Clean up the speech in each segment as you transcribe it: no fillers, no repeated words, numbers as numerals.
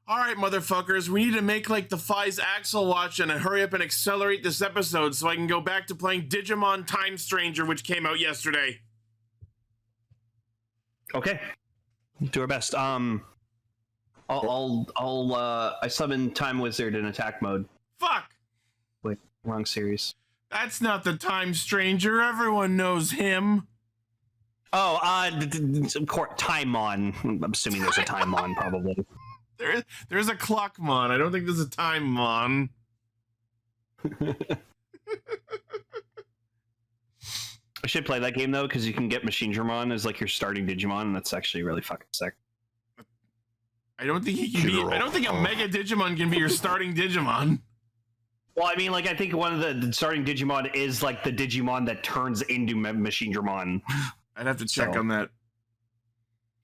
All right, motherfuckers, we need to make like the Faiz Axel watch and hurry up and accelerate this episode so I can go back to playing Digimon Time Stranger, which came out yesterday. Okay, do our best. I summon Time Wizard in attack mode. Fuck! Wait, wrong series. That's not the Time Stranger. Everyone knows him. Oh, Timemon. I'm assuming there's a Timemon, probably. There's a Clockmon. I don't think there's a Timemon. I should play that game though, because you can get Machinedramon as like your starting Digimon, and that's actually really fucking sick. I don't think he can be. I don't think a Mega Digimon can be your starting Digimon. Well, I mean, like I think one of the starting Digimon is like the Digimon that turns into Machinedramon. I'd have to check on that.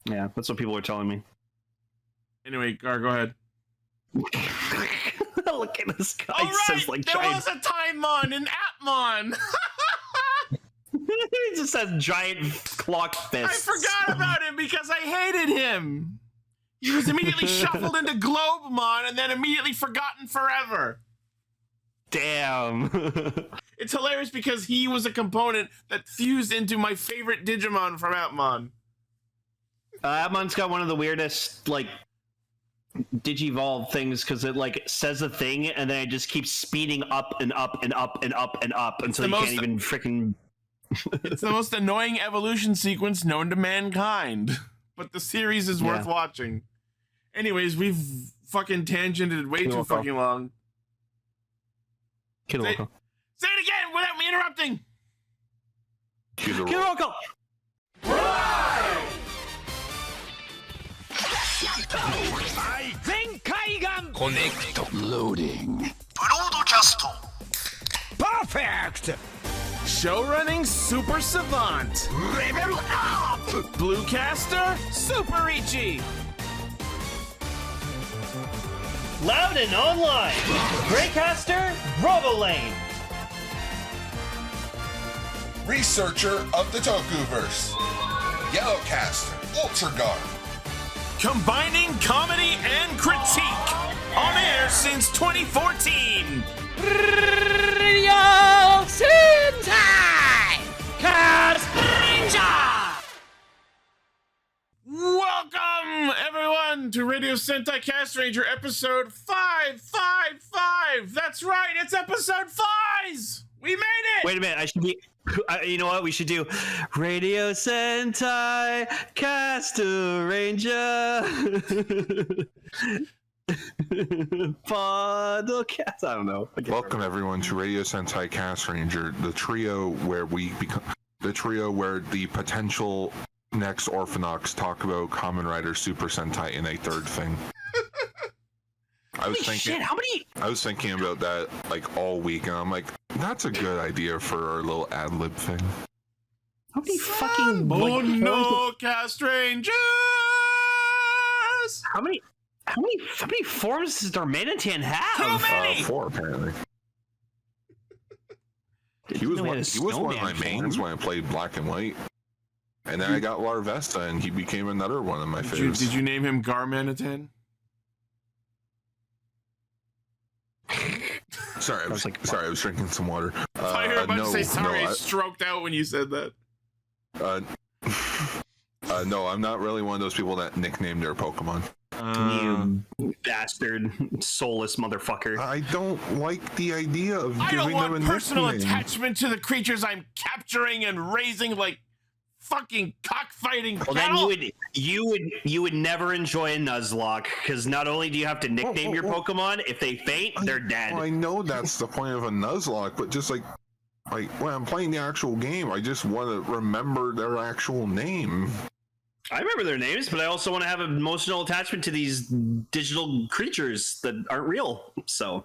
Yeah, that's what people are telling me. Anyway, Gar, go ahead. Look at this guy. All right, says, like, there was a Timemon and Appmon. He just has giant clock fists. I forgot about him because I hated him. He was immediately shuffled into Globemon and then immediately forgotten forever. Damn. It's hilarious because he was a component that fused into my favorite Digimon from Appmon. Appmon's got one of the weirdest, like, Digivolve things because it, like, says a thing and then it just keeps speeding up and up and up and up and up until you can't even freaking... It's the most annoying evolution sequence known to mankind. But the series is worth watching. Anyways, we've fucking tangented way too fucking long. Say it again without me interrupting. Kiroko! Right! Connect. Loading. Broadcast. Perfect! Showrunning Super Savant. Level up! Bluecaster Super Ichi. Loud and online. Greycaster Robolane. Researcher of the Tokuverse. Yellowcaster Ultragard. Combining comedy and critique. On air since 2014. Radio Sentai Castranger. Welcome, everyone, to Radio Sentai Castranger, episode 555. That's right, it's episode 5. We made it. Wait a minute, I should be... you know what we should do? Radio Sentai Castranger. Podcast. I don't know. Welcome everyone to Radio Sentai Castranger, the trio where the potential next Orphanox talk about Kamen Rider Super Sentai in a third thing. I was thinking about that like all week, and I'm like, that's a good idea for our little ad lib thing. How many fucking Castrangers? How many forms does Darmanitan have? Too many! 4 apparently. He was one of my mains when I played Black and White. And then I got Larvesta, and he became another one of my favorites. Did you name him Garmanitan? Sorry, I was drinking some water. I thought you were about to say sorry. I stroked out when you said that. No, I'm not really one of those people that nickname their Pokemon. You bastard, soulless motherfucker. I don't like the idea of giving them a nickname. I don't want personal attachment to the creatures I'm capturing and raising like fucking cockfighting cattle. Well, then you would never enjoy a Nuzlocke, because not only do you have to nickname your Pokemon, if they faint, they're dead. I know that's the point of a Nuzlocke, but just like when I'm playing the actual game, I just want to remember their actual name. I remember their names, but I also want to have an emotional attachment to these digital creatures that aren't real. So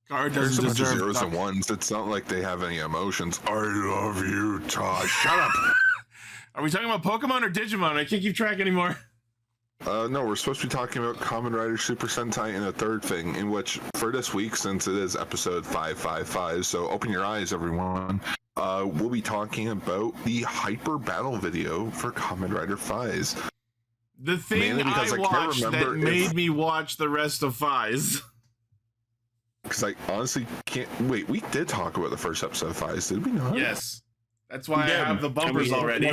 there's a bunch of zeros and ones. It's not like they have any emotions. I love you, Tosh. Shut up. Are we talking about Pokemon or Digimon? I can't keep track anymore. No, we're supposed to be talking about Kamen Rider Super Sentai in a third thing, in which, for this week, since it is episode 555, so open your eyes, everyone, we'll be talking about the Hyper Battle video for Kamen Rider Faiz. The thing I watched that made me watch the rest of Faiz. Because I honestly can't... Wait, we did talk about the first episode of Faiz, did we not? Yes. That's why I have the bumpers already.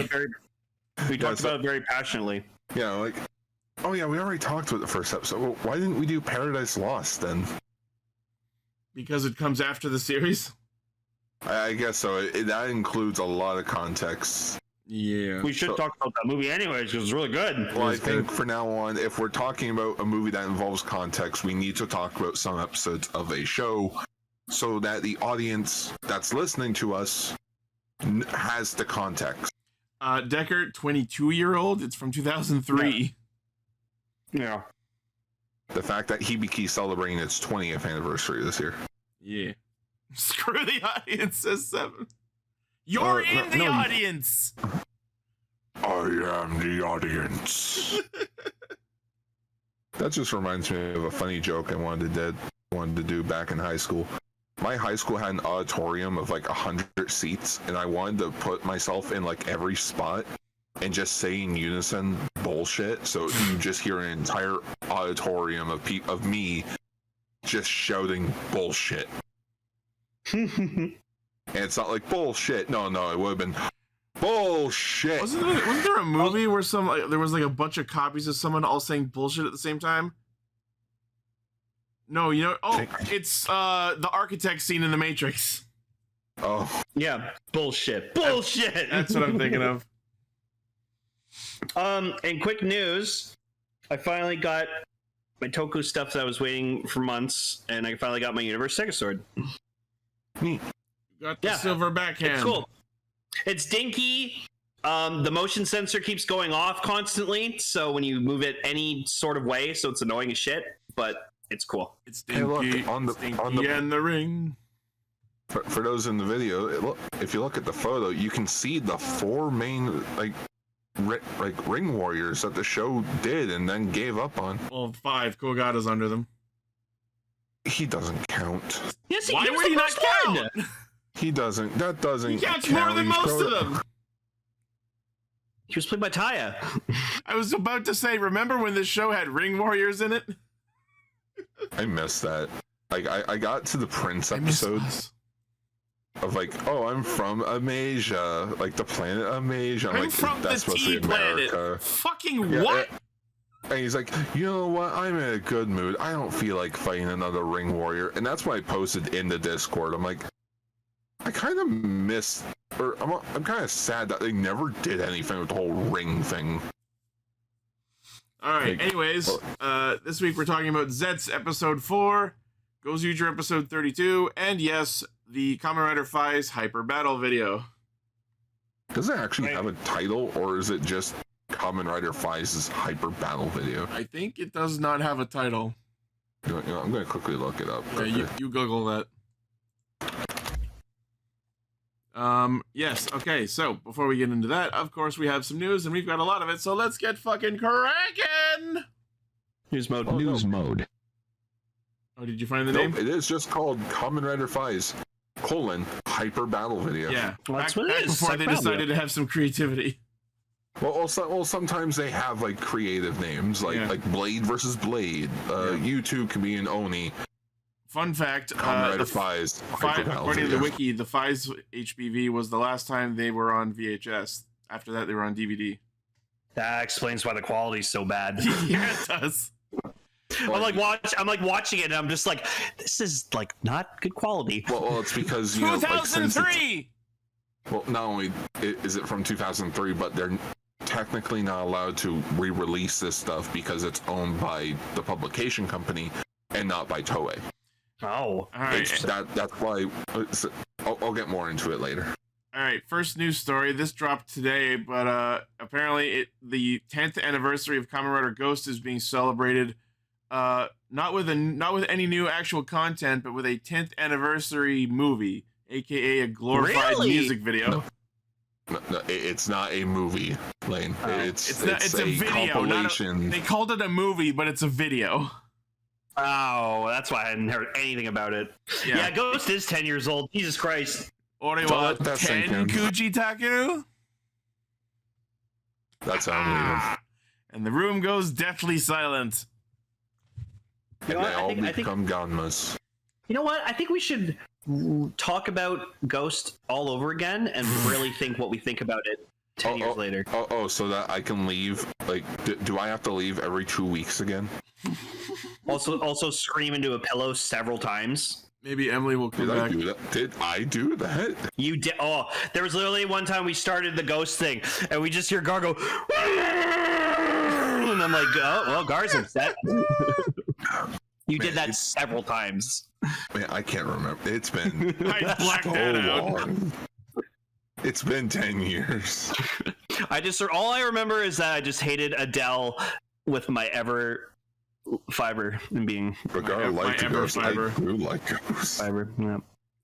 We talked about it very passionately. Yeah, like... Oh yeah, we already talked about the first episode. Well, why didn't we do Paradise Lost then? Because it comes after the series? I guess so. That includes a lot of context. Yeah. We should talk about that movie anyways, because it's really good. Well, I think for now on, if we're talking about a movie that involves context, we need to talk about some episodes of a show so that the audience that's listening to us has the context. Deckard, 22-year-old. It's from 2003. Yeah. The fact that Hibiki's celebrating its 20th anniversary this year. Yeah. Screw the audience, says 7. You're in the audience! I am the audience. That just reminds me of a funny joke I wanted to do back in high school. My high school had an auditorium of like 100 seats, and I wanted to put myself in like every spot and just say in unison bullshit, so you just hear an entire auditorium of me just shouting bullshit. And it's not like bullshit. No, it would have been bullshit. Wasn't there a movie where there was like a bunch of copies of someone all saying bullshit at the same time? No, it's the architect scene in The Matrix. Oh. Yeah, bullshit. That's what I'm thinking of. And quick news, I finally got my Toku stuff that I was waiting for months, and I finally got my Universe Stegosaur. Neat. Got the silver backhand. It's cool. It's dinky. The motion sensor keeps going off constantly, so when you move it any sort of way, so it's annoying as shit, but it's cool. It's dinky. Hey, look, and the ring. For those in the video, if you look at the photo, you can see the 4 main ring warriors that the show did and then gave up on. Well, 5. Kogata's under them. He doesn't count. Yes, Why would he not count? He doesn't. That doesn't. He counts more than most of them. He was played by Taya. I was about to say, remember when this show had ring warriors in it? I missed that. Like I got to the Prince episode of like, oh, I'm from Amasia, like the planet Amasia. I'm like, from that's the T planet. Fucking yeah, what? And he's like, you know what? I'm in a good mood. I don't feel like fighting another ring warrior. And that's why I posted in the Discord. I'm like, I kind of miss, or I'm kind of sad that they never did anything with the whole ring thing. All right. Like, anyways, this week we're talking about Zeztz episode 4, Gozyuger episode 32, and yes, the Kamen Rider Faiz Hyper Battle video. Does it actually have a title, or is it just Kamen Rider Faiz's Hyper Battle video? I think it does not have a title. You know, I'm going to quickly look it up. Yeah, you Google that. Yes, okay, so before we get into that, of course we have some news, and we've got a lot of it, so let's get fucking cracking! News mode. News mode. Oh, did you find the name? It is just called Kamen Rider Faiz, Hyper Battle video. Yeah, that's what it is. Before they decided to have some creativity. Well, sometimes they have like creative names, like Blade versus Blade. You two can be an Oni. Fun fact, Kamen Rider Faiz, according to the wiki, the Faiz HBV was the last time they were on VHS. After that, they were on DVD. That explains why the quality's so bad. Yeah, it does. I'm like watching it, and I'm just like, this is like not good quality. Well, it's because 2003. Well, not only is it from 2003, but they're technically not allowed to re-release this stuff because it's owned by the publication company and not by Toei. Oh, all right. That's why. I'll get more into it later. All right, first news story. This dropped today, but apparently the 10th anniversary of Kamen Rider Ghost is being celebrated. Not with any new actual content, but with a 10th anniversary movie, aka a glorified music video. No, it's not a movie, Lane. It's a video. Compilation. They called it a movie, but it's a video. Oh, that's why I hadn't heard anything about it. Yeah, Ghost is 10 years old. Jesus Christ. Orewa Ten Kuji Takeru? That's unbelievable. And the room goes deathly silent. And they all become Ganmas. You know what? I think we should talk about Ghost all over again and really think what we think about it 10 years later. So that I can leave? Like, do I have to leave every 2 weeks again? Also scream into a pillow several times. Maybe Emily will come back. Did I do that? You did. Oh, there was literally one time we started the Ghost thing, and we just hear Gar go, and I'm like, oh, well, Gar's upset. You did that several times. Man, I can't remember. It's been I blacked that out. long. It's been 10 years. All I remember is that I just hated Adele with my ever fiber and being Gar liked Ghost. I do like Ghost. fiber. Yeah.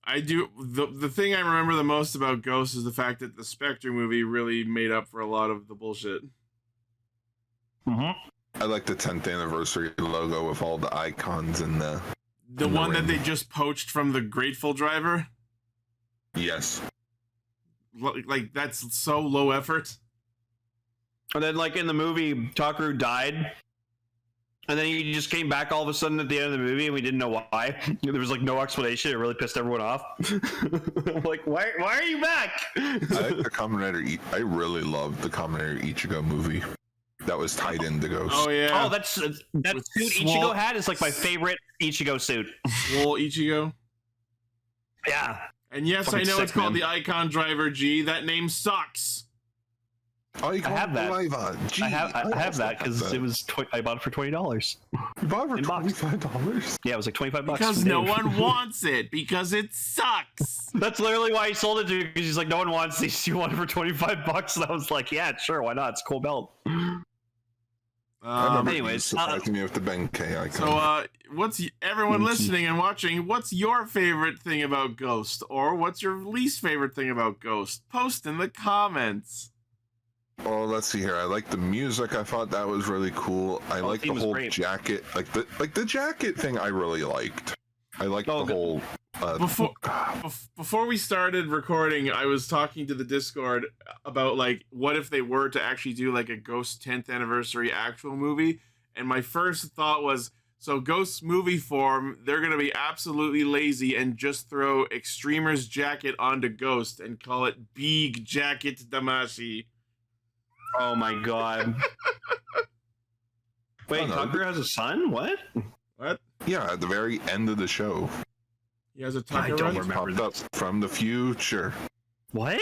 I do. The thing I remember the most about Ghost is the fact that the Spectre movie really made up for a lot of the bullshit. I like the 10th anniversary logo with all the icons and the one that they just poached from the Grateful Driver. Yes. Like that's so low effort. And then, like in the movie, Takaru died, and then he just came back all of a sudden at the end of the movie, and we didn't know why. There was like no explanation. It really pissed everyone off. I'm like, why are you back? I like the Kamen Rider. I really loved the Kamen Rider Ichigo movie. That was tied into Ghost. Oh yeah. Oh, that suit Ichigo had is like my favorite Ichigo suit. Swole Ichigo. Yeah. And yes, Fucking I know sick, it's called man. the Icon Driver G. That name sucks. Oh, you I have that. Gee, I have that because it was. I bought it for $20. You bought it for in box. $25? Yeah, it was like $25. Because from no Dave. one wants it. Because it sucks. That's literally why he sold it to me. Because he's like, no one wants these. You want it for $25? And I was like, yeah, sure, why not? It's a cool belt. Anyways, surprising me with the Benkei icon. So, what's everyone listening and watching? What's your favorite thing about Ghost, or what's your least favorite thing about Ghost? Post in the comments. Oh, let's see here. I like the music. I thought that was really cool. I like the whole jacket, like the jacket thing. I really liked. I liked the whole. Before we started recording, I was talking to the Discord about like what if they were to actually do like a Ghost 10th anniversary actual movie, and my first thought was, so Ghost movie form, they're gonna be absolutely lazy and just throw Extremer's jacket onto Ghost and call it Big Jacket Damashi. Oh my god. Wait, Tucker has a son? What? What? Yeah, at the very end of the show. He has a I don't Tucker remember Popped up from the future. What?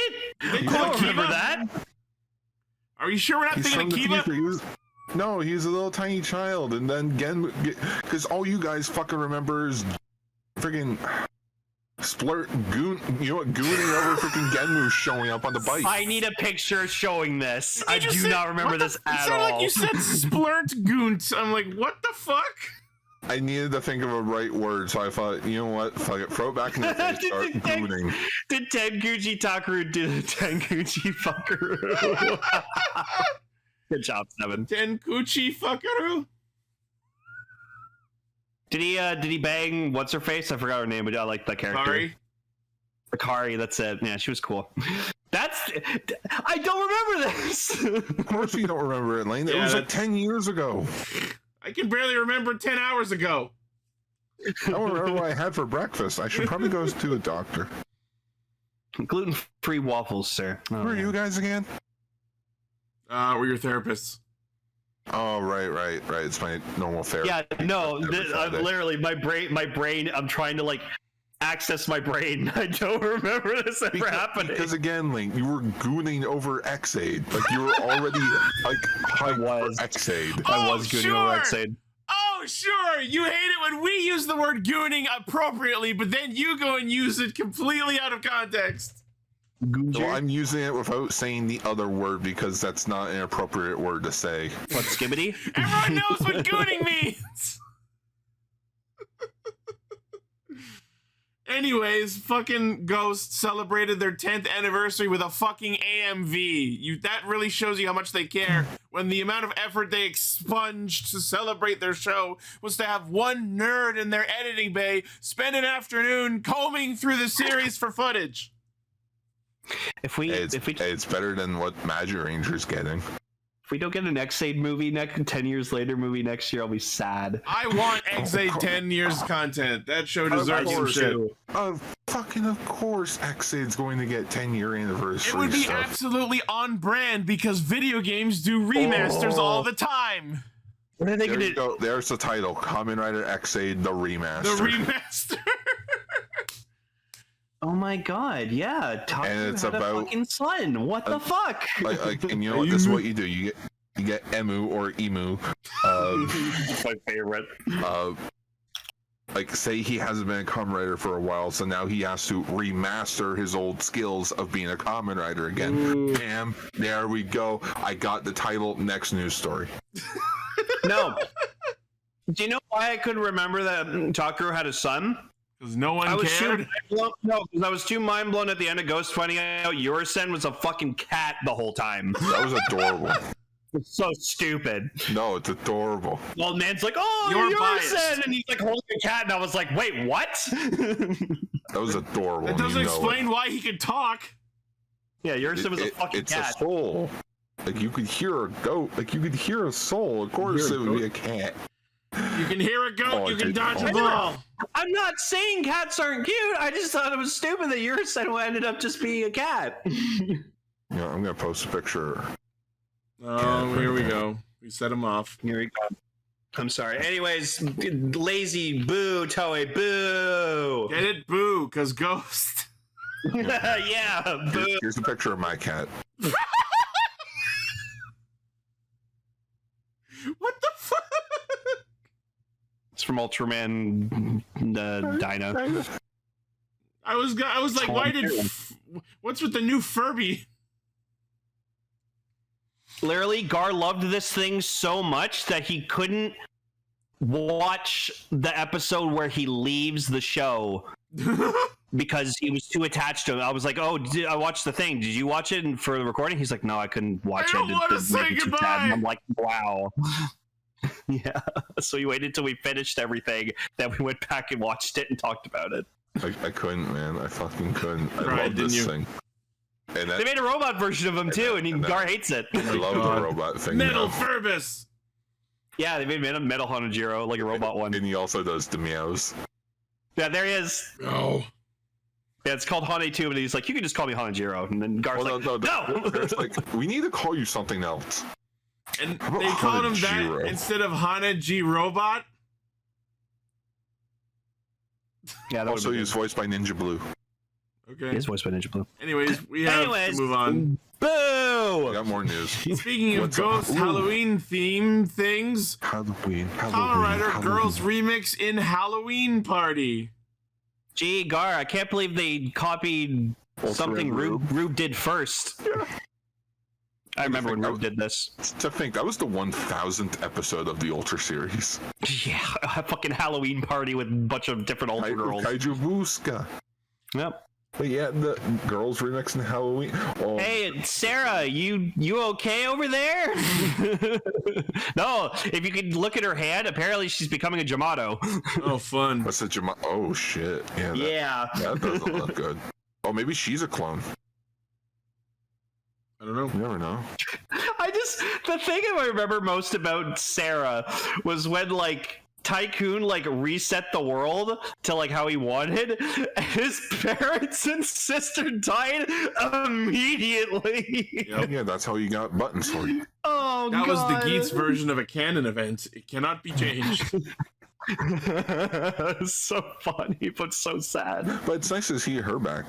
They You call don't remember Akiva? that? Are you sure we're not He's thinking from the Akiva? future. No, he's a little tiny child, and then because all you guys fucking remember is freaking gooning over freaking Genmu showing up on the bike. I need a picture showing this. Did I you just do say- not remember what the this f- at It sounded all. like you said splurt goont. I'm like, what the fuck? I needed to think of a right word, so I thought, you know what? Fuck it. Throw it back in the face, start gooning. Did Tenguchi Takaru do the Tenguchi fuckaroo? Good job, Seven. Tenkuchi fuckaroo? Did he bang what's her face? I forgot her name, but I like that character. Sorry. Akari, that's it. Yeah, she was cool. I don't remember this. Of course you don't remember it, Lane. It Yeah, was like that's- 10 years ago. I can barely remember 10 hours ago. I don't remember what I had for breakfast. I should probably go to a doctor. Gluten-free waffles, sir. Oh, Who are you guys again? We're your therapists. Oh, right. It's my normal therapy. Yeah, no, Every Friday. literally, my brain, I'm trying to, like, access my brain. I don't remember this ever happening. Because again, Link, you were gooning over Xaid. Like, you were already, like, hyped was. for Xaid. I Oh, was good sure. over Xaid. Oh, sure. You hate it when we use the word gooning appropriately, but then you go and use it completely out of context. So I'm using it without saying the other word because that's not an appropriate word to say. What, skibbity? Everyone knows what gooning means. Anyways, fucking Ghost celebrated their 10th anniversary with a fucking AMV. That really shows you how much they care when the amount of effort they expunged to celebrate their show was to have one nerd in their editing bay spend an afternoon combing through the series for footage. If we It's better than what Magic Ranger's getting. If we don't get an X-Aid movie 10 years later movie next year, I'll be sad. I want X-Aid 10 years content. That show deserves some shit. Of course, X-Aid's going to get 10-year anniversary. It would be stuff. absolutely on brand because video games do remasters all the time. What are they There gonna you go. There's the title: Kamen Rider X-Aid: The Remaster. The remaster. Oh my god, yeah. And it's had about a fucking son. What the fuck? And you know what? This is what you do. You get Emu or Emu. My favorite. Say he hasn't been a Kamen Rider for a while, so now he has to remaster his old skills of being a Kamen Rider again. Bam, there we go. I got the title. Next news story. No. Do you know why I couldn't remember that Takaru had a son? Because no one cared. Because I was too mind blown at the end of Ghost finding out Yurisen was a fucking cat the whole time. That was adorable. It's so stupid. No, it's adorable. The old man's like, "Oh, You're Yurisen," biased. and he's like holding a cat, and I was like, "Wait, what?" That was adorable. That doesn't you know explain why he could talk. Yeah, Yurisen was a fucking it's cat. a soul. Like you could hear a goat. Like you could hear a soul. Of course, it would be a cat. You can hear a goat, Oh, you can dude. dodge a Oh. ball. I'm not saying cats aren't cute. I just thought it was stupid that Yurisen ended up just being a cat. You know, I'm gonna post a picture. Oh, here we go. We set him off. Here we go. I'm sorry. Anyways, lazy boo, Toei boo. Get it? Boo, because Ghost. Yeah, boo. Here's a picture of my cat. What the fuck? It's from Ultraman Dyna. I was like, why did... What's with the new Furby? Literally, Gar loved this thing so much that he couldn't watch the episode where he leaves the show because he was too attached to it. I was like, "Oh, I watched the thing. Did you watch it for the recording?" He's like, "No, I couldn't watch it. I don't want to say make it too sad." goodbye. And I'm like, "Wow." Yeah. So we waited till we finished everything, then we went back and watched it and talked about it. I couldn't, man. I fucking couldn't. I Right, love didn't this you? thing. And They made a robot version of him too, and Gar hates it. I love God. the robot thing. Metal now. Furbus. Yeah, they made Metal Hanajiro, like a robot one. And he also does the meows. Yeah, there he is. Oh. Yeah, it's called Hane too, but he's like, "You can just call me Hanajiro." And then Gar's Well, like, no. It's like, we need to call you something else. And How about they called him that Hanajiro? instead of Hana G Robot. Yeah, that Also, was he's voiced by Ninja Blue. Okay. his voice by Ninja Blue. Anyways, we have to move on. We Boo! got more news. Speaking of What's up? Ghost Ooh. Halloween theme things, Halloween. Kamen Rider Girls Remix in Halloween Party. Gee, Gar, I can't believe they copied something Rube did first. I remember when Rube did this. To think, that was the 1000th episode of the Ultra series. Yeah, a fucking Halloween party with a bunch of different Ultra girls. Kaiju Vuska. Yep. But yeah, the girls remix in Halloween. Oh, Hey, Sarah, you okay over there? No, if you could look at her hand, apparently she's becoming a Jamato. Oh, fun. what's the Jama? Oh shit! Yeah, that, Yeah. that doesn't look good. Oh, maybe she's a clone. I don't know. You never know. The thing I remember most about Sarah was when, like, Tycoon, like, reset the world to, like, how he wanted, and his parents and sister died immediately. Yep. Yeah, that's how you got Button Sword. Oh, That was God. the Geats version of a canon event. It cannot be changed. So funny, but so sad. But it's nice to see her back.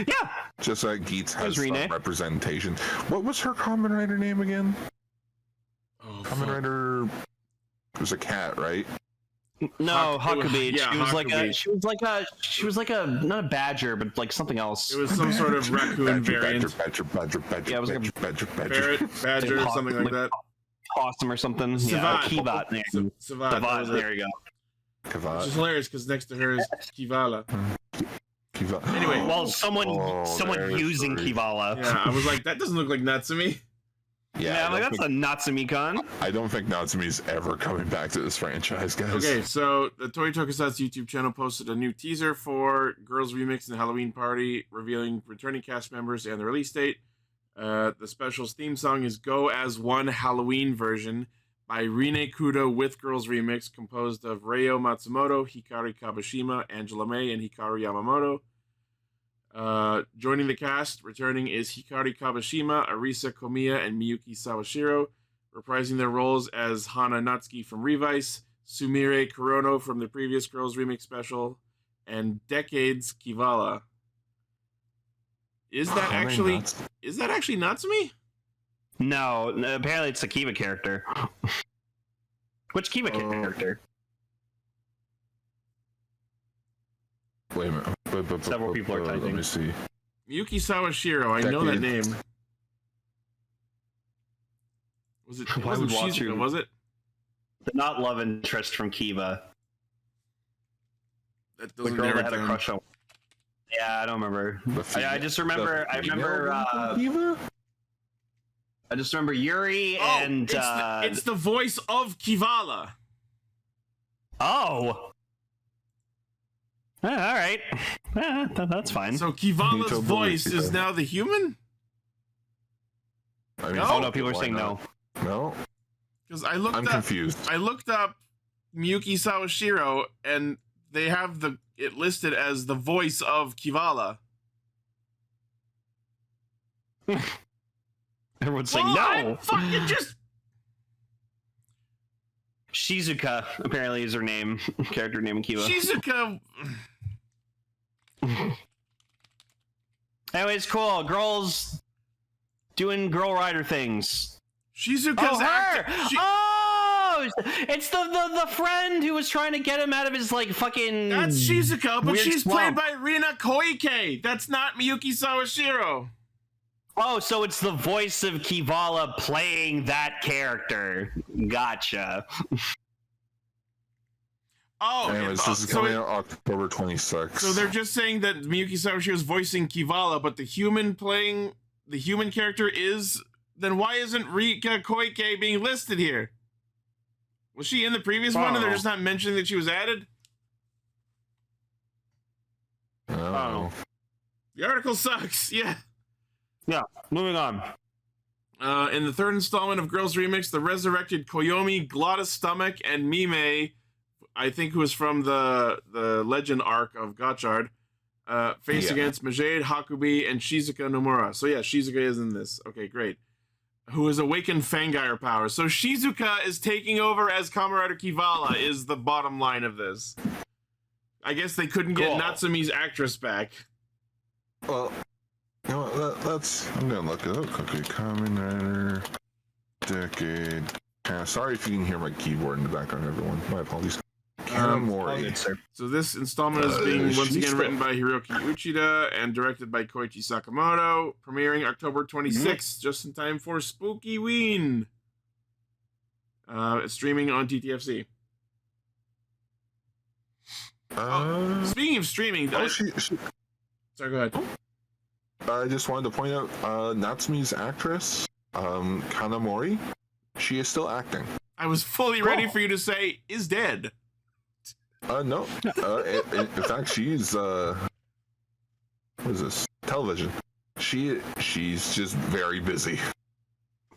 Yeah. Just that Geats has There's some Rene. representation. What was her Kamen Rider name again? Oh, Kamen fuck. Rider. It was a cat, right? No, It was- Huckabee. yeah, She was like Huckabee. she was like a not a badger, but like something else. It was some sort of raccoon variant. Badger. Yeah, it was like a Badger. Ferret, badger, Like something like that. Possum or something. Yeah, Savat. Kivat. There. Savat. that was Savat, it. there you go. Which is Kavad. hilarious because next to her is Kivala. Kiva. Anyway, Well, someone there's using three. Kivala. Yeah, I was like, that doesn't look like Natsumi. Yeah, I'm like, that's a Natsumi-kun. I don't think Natsumi's ever coming back to this franchise, guys. Okay, so the Toy Tokusatsu YouTube channel posted a new teaser for Girls Remix in the Halloween Party, revealing returning cast members and the release date. The special's theme song is Go As One Halloween version by Rine Kudo with Girls Remix, composed of Ryo Matsumoto, Hikari Kabashima, Angela May, and Hikaru Yamamoto. Joining the cast, returning is Hikari Kabashima, Arisa Komiya, and Miyuki Sawashiro, reprising their roles as Hana Natsuki from Revice, Sumire Kurono from the previous Girls Remix special, and Decades Kivala. Is that actually Natsumi? No, apparently it's a Kiva character. Which Kiva character? Wait a minute. Several people are typing. Let me see. Miyuki Sawashiro, I know that name. Was it? It wasn't Shizuka, was it? The not love interest from Kiva. That The doesn't girl narrow that it had a down. crush on. Yeah, I don't remember. I just remember. Kiva? I just remember Yuri and. It's the voice of Kivala. Oh. All right. That's fine. So Kivala's Nito voice Boy, is yeah. now the human? I mean, No? Oh no, people are why saying not? no. No, Because I'm confused. I looked up Miyuki Sawashiro, and they have it listed as the voice of Kivala. Everyone's saying Well, no. I'm fucking just. Shizuka apparently is her name, character name in Kiva. Shizuka. Anyways, cool. Girls doing girl rider things. Shizuka's her! Oh, it's the friend who was trying to get him out of his like fucking. That's Shizuka, but weird she's swamp. played by Rina Koike. That's not Miyuki Sawashiro. Oh, so it's the voice of Kivala playing that character. Gotcha. Oh, Anyways, this is coming out October 26th. So they're just saying that Miyuki Sawashiro is voicing Kivala, but the human playing the human character is. Then why isn't Rika Koike being listed here? Was she in the previous one, and they're just not mentioning that she was added? I don't know. The article sucks. Yeah. Yeah. Moving on. In the third installment of Girls Remix, the resurrected Koyomi, Glottis Stomach, and Mime, I think who was from the Legend arc of Gotchard, face against Majade, Hakubi, and Shizuka Nomura. So yeah, Shizuka is in this. Okay, great. Who has awakened Fangire powers. So Shizuka is taking over as Kamen Rider Kivala is the bottom line of this. I guess they couldn't get Natsumi's actress back. Well, you know what, that's... I'm gonna look it up. Okay, Kamen Rider... Decade... sorry if you can hear my keyboard in the background, everyone. My apologies. Kanamori. So this installment is being once again written by Hiroki Uchida and directed by Koichi Sakamoto, premiering October 26th, just in time for Spooky Ween. It's streaming on TTFC. Speaking of streaming, sorry, go ahead. I just wanted to point out Natsumi's actress, Kanamori, she is still acting. I was fully ready for you to say, is dead. No. In fact, she's what is this? Television. She's just very busy.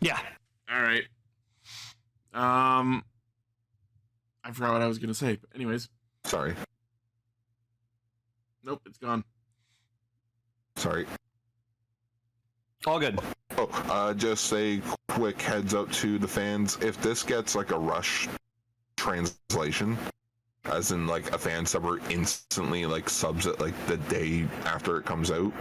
Yeah. All right. I forgot what I was gonna say, but anyways. Sorry. Nope, it's gone. Sorry. All good. Oh, just a quick heads up to the fans. If this gets like a rush translation, as in like a fan subber instantly like subs it like the day after it comes out,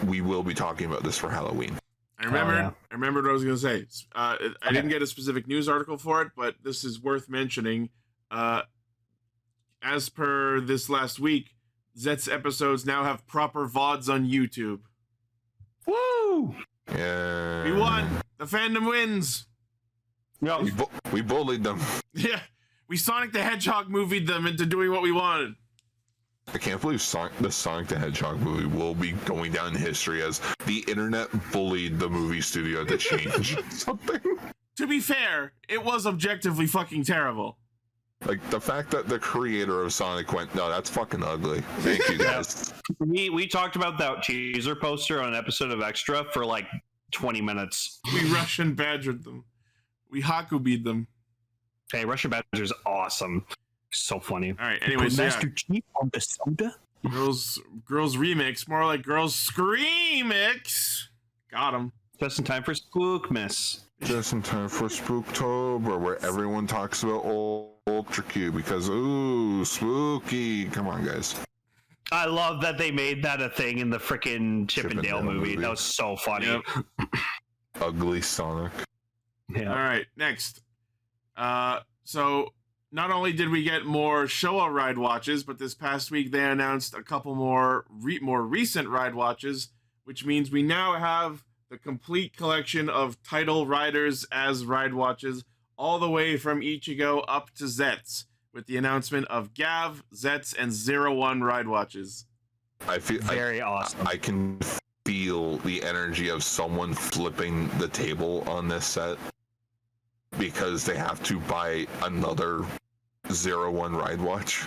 we will be talking about this for Halloween. I remembered what I was going to say. I didn't get a specific news article for it, but this is worth mentioning. As per this last week, Zeztz episodes now have proper VODs on YouTube. Woo! Yeah. We won! The fandom wins! No. We bullied them. Yeah, we Sonic the Hedgehog movied them into doing what we wanted. I can't believe the Sonic the Hedgehog movie will be going down in history as the internet bullied the movie studio to change something. To be fair, it was objectively fucking terrible. Like, the fact that the creator of Sonic went, no, that's fucking ugly. Thank you, guys. We talked about that teaser poster on an episode of Extra for like 20 minutes. We Russian badgered them. We Hakubi'd them. Hey, Russian Badger's awesome. So funny. All right, anyways, so Master Chief on the soda? Girls remix, more like Girls Screamix. Got him. Just in time for Spookmas. Just in time for Spooktober, where everyone talks about Ultra Q because, ooh, spooky. Come on, guys. I love that they made that a thing in the frickin' Chip and Dale movie. That was so funny. Yep. Ugly Sonic. Yeah. All right, next. So not only did we get more Showa ride watches, but this past week they announced a couple more recent ride watches, which means we now have the complete collection of title riders as ride watches, all the way from Ichigo up to Zeztz, with the announcement of Gav, Zeztz, and 01 ride watches. I feel very awesome. I can feel the energy of someone flipping the table on this set because they have to buy another 01 ride watch.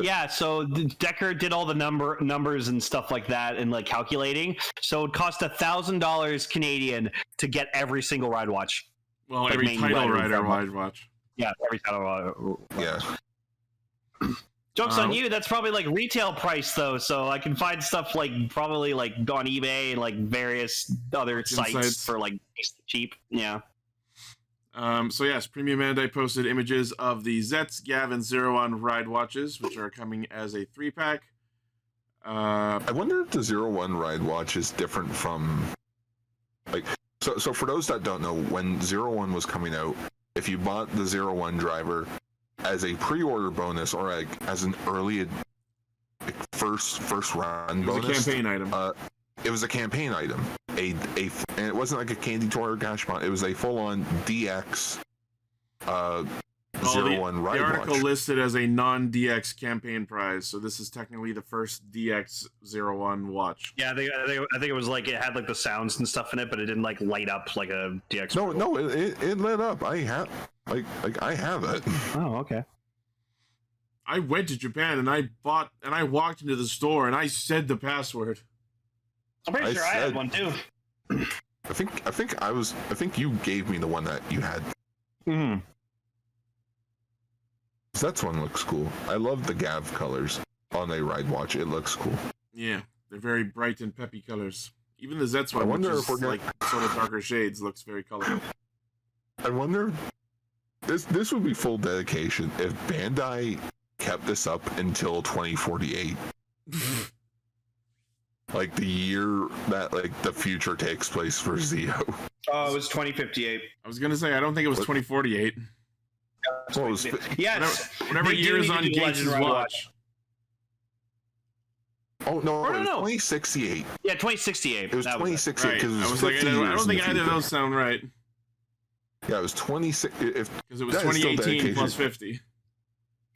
Yeah, so Decker did all the numbers and stuff like that and like calculating. So it cost $1,000 Canadian to get every single ride watch. Well, Like every main title rider rider ride watch. Yeah, every title. Yeah. Joke's on you. That's probably like retail price though, so I can find stuff like probably like on eBay and like various other sites for like cheap. Yeah. So yes, Premium Bandai posted images of the Zeztz, Gav, and 01 ride watches, which are coming as a 3-pack. I wonder if the 01 ride watch is different from, like, so for those that don't know, when 01 was coming out, if you bought the 01 driver as a pre-order bonus or like as an early first run bonus, it was a campaign item. It was a campaign item. And it wasn't like a candy toy or Gashmon. It was a full-on DX 01 ride The article watch. listed as a non-DX campaign prize, so this is technically the first DX 01 watch. Yeah, I think it was like it had like the sounds and stuff in it, but it didn't like light up like a DX. No, it lit up. I have I have it. Oh, okay. I went to Japan and I walked into the store and I said the password. I'm pretty sure I had one too. I think you gave me the one that you had. Mm-hmm. That one looks cool. I love the Gav colors on a ride watch. It looks cool. Yeah, they're very bright and peppy colors. Even the Zeztz one, I wonder which if we're is like sort of darker shades, looks very colorful. I wonder. This would be full dedication if Bandai kept this up until 2048. Like the year that like the future takes place for Zio. Oh, it was 2058. I was gonna say I don't think it was 2048. Well, it was, Yes. Whatever They do year is need on to do Gates' Legend Ride watch. oh no, Or it was no. 2068. Yeah, 2068. It was That 2068 Right. because it I was was like, 50 I years don't in think the either of future. those sound right. Yeah, it was 26. If Because it was that is still 2018 dedication. plus 50.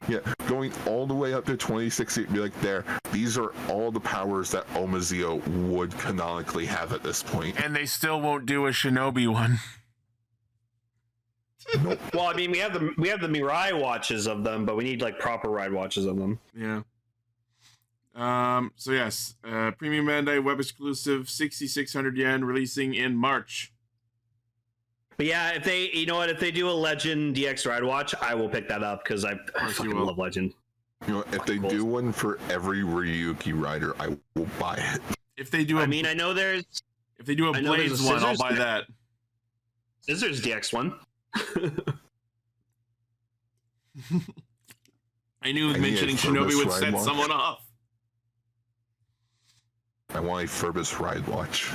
Yeah, going all the way up to 2060, be like, these are all the powers that Omazeo would canonically have at this point. And they still won't do a Shinobi one. Well, I mean, we have the Mirai watches of them, but we need like proper ride watches of them. Yeah. So yes, Premium Bandai web exclusive 6,600 yen releasing in March. But yeah, if they do a Legend DX ride watch, I will pick that up because I fucking love Legend. You know, if they do one for every Ryuki rider, I will buy it. If they do a I mean, I know there's Blades one, I'll buy that. Scissors DX one. I knew I need mentioning a Shinobi Furbus would ride set watch. someone off. I want a Furbus ride watch.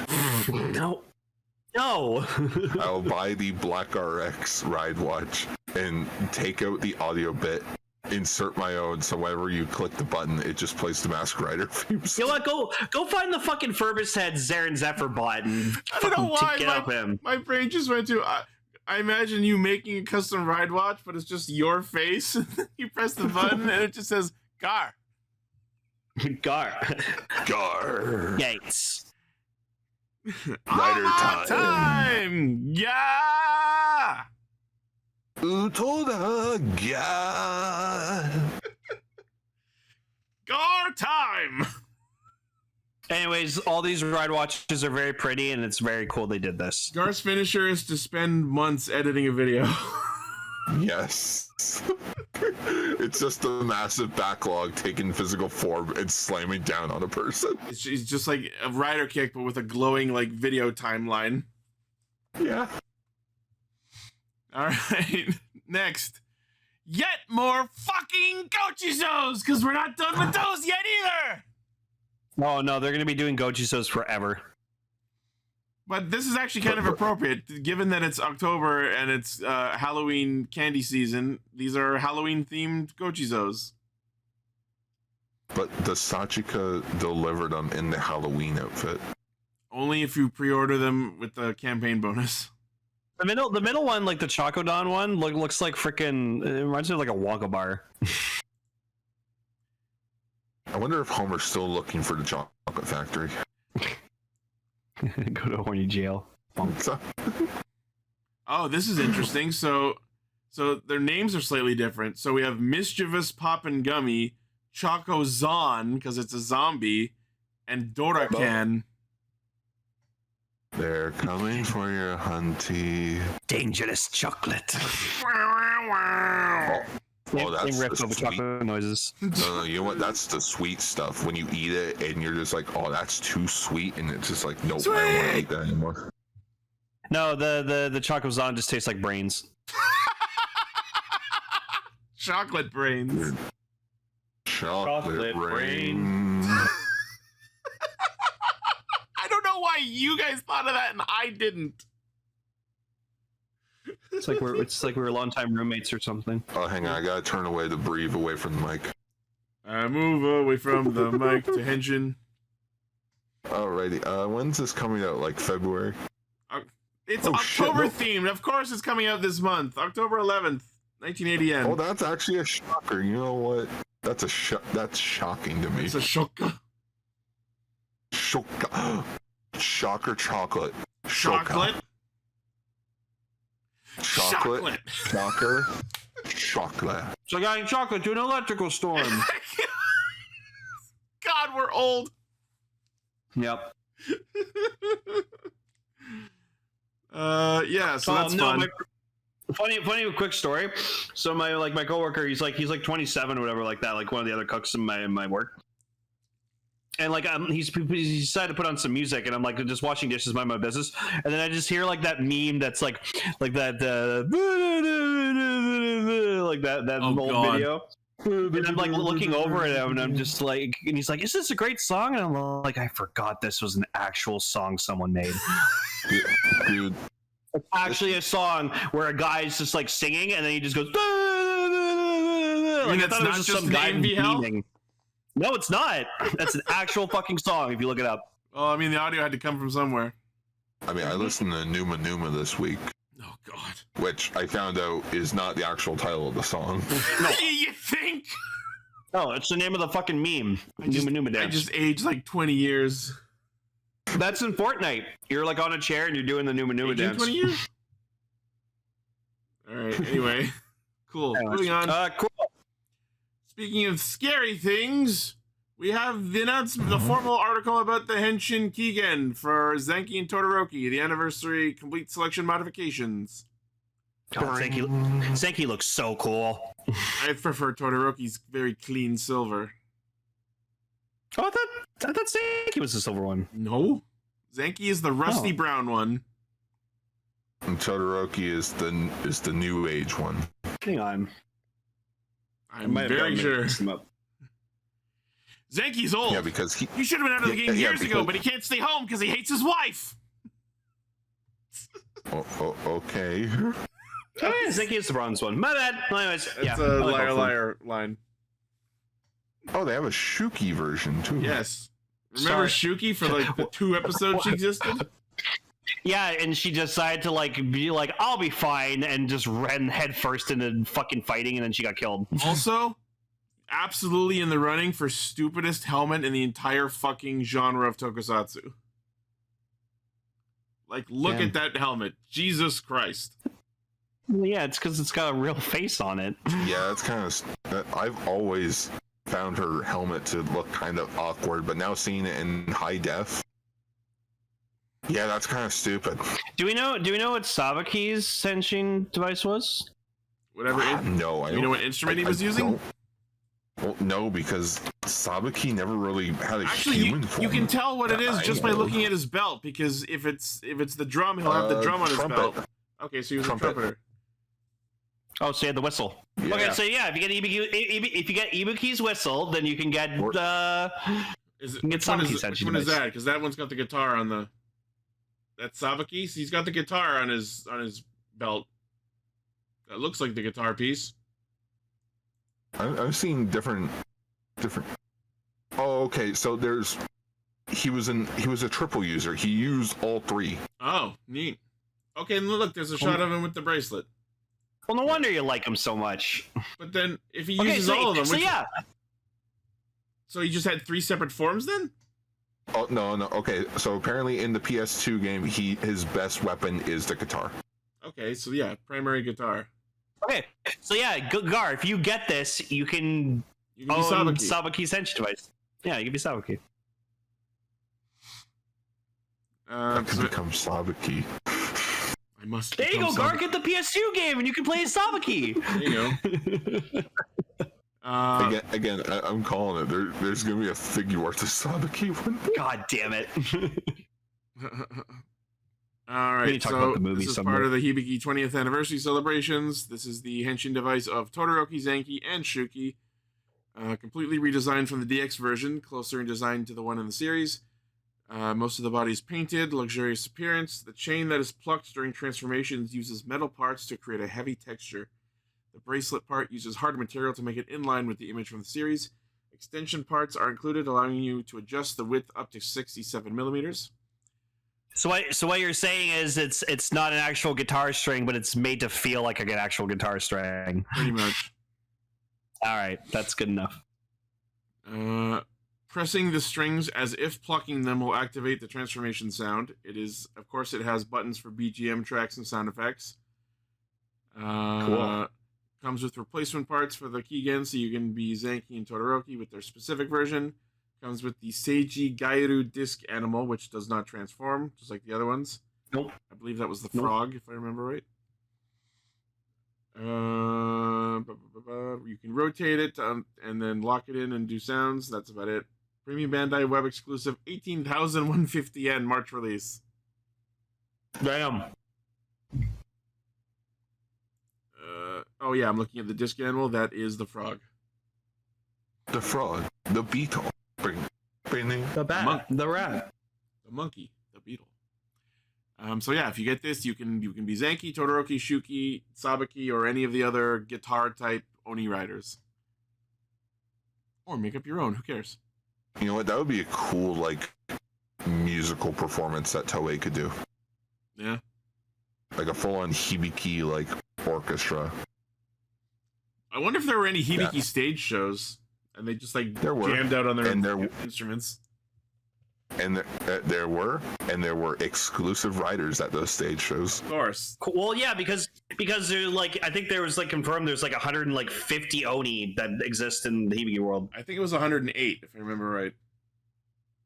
No. I'll buy the Black RX ride watch and take out the audio bit, insert my own, so whenever you click the button, it just plays the Mask Rider theme. You know what? Go find the fucking Furbus head Zaren Zephyr bot and I don't know why get up him. my brain just went to. I imagine you making a custom ride watch, but it's just your face. You press the button and it just says Gar. Gar. Yates. Yates. Rider Hama time. Yeah. Utoda ga. Gar time. Anyways, all these ride watches are very pretty, and it's very cool they did this. Gar's finisher is to spend months editing a video. Yes. It's just a massive backlog taking physical form and slamming down on a person. It's just like a rider kick, but with a glowing like video timeline. Yeah. All right, next. Yet more fucking Gochizos, because we're not done with those yet either. Oh no, they're gonna be doing Gochizos forever. But this is actually kind of appropriate, given that it's October and it's Halloween candy season. These are Halloween-themed Gochizos. But the Sachika delivered them in the Halloween outfit. Only if you pre-order them with the campaign bonus. The middle one, like the Chokodon one, looks like freaking. It reminds me of like a Wonka bar. I wonder if Homer's still looking for the chocolate factory. Go to horny jail. Oh, this is interesting. So their names are slightly different. So we have Mischievous Poppin' Gummy, Choco Zon, because it's a zombie, and Dorakan. They're coming for your hunty. Dangerous chocolate. Oh, that's riff the of sweet. chocolate noises. No, you know what? That's the sweet stuff. When you eat it and you're just like, oh, that's too sweet, and it's just like, nope, I don't want to eat that anymore. No, the Chokozon just tastes like brains. Chocolate brains. Chocolate brain. I don't know why you guys thought of that and I didn't. It's like we were longtime roommates or something. Oh, hang on, I gotta turn away to breathe away from the mic. I move away from the mic to Henshin. Alrighty, when's this coming out? Like February? It's Oh, October shit, themed. Of course it's coming out this month. October 11th, 1980 Oh, that's actually a shocker. You know what? That's shocking to me. It's a shoka. Shocker chocolate. Chocolate. Chocolate. Shocker. Chocolate. So guy in chocolate to an electrical storm. God, we're old. Yep. Yeah, so that's fun. Funny quick story. So my coworker, he's like 27 or whatever like that, like one of the other cooks in my work. And like he decided to put on some music, and I'm like just washing dishes, mind my business, and then I just hear like that meme that's like that like that old God. video. And I'm like looking over at him, and I'm just like, and he's like, "Is this a great song?" And I'm like, "I forgot this was an actual song someone made." Dude. It's actually a song where a guy's just like singing, and then he just goes. Like I thought it was just some guy memeing. No, it's not. That's an actual fucking song if you look it up. Oh, I mean, the audio had to come from somewhere. I mean, I listened to Numa Numa this week, Oh, God. which I found out is not the actual title of the song. No. You think? No, it's the name of the fucking meme. I Numa dance. just aged like 20 years. That's in Fortnite. You're like on a chair and you're doing the Numa Aging dance. 20 years? All right, anyway. Cool. Moving on. Cool. Speaking of scary things, we have the formal article about the Henshin Kigen for Zenki and Todoroki, the anniversary complete selection modifications. God, Zenki looks so cool. I prefer Todoroki's very clean silver. Oh, I thought Zenki was the silver one. No. Zenki is the rusty brown one. And Todoroki is the new age one. Hang on. I'm very sure. Zenki's old. Yeah, because he should have been out of the game years ago, because- but he can't stay home because he hates his wife. Okay. Oh, yeah, Zenki is the bronze one. My bad. Anyways, It's yeah. a I like liar both of them. liar line. Oh, they have a Shuki version too. Yes. Remember Shuki for like the 2 episodes she existed? Yeah, and she decided to like be like, I'll be fine, and just ran headfirst into fucking fighting, and then she got killed. Also, absolutely in the running for stupidest helmet in the entire fucking genre of tokusatsu. Like, look Damn. at that helmet. Jesus Christ. Well, yeah, it's because it's got a real face on it. Yeah, it's kind of. I've always found her helmet to look kind of awkward, but now seeing it in high def, yeah, that's kind of stupid. Do we know what Sabaki's sensing device was? Whatever. No, I don't. You know what instrument he was using? Well, no, because Sabaki never really had a human form. You can tell what it is just by looking at his belt, because if it's the drum, he'll have the drum on his belt. Okay, so he was a trumpeter. Oh, so he had the whistle. Yeah. Okay, so yeah, if you get Ibuki's whistle, then you can get which one is that? Because that one's got the guitar on the. That's Sabaki. So he's got the guitar on his belt. That looks like the guitar piece. I've seen different. Oh, okay. So he was a triple user. He used all three. Oh, neat. Okay, and look, there's a shot of him with the bracelet. Well, no wonder you like him so much. But then, if he uses all of them, so he just had 3 separate forms then? Oh no. Okay, so apparently in the PS2 game, his best weapon is the guitar. Okay, so yeah, primary guitar. Okay, so yeah, Gar, if you get this, you can own Sabaki's Senshi device. Yeah, you can be Sabaki. I can become Sabaki. I must. There you go, Gar, get the PS2 game and you can play as Sabaki. There you go. Again, I'm calling it. There's going to be a figure worth of Sabaki one. God damn it. All right, so this is part of the Hibiki 20th anniversary celebrations. This is the henshin device of Todoroki, Zenki, and Shuki. Completely redesigned from the DX version, closer in design to the one in the series. Most of the body is painted, luxurious appearance. The chain that is plucked during transformations uses metal parts to create a heavy texture. The bracelet part uses hard material to make it in line with the image from the series. Extension parts are included, allowing you to adjust the width up to 67 millimeters. So what you're saying is it's not an actual guitar string, but it's made to feel like an actual guitar string. Pretty much. All right, that's good enough. Pressing the strings as if plucking them will activate the transformation sound. It has buttons for BGM tracks and sound effects. Cool. Comes with replacement parts for the Kigen, so you can be Zenki and Todoroki with their specific version. Comes with the Seiji Gairu disc animal, which does not transform, just like the other ones. Nope. I believe that was the frog, if I remember right. You can rotate it and then lock it in and do sounds. That's about it. Premium Bandai web exclusive 18,150 yen March release. Damn. Oh yeah, I'm looking at the disc animal. That is the frog. The frog. The beetle. The bat. The rat. The monkey. The beetle. So yeah, if you get this, you can be Zenki, Todoroki, Shuki, Sabaki, or any of the other guitar type Oni riders. Or make up your own. Who cares? You know what? That would be a cool musical performance that Toei could do. Yeah. Like a full-on Hibiki orchestra. I wonder if there were any Hibiki stage shows, and they just jammed out on their instruments. And there were exclusive riders at those stage shows. Of course. Well, yeah, because there I think there was confirmed there's 150 Oni that exist in the Hibiki world. I think it was 108 if I remember right.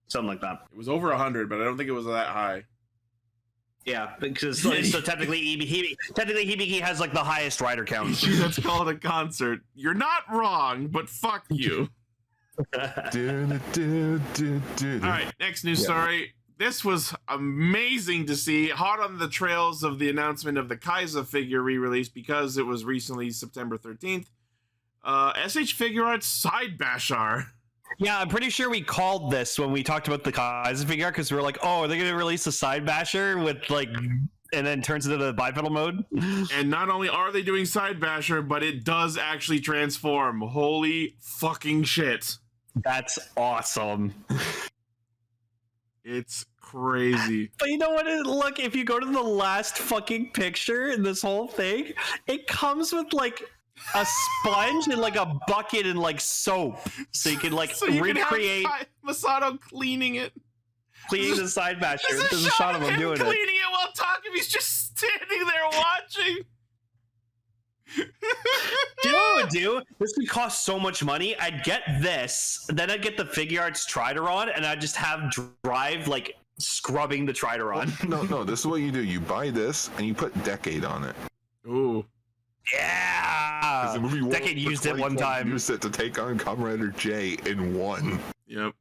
Something like that. It was over 100, but I don't think it was that high. Yeah, because so technically Hibiki has the highest rider count. Let's call it a concert. You're not wrong, but fuck you. Alright, next news story. This was amazing to see. Hot on the trails of the announcement of the Kaiser figure re-release because it was recently September 13th. SH Figure Arts Side Bashar. Yeah, I'm pretty sure we called this when we talked about the Kaiser figure art because we were like, oh, are they going to release a Side Basher with and then turns into the bipedal mode? And not only are they doing Side Basher, but it does actually transform. Holy fucking shit. That's awesome. It's crazy. But you know what? Look, if you go to the last fucking picture in this whole thing, it comes with a sponge and a bucket and soap, so you can recreate Masato cleaning the Side Basher. There's a shot of him doing cleaning it while Takabi's just standing there watching. Do you know what I would do? This would cost so much money. I'd get this, then I'd get the Figure Arts Trideron, and I'd just have Drive, like, scrubbing the Trideron. No, this is what you do. You buy this, and you put Decade on it. Ooh. Yeah! The movie Decade used it one time. Used it to take on Kamen Rider J in one. Yep.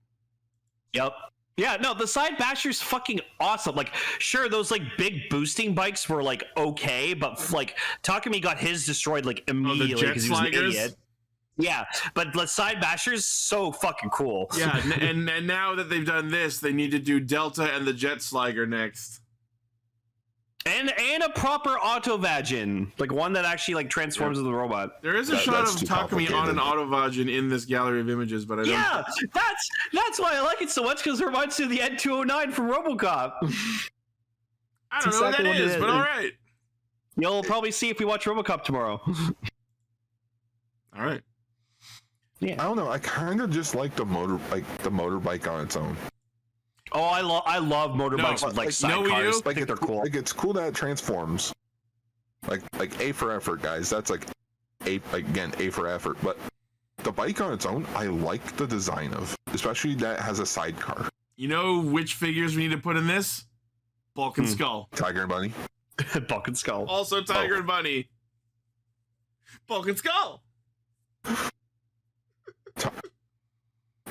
Yeah, no, the Side Basher's fucking awesome. Like, sure, those, like, big boosting bikes were, like, okay, but, like, Takumi got his destroyed, like, immediately because he was an idiot. Yeah, but the Side Basher's so fucking cool. Yeah, and now that they've done this, they need to do Delta and the Jet Sliger next. And a proper Autovagin, like one that actually like transforms into the robot. There is a shot of Takumi on an Autovagin in this gallery of images, but I don't. Yeah, that's why I like it so much, because it reminds me of the N209 from RoboCop. I don't know what that is, but all right. You'll probably see if we watch RoboCop tomorrow. All right. Yeah. I don't know. I kind of just like the motorbike on its own. Oh, I love motorbikes with like sidecars. Like they're cool. Like it's cool that it transforms. Like A for effort, guys. That's like A for effort. But the bike on its own, I like the design of, especially that it has a sidecar. You know which figures we need to put in this? Bulk and Skull. Tiger and Bunny. Bulk and Skull. Also Tiger and Bunny. Bulk and Skull.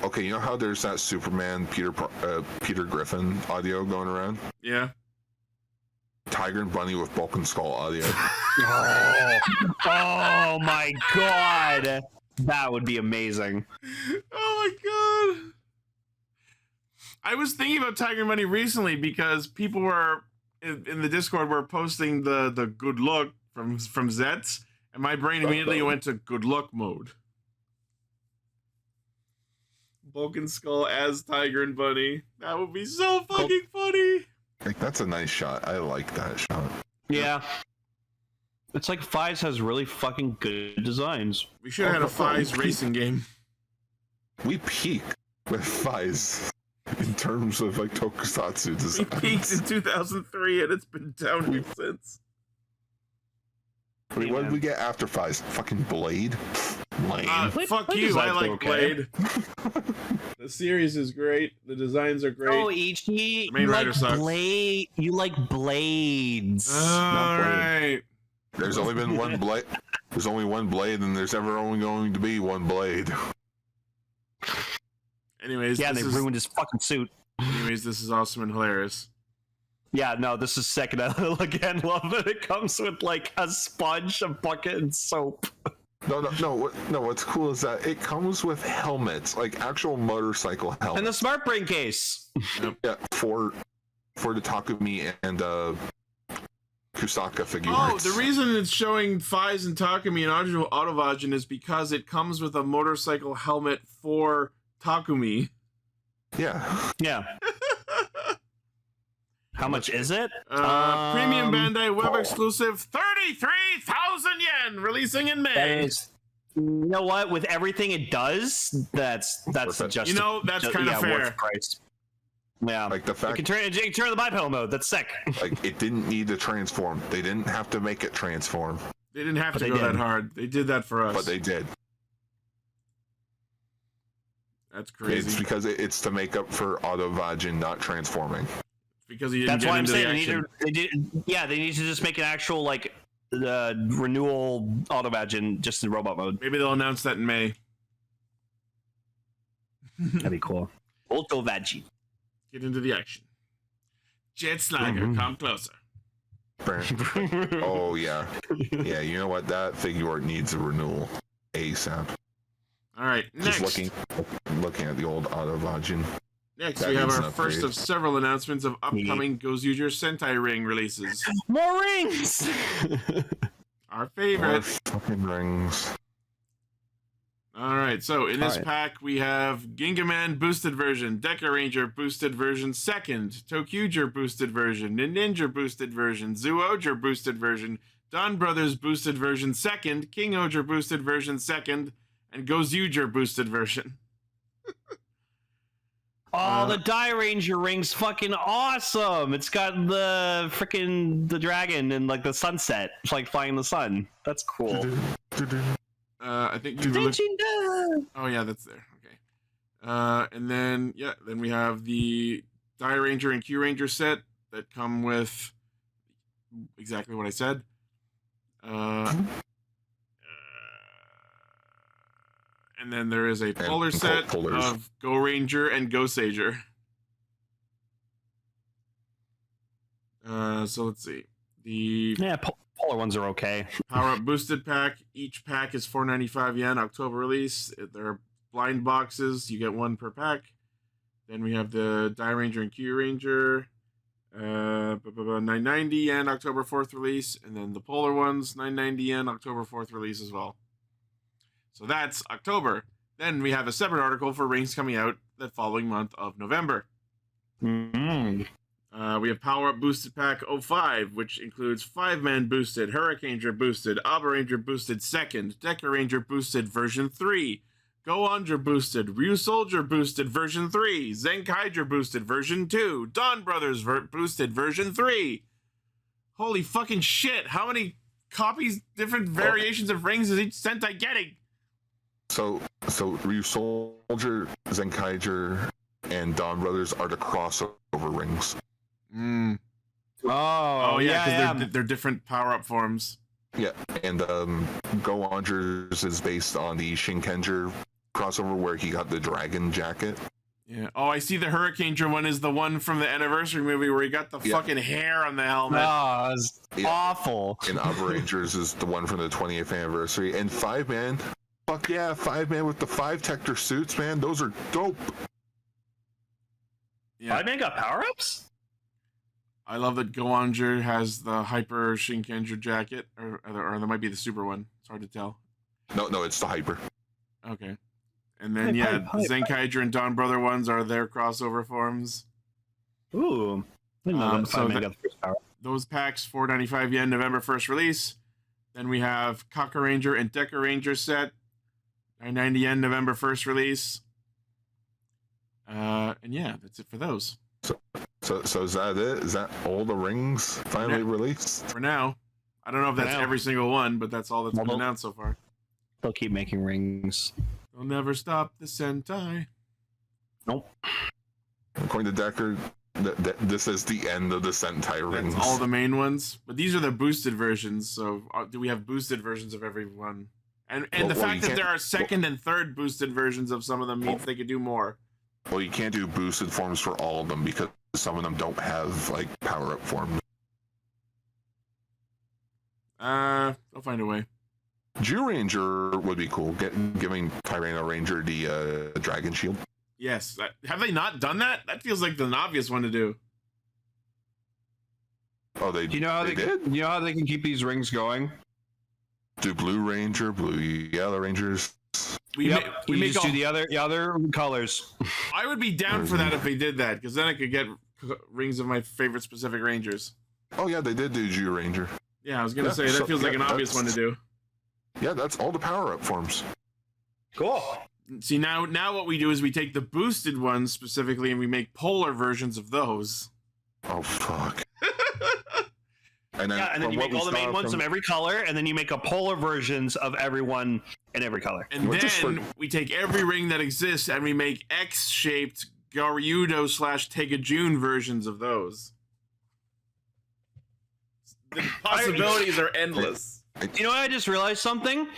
Okay, you know how there's that Superman Peter Griffin audio going around? Yeah. Tiger and Bunny with Bulk and Skull audio. Oh my god, that would be amazing. Oh my god. I was thinking about Tiger and Bunny recently because people were in the Discord were posting the good look from Zeztz, and my brain immediately went to good luck mode. Bulk and Skull as Tiger and Bunny. That would be so fucking funny. Like, that's a nice shot. I like that shot. Yeah. It's like Faiz has really fucking good designs. We should have had a Faiz racing game. We peak with Faiz in terms of like tokusatsu designs. We peaked in 2003 and it's been downhill since. Wait, what did we get after Faiz? Fucking Blade? Lame. Fuck you, I like Blade. The series is great. The designs are great. Oh, Ichi, Main Rider sucks. Blade. You like Blades. Alright. There's only been one Blade. There's only one Blade, and there's ever only going to be one Blade. Anyways, yeah, they ruined his fucking suit. Anyways, this is awesome and hilarious. Yeah, no, this is sick, and I again love that it comes with like a sponge, a bucket, and soap. No. What's cool is that it comes with helmets, like actual motorcycle helmets, and the smart brain case. Yeah, for the Takumi and Kusaka figures. Oh, the reason it's showing Faiz and Takumi and Autovagin is because it comes with a motorcycle helmet for Takumi. Yeah. Yeah. How much is it? Premium Bandai web exclusive, 33,000 yen, releasing in May. You know what? With everything it does, that's just you know that's kind of fair. Worth price. Yeah, like the fact you can turn the bipedal mode. That's sick. Like it didn't need to transform. They didn't have to make it transform. They didn't have to go that hard. They did that for us. But they did. That's crazy. It's because it's to make up for Autovagin not transforming. Because he didn't That's why I'm saying they need to just make an actual like renewal Autovagin just in robot mode. Maybe they'll announce that in May. That'd be cool. Autovagin. Get into the action. Jet Sliger, come closer. Oh yeah, yeah. You know what? That figure art needs a renewal ASAP. All right, next. Just looking at the old Autovagin. Next, we have our first of several announcements of upcoming Gozyuger Sentai ring releases. More rings! Our favorite. More fucking rings. Alright, so in this pack, we have Gingaman boosted version, Deca Ranger boosted version 2nd, TokuGer boosted version, Ninja boosted version, Zyuohger boosted version, Don Brothers boosted version 2nd, King Oger boosted version 2nd, and Gozyuger boosted version. Oh, the Die Ranger ring's fucking awesome. It's got the the dragon and like the sunset, it's like flying in the sun. That's cool. I think oh yeah, that's there. Okay. And then then we have the Die Ranger and Q Ranger set that come with exactly what I said. And then there is a polar set of Go Ranger and Go Sager. So let's see. The polar ones are okay. Power Up Boosted Pack. Each pack is 495 yen. October release. There are blind boxes. You get one per pack. Then we have the Die Ranger and Q Ranger. 990 yen. October 4th release. And then the polar ones, 990 yen. October 4th release as well. So that's October. Then we have a separate article for rings coming out the following month of November. Mm-hmm. We have Power Up Boosted Pack 05, which includes 5-Man Boosted, Hurricaneer Boosted, Aba Ranger Boosted 2nd, Deca Ranger Boosted version 3, Go Ranger Boosted, Ryu Soldier Boosted version 3, Zenkaiger Boosted version 2, Dawn Brothers Boosted version 3. Holy fucking shit! How many copies, different variations of rings is each Sentai getting? So Ryu Soldier, Zenkaiger, and Dawn Brothers are the crossover rings. Mm. Oh yeah, because they're different power-up forms. Yeah, and Go Rangers is based on the Shinkenger crossover where he got the dragon jacket. Yeah. Oh, I see the Hurricaneer one is the one from the anniversary movie where he got the fucking hair on the helmet. Oh, it's awful. And Aba Rangers is the one from the 20th anniversary. And 5-Man, fuck yeah, 5-Man with the 5-Tector suits, man. Those are dope. Yeah. 5-Man got power-ups? I love that Go Ranger has the Hyper Shinkenger jacket, or there might be the Super one. It's hard to tell. No, it's the Hyper. Okay. And then, Zenkaiger and Dawn Brother ones are their crossover forms. Ooh. Those packs, 495 yen, November 1st release. Then we have Kaka Ranger and Deca Ranger set, 990 yen, November 1st release. And yeah, that's it for those. So is that it? Is that all the rings finally released? For now. I don't know if that's every single one, but that's all that's been announced so far. They'll keep making rings. They'll never stop the Sentai. Nope. According to Decker, this is the end of the Sentai rings. That's all the main ones. But these are the boosted versions, so do we have boosted versions of every one? And the fact that there are second and third boosted versions of some of them means they could do more. Well, you can't do boosted forms for all of them because some of them don't have, like, power-up forms. I'll find a way. Jew Ranger would be cool, giving Tyranno Ranger the dragon shield. Yes. Have they not done that? That feels like an obvious one to do. Oh, they Do you know how they did? You know how they can keep these rings going? Do Blue Ranger, Blue Yellow Rangers. We make just do the other colors. I would be down for that if they did that, because then I could get rings of my favorite specific Rangers. Oh yeah, they did do Jew Ranger. Yeah, I was gonna say that feels like an obvious one to do. Yeah, that's all the power-up forms. Cool. See, now what we do is we take the boosted ones specifically and we make polar versions of those. Oh fuck. And then you make all the main ones of every color, and then you make a polar versions of everyone in every color. And then we take every ring that exists and we make X-shaped Garyudo/Tegajun versions of those. The possibilities are endless. You know what? I just realized something.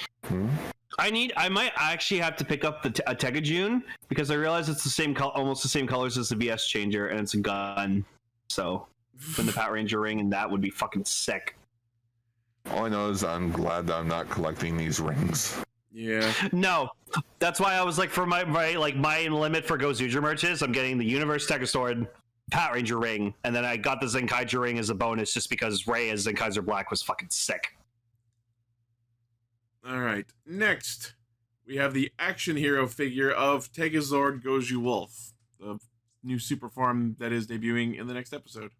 I might actually have to pick up a Tegajun because I realize it's the same almost the same colors as the BS Changer, and it's a gun. So, from the Power Ranger ring, and that would be fucking sick. All I know is I'm glad that I'm not collecting these rings. Yeah. No, that's why I was like, for my limit for Gozyuger merches, I'm getting the Universe Tegasword Power Ranger ring, and then I got the Zenkaiger ring as a bonus just because Ray as Zenkaiger Black was fucking sick. All right. Next, we have the action hero figure of Tegazord Goju Wolf, the new super form that is debuting in the next episode.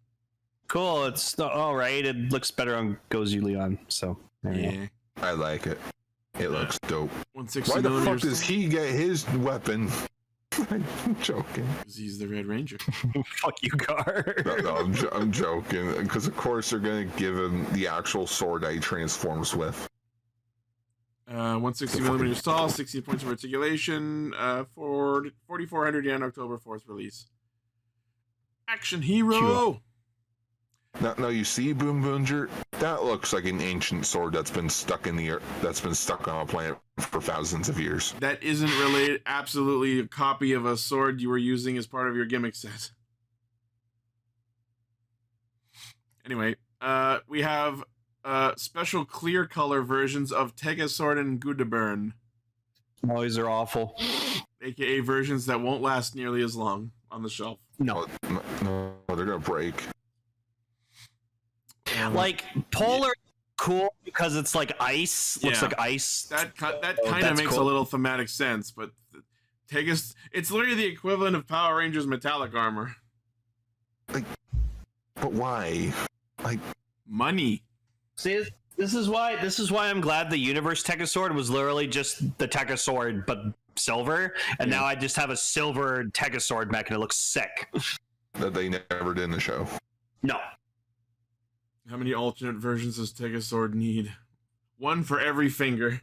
Cool. It's all right. It looks better on Gozu Leon. So yeah, I like it. It looks dope. 160 Why the fuck millimeters. does he get his weapon? I'm joking. Because he's the Red Ranger. Fuck you, Gar. No, I'm joking. Because of course they're gonna give him the actual sword that he transforms with. 160 millimeters tall, 60 points of articulation, 4,400 yen, October 4th release. Action hero! Now you see, Boom Boonger? That looks like an ancient sword that's been stuck in the earth, that's been stuck on a planet for thousands of years. That isn't related, absolutely a copy of a sword you were using as part of your gimmick set. Anyway, we have special clear color versions of Tegasword and Gudaburn. Oh, these are awful. AKA versions that won't last nearly as long on the shelf. No. No, they're gonna break. Like, Polar cool because it's like ice. Looks like ice. That kind of makes cool. A little thematic sense, but it's literally the equivalent of Power Rangers metallic armor. Like, but why? Like, money. See, this is why I'm glad the Universe Tegasword was literally just the Tegasword but silver, and now I just have a silver Tegasword mech and it looks sick. That they never did in the show. No. How many alternate versions does Tegasword need? One for every finger.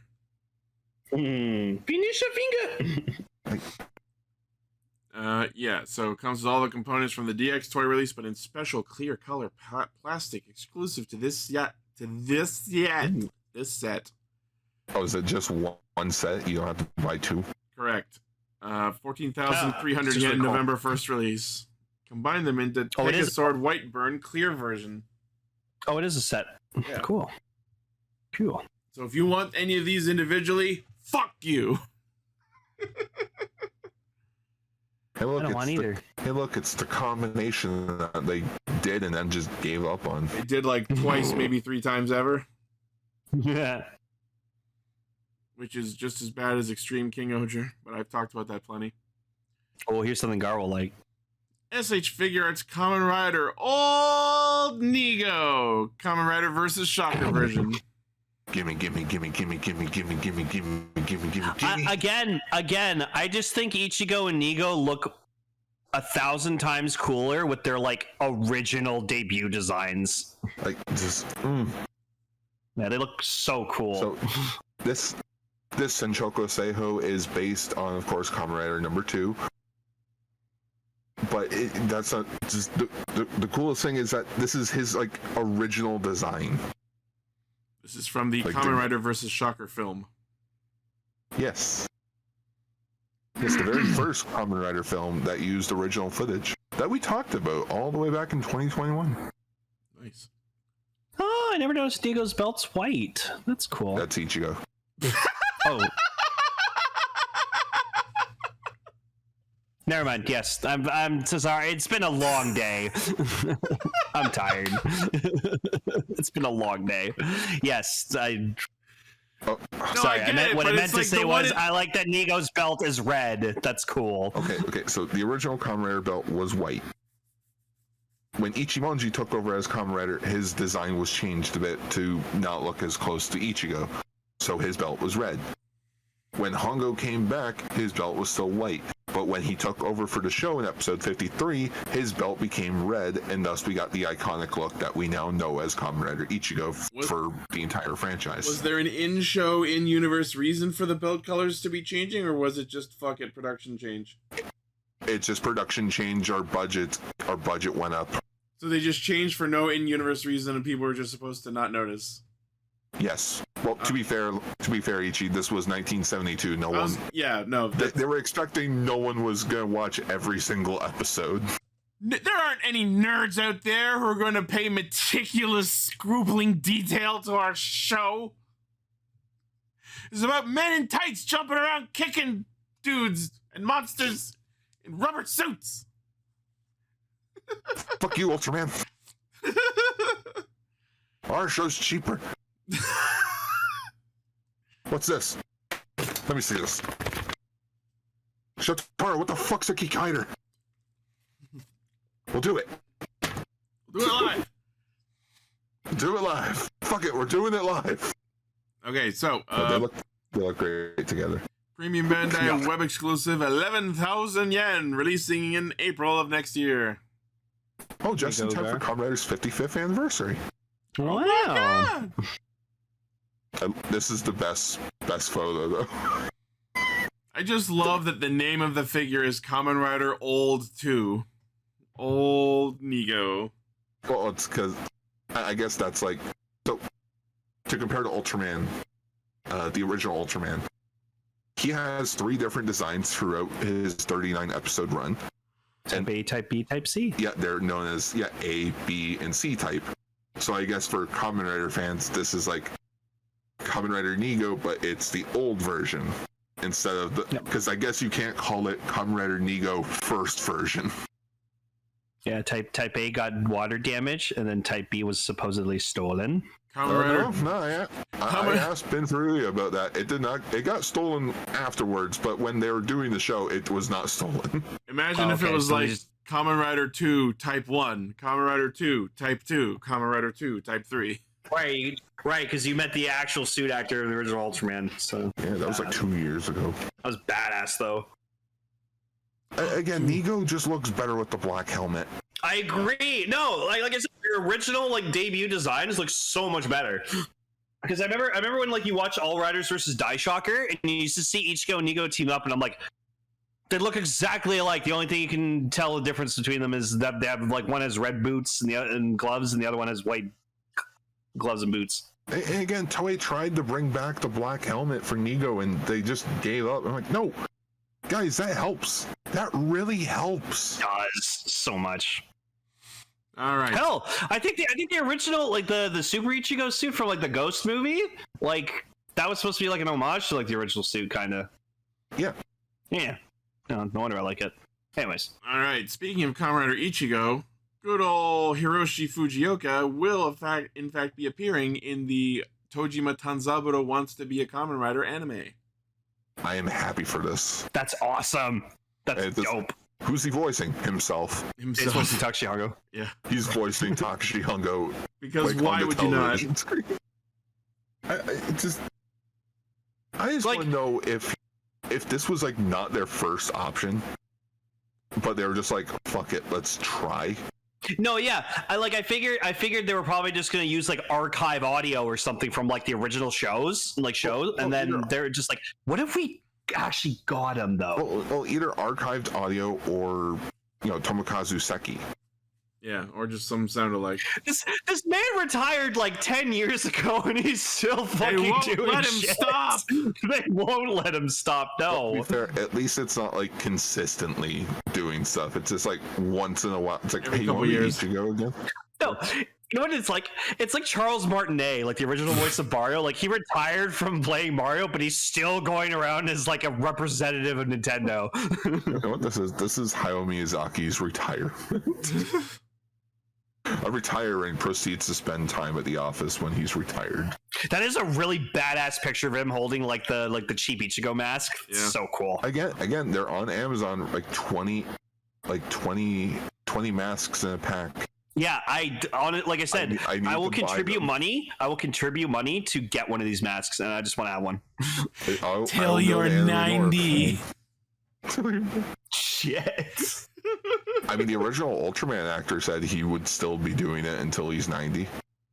Finish a finger. Yeah, so it comes with all the components from the DX toy release, but in special clear color plastic exclusive to this set. Oh, is it just one set? You don't have to buy two? Correct. 14,300 yen, cool. November 1st release. Combine them into Tegasword White Burn Clear version. Oh, it is a set. Yeah. Cool. So if you want any of these individually, fuck you. Hey, look, I don't want either. Hey, look, it's the combination that they did and then just gave up on. They did like twice, maybe 3 times ever. Yeah. Which is just as bad as Extreme King Oger, but I've talked about that plenty. Oh, here's something Gar will like. SH Figure Arts Kamen Rider Old Nego. Kamen Rider versus Shocker version. Gimme. Again, I just think Ichigo and Nego look 1,000 times cooler with their like original debut designs. Like just, Yeah, they look so cool. So this Senchoku Seiho is based on, of course, Kamen Rider number 2. But that's not just the coolest thing is that this is his like original design. This is from the Kamen Rider versus Shocker film. Yes. It's the very first Kamen Rider film that used original footage that we talked about all the way back in 2021. Nice. Oh, I never noticed Nego's belt's white. That's cool. That's Ichigo. Oh. Never mind. Yes, I'm so sorry. It's been a long day. I'm tired. It's been a long day. Yes, I. Oh, no, sorry. What I meant to like say was I like that Nego's belt is red. That's cool. Okay. So the original Kamen Rider belt was white. When Ichimonji took over as Kamen Rider, his design was changed a bit to not look as close to Ichigo, so his belt was red. When Hongo came back, his belt was still white. But when he took over for the show in episode 53, his belt became red, and thus we got the iconic look that we now know as Kamen Rider Ichigo for the entire franchise. Was there an in-show, in-universe reason for the belt colors to be changing, or was it just fuck it, production change? It's just production change. Our budget went up. So they just changed for no in-universe reason, and people were just supposed to not notice. Yes. Well, to be fair, Ichi, this was 1972. They were expecting no one was gonna watch every single episode. There aren't any nerds out there who are going to pay meticulous, scrupling detail to our show. It's about men in tights jumping around kicking dudes and monsters in rubber suits. Fuck you, Ultraman. Our show's cheaper. What's this? Let me see this. Shotaro, what the fuck's a Kikaider? We'll do it. We'll do it live. Do it live. Fuck it, we're doing it live. Okay, so they look great together. Premium Bandai web exclusive 11,000 yen, releasing in April of next year. Oh, just in time for Kamen Rider's 55th anniversary. Wow. This is the best photo, though. I just love that the name of the figure is Kamen Rider Old 2. Old Nego. Well, it's because I guess that's like, so to compare to Ultraman, the original Ultraman, he has 3 different designs throughout his 39 episode run. Type A, Type B, Type C. Yeah, they're known as A, B, and C type. So I guess for Kamen Rider fans, this is like Kamen Rider Nego, but it's the old version instead of the, because I guess you can't call it Kamen Rider Nego first version. Yeah, Type A got water damage, and then Type B was supposedly stolen. I asked Ben Ferrulia about that. It did not. It got stolen afterwards, but when they were doing the show, it was not stolen. Imagine if it was like Kamen Rider 2 Type 1, Kamen Rider 2 Type 2, Kamen Rider 2 Type 3. Right, because you met the actual suit actor of the original Ultraman. So yeah, that was like 2 years ago. That was badass, though. Again, Nego just looks better with the black helmet. I agree. No, like I said, your original debut designs look so much better. Because I remember when you watch All Riders versus Die Shocker, and you used to see Ichigo and Nego team up, and I'm like, they look exactly alike. The only thing you can tell the difference between them is that they have one has red boots and gloves, and the other one has white gloves and boots. And again, Toei tried to bring back the black helmet for Nego, and they just gave up. I'm like, no, guys, that helps. That really helps. It does so much. All right. Hell, I think the original, the Super Ichigo suit from the Ghost movie, that was supposed to be an homage to the original suit, kind of. Yeah. Yeah. No wonder I like it. Anyways. All right. Speaking of Kamen Rider Ichigo, good old Hiroshi Fujioka will in fact be appearing in the Tojima Tanzaburo Wants to Be a Kamen Rider anime. I am happy for this. That's awesome. That's dope. Who's he voicing? Himself. He's voicing Takashi Hongo. Yeah. He's voicing Takashi Hongo. Because why would you not? I just want to know if this was not their first option, but they were just like, fuck it, let's try. No, yeah. I figured they were probably just gonna use archive audio or something from the original shows, and then they're just like, what if we actually got him though? Well, either archived audio or Tomokazu Seki. Yeah, or just some sound alike. This man retired 10 years ago, and he's still fucking doing let him shit. stop. They won't let him stop. No. To be fair, at least it's not consistently doing stuff. It's just once in a while. It's every hey, couple years to go again. No. You know what it's like? It's like Charles Martinet, the original voice of Mario. He retired from playing Mario, but he's still going around as a representative of Nintendo. You know what this is? This is Hayao Miyazaki's retirement. A retiring proceeds to spend time at the office when he's retired. That is a really badass picture of him holding the cheap Ichigo mask. Yeah. So cool. Again, they're on Amazon 20 masks in a pack. Yeah, I will contribute money. I will contribute money to get one of these masks, and I just want to have one. Till you're 90. Shit. I mean, the original Ultraman actor said he would still be doing it until he's 90.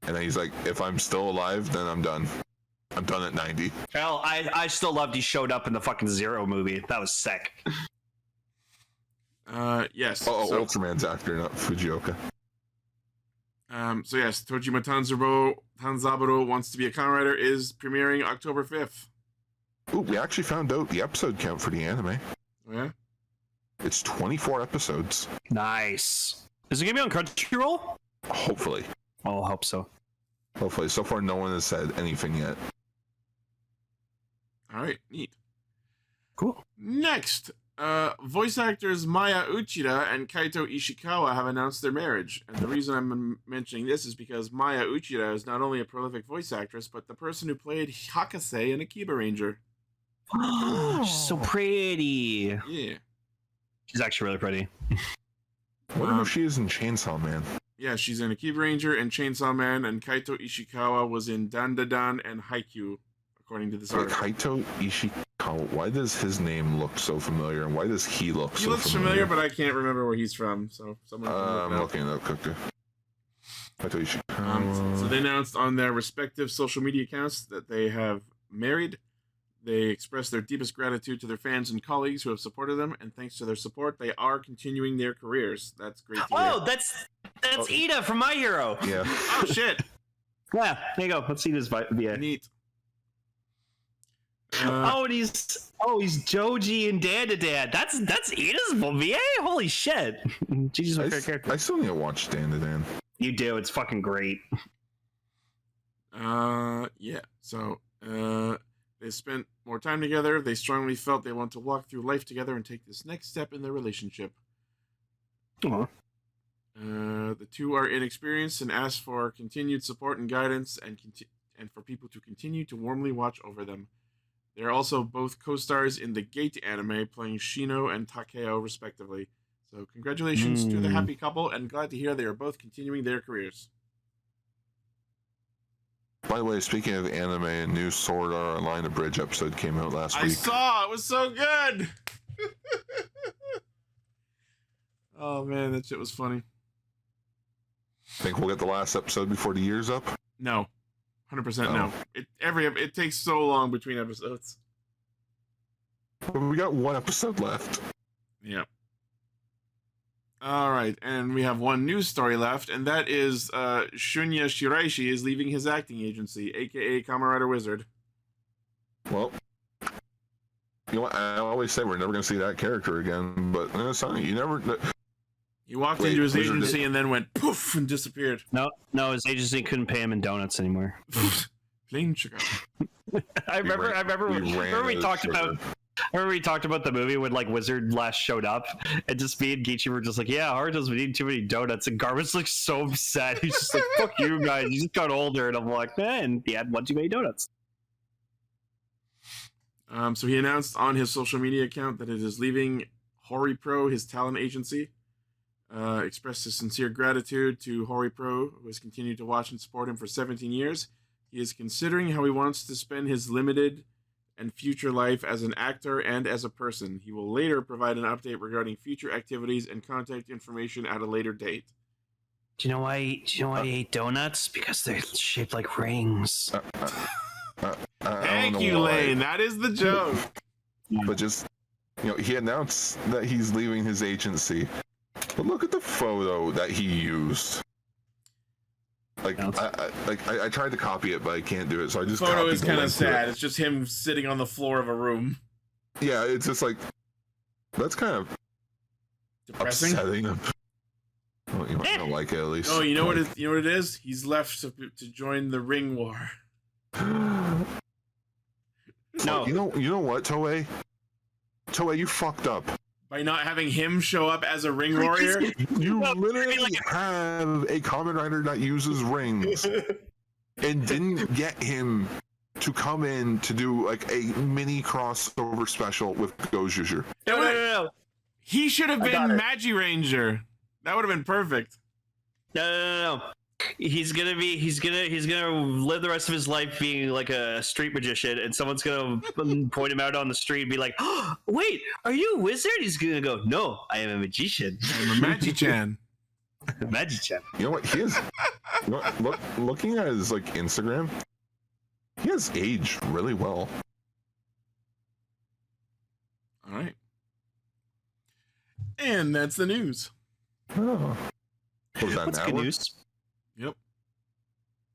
And then he's like, if I'm still alive, then I'm done. I'm done at 90. Hell, I still loved he showed up in the fucking Zero movie. That was sick. Yes. Ultraman's actor, not Fujioka. So yes, Tojima Tanzaburo Wants to Be a Kamen Rider is premiering October 5th. Ooh, we actually found out the episode count for the anime. Oh, yeah? It's 24 episodes. Nice. Is it gonna be on Crunchyroll? Hopefully. Oh, I hope so. Hopefully. So far, no one has said anything yet. All right, neat. Cool. Next, voice actors Maya Uchida and Kaito Ishikawa have announced their marriage. And the reason I'm mentioning this is because Maya Uchida is not only a prolific voice actress, but the person who played Hakase in Akiba Ranger. She's so pretty. Yeah. She's actually really pretty. What if she is in Chainsaw Man? Yeah, she's in Akiba Ranger and Chainsaw Man, and Kaito Ishikawa was in Dandadan and Haikyuu, according to this article. Kaito Ishikawa? Why does his name look so familiar, and why does he look so familiar? He looks familiar, but I can't remember where he's from. So someone. I'm looking it up quickly. I thought you should. So they announced on their respective social media accounts that they have married. They expressed their deepest gratitude to their fans and colleagues who have supported them, and thanks to their support, they are continuing their careers. That's great to hear. Oh, that's Ida from My Hero. Yeah. Oh shit. Yeah, there you go. Let's see this VA. Neat. And he's Joji and Dad to Dad. That's Ida's VA. Holy shit! Jesus, my favorite character. I still need to watch Dan to Dan. You do. It's fucking great. Yeah. So, they spent more time together. They strongly felt they want to walk through life together and take this next step in their relationship. Aww. The two are inexperienced and ask for continued support and guidance, and for people to continue to warmly watch over them. They're also both co-stars in the Gate anime, playing Shino and Takeo, respectively. So congratulations to the happy couple, and glad to hear they are both continuing their careers. By the way, speaking of anime, a new Sword Art Online Abridged episode came out last week. I saw! It was so good! Oh man, that shit was funny. Think we'll get the last episode before the year's up? No. 100% no. It takes so long between episodes. But we got one episode left. Yeah. All right, and we have one news story left, and that is Shunya Shiraishi is leaving his acting agency, aka Kamen Rider Wizard. Well, you know what? I always say we're never going to see that character again, but it's something you never. He walked into his agency and then went poof and disappeared. No, his agency couldn't pay him in donuts anymore. Plain sugar. I remember we talked about the movie when like Wizard last showed up, and just me and Gichi were just like, yeah, Haruto's been eating too many donuts, and Garment's like so upset. He's just like, fuck you guys, you just got older. And I'm like, man, he had one too many donuts. So he announced on his social media account that it is leaving HoriPro, his talent agency. Expressed his sincere gratitude to HoriPro, who has continued to watch and support him for 17 years. He is considering how he wants to spend his limited and future life as an actor and as a person. He will later provide an update regarding future activities and contact information at a later date. Do you know why I ate donuts? Because they're shaped like rings. Thank you, Lane. That is the joke. But just, he announced that he's leaving his agency. But look at the photo that he used. I tried to copy it, but I can't do it, so I just. The photo is kind of sad. It's just him sitting on the floor of a room. Yeah, it's just like that's kind of depressing. Upsetting. Well, you might not like it at least. Oh, you know what it is? He's left to join the Ring War. No, you know what, Toei? Toei, you fucked up. By not having him show up as a ring warrior? You literally have a Kamen Rider that uses rings and didn't get him to come in to do like a mini crossover special with Gozyuger. No. He should have been Magi Ranger. That would have been perfect. No. He's gonna live the rest of his life being like a street magician, and someone's gonna point him out on the street and be like, "Oh, wait, are you a wizard?" He's gonna go, "No, I am a magician. I'm a Magi-chan." Magi-chan. You know what? He is. Looking at his like Instagram, he has aged really well. All right, and that's the news. Oh, was that What's good news? Yep.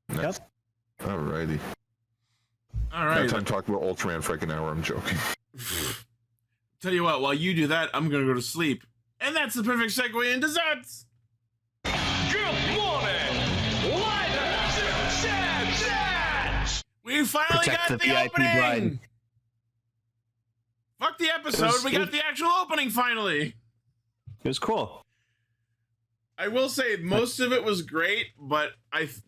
Next. Yep. Alrighty. All right. Time to talk about Ultraman for like an hour. I'm joking. Tell you what, while you do that, I'm gonna go to sleep, and that's the perfect segue into Zeztz. Good morning, Zeztz. We finally Protect got the the VIP opening. bride. Fuck the episode. We got the actual opening finally. It was cool. I will say most of it was great, but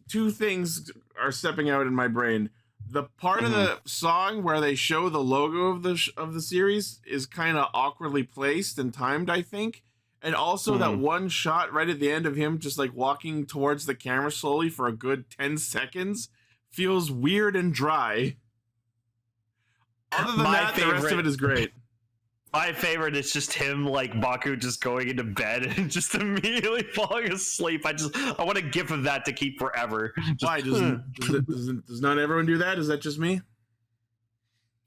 two things are stepping out in my brain. The part of the song where they show the logo of the series is kind of awkwardly placed and timed, I think. And also that one shot right at the end of him just like walking towards the camera slowly for a good 10 seconds feels weird and dry. Other than that, the rest of it is great. My favorite is just him, like Baku, just going into bed and just immediately falling asleep. I want a gif of that to keep forever. Why does not everyone do that? Is that just me?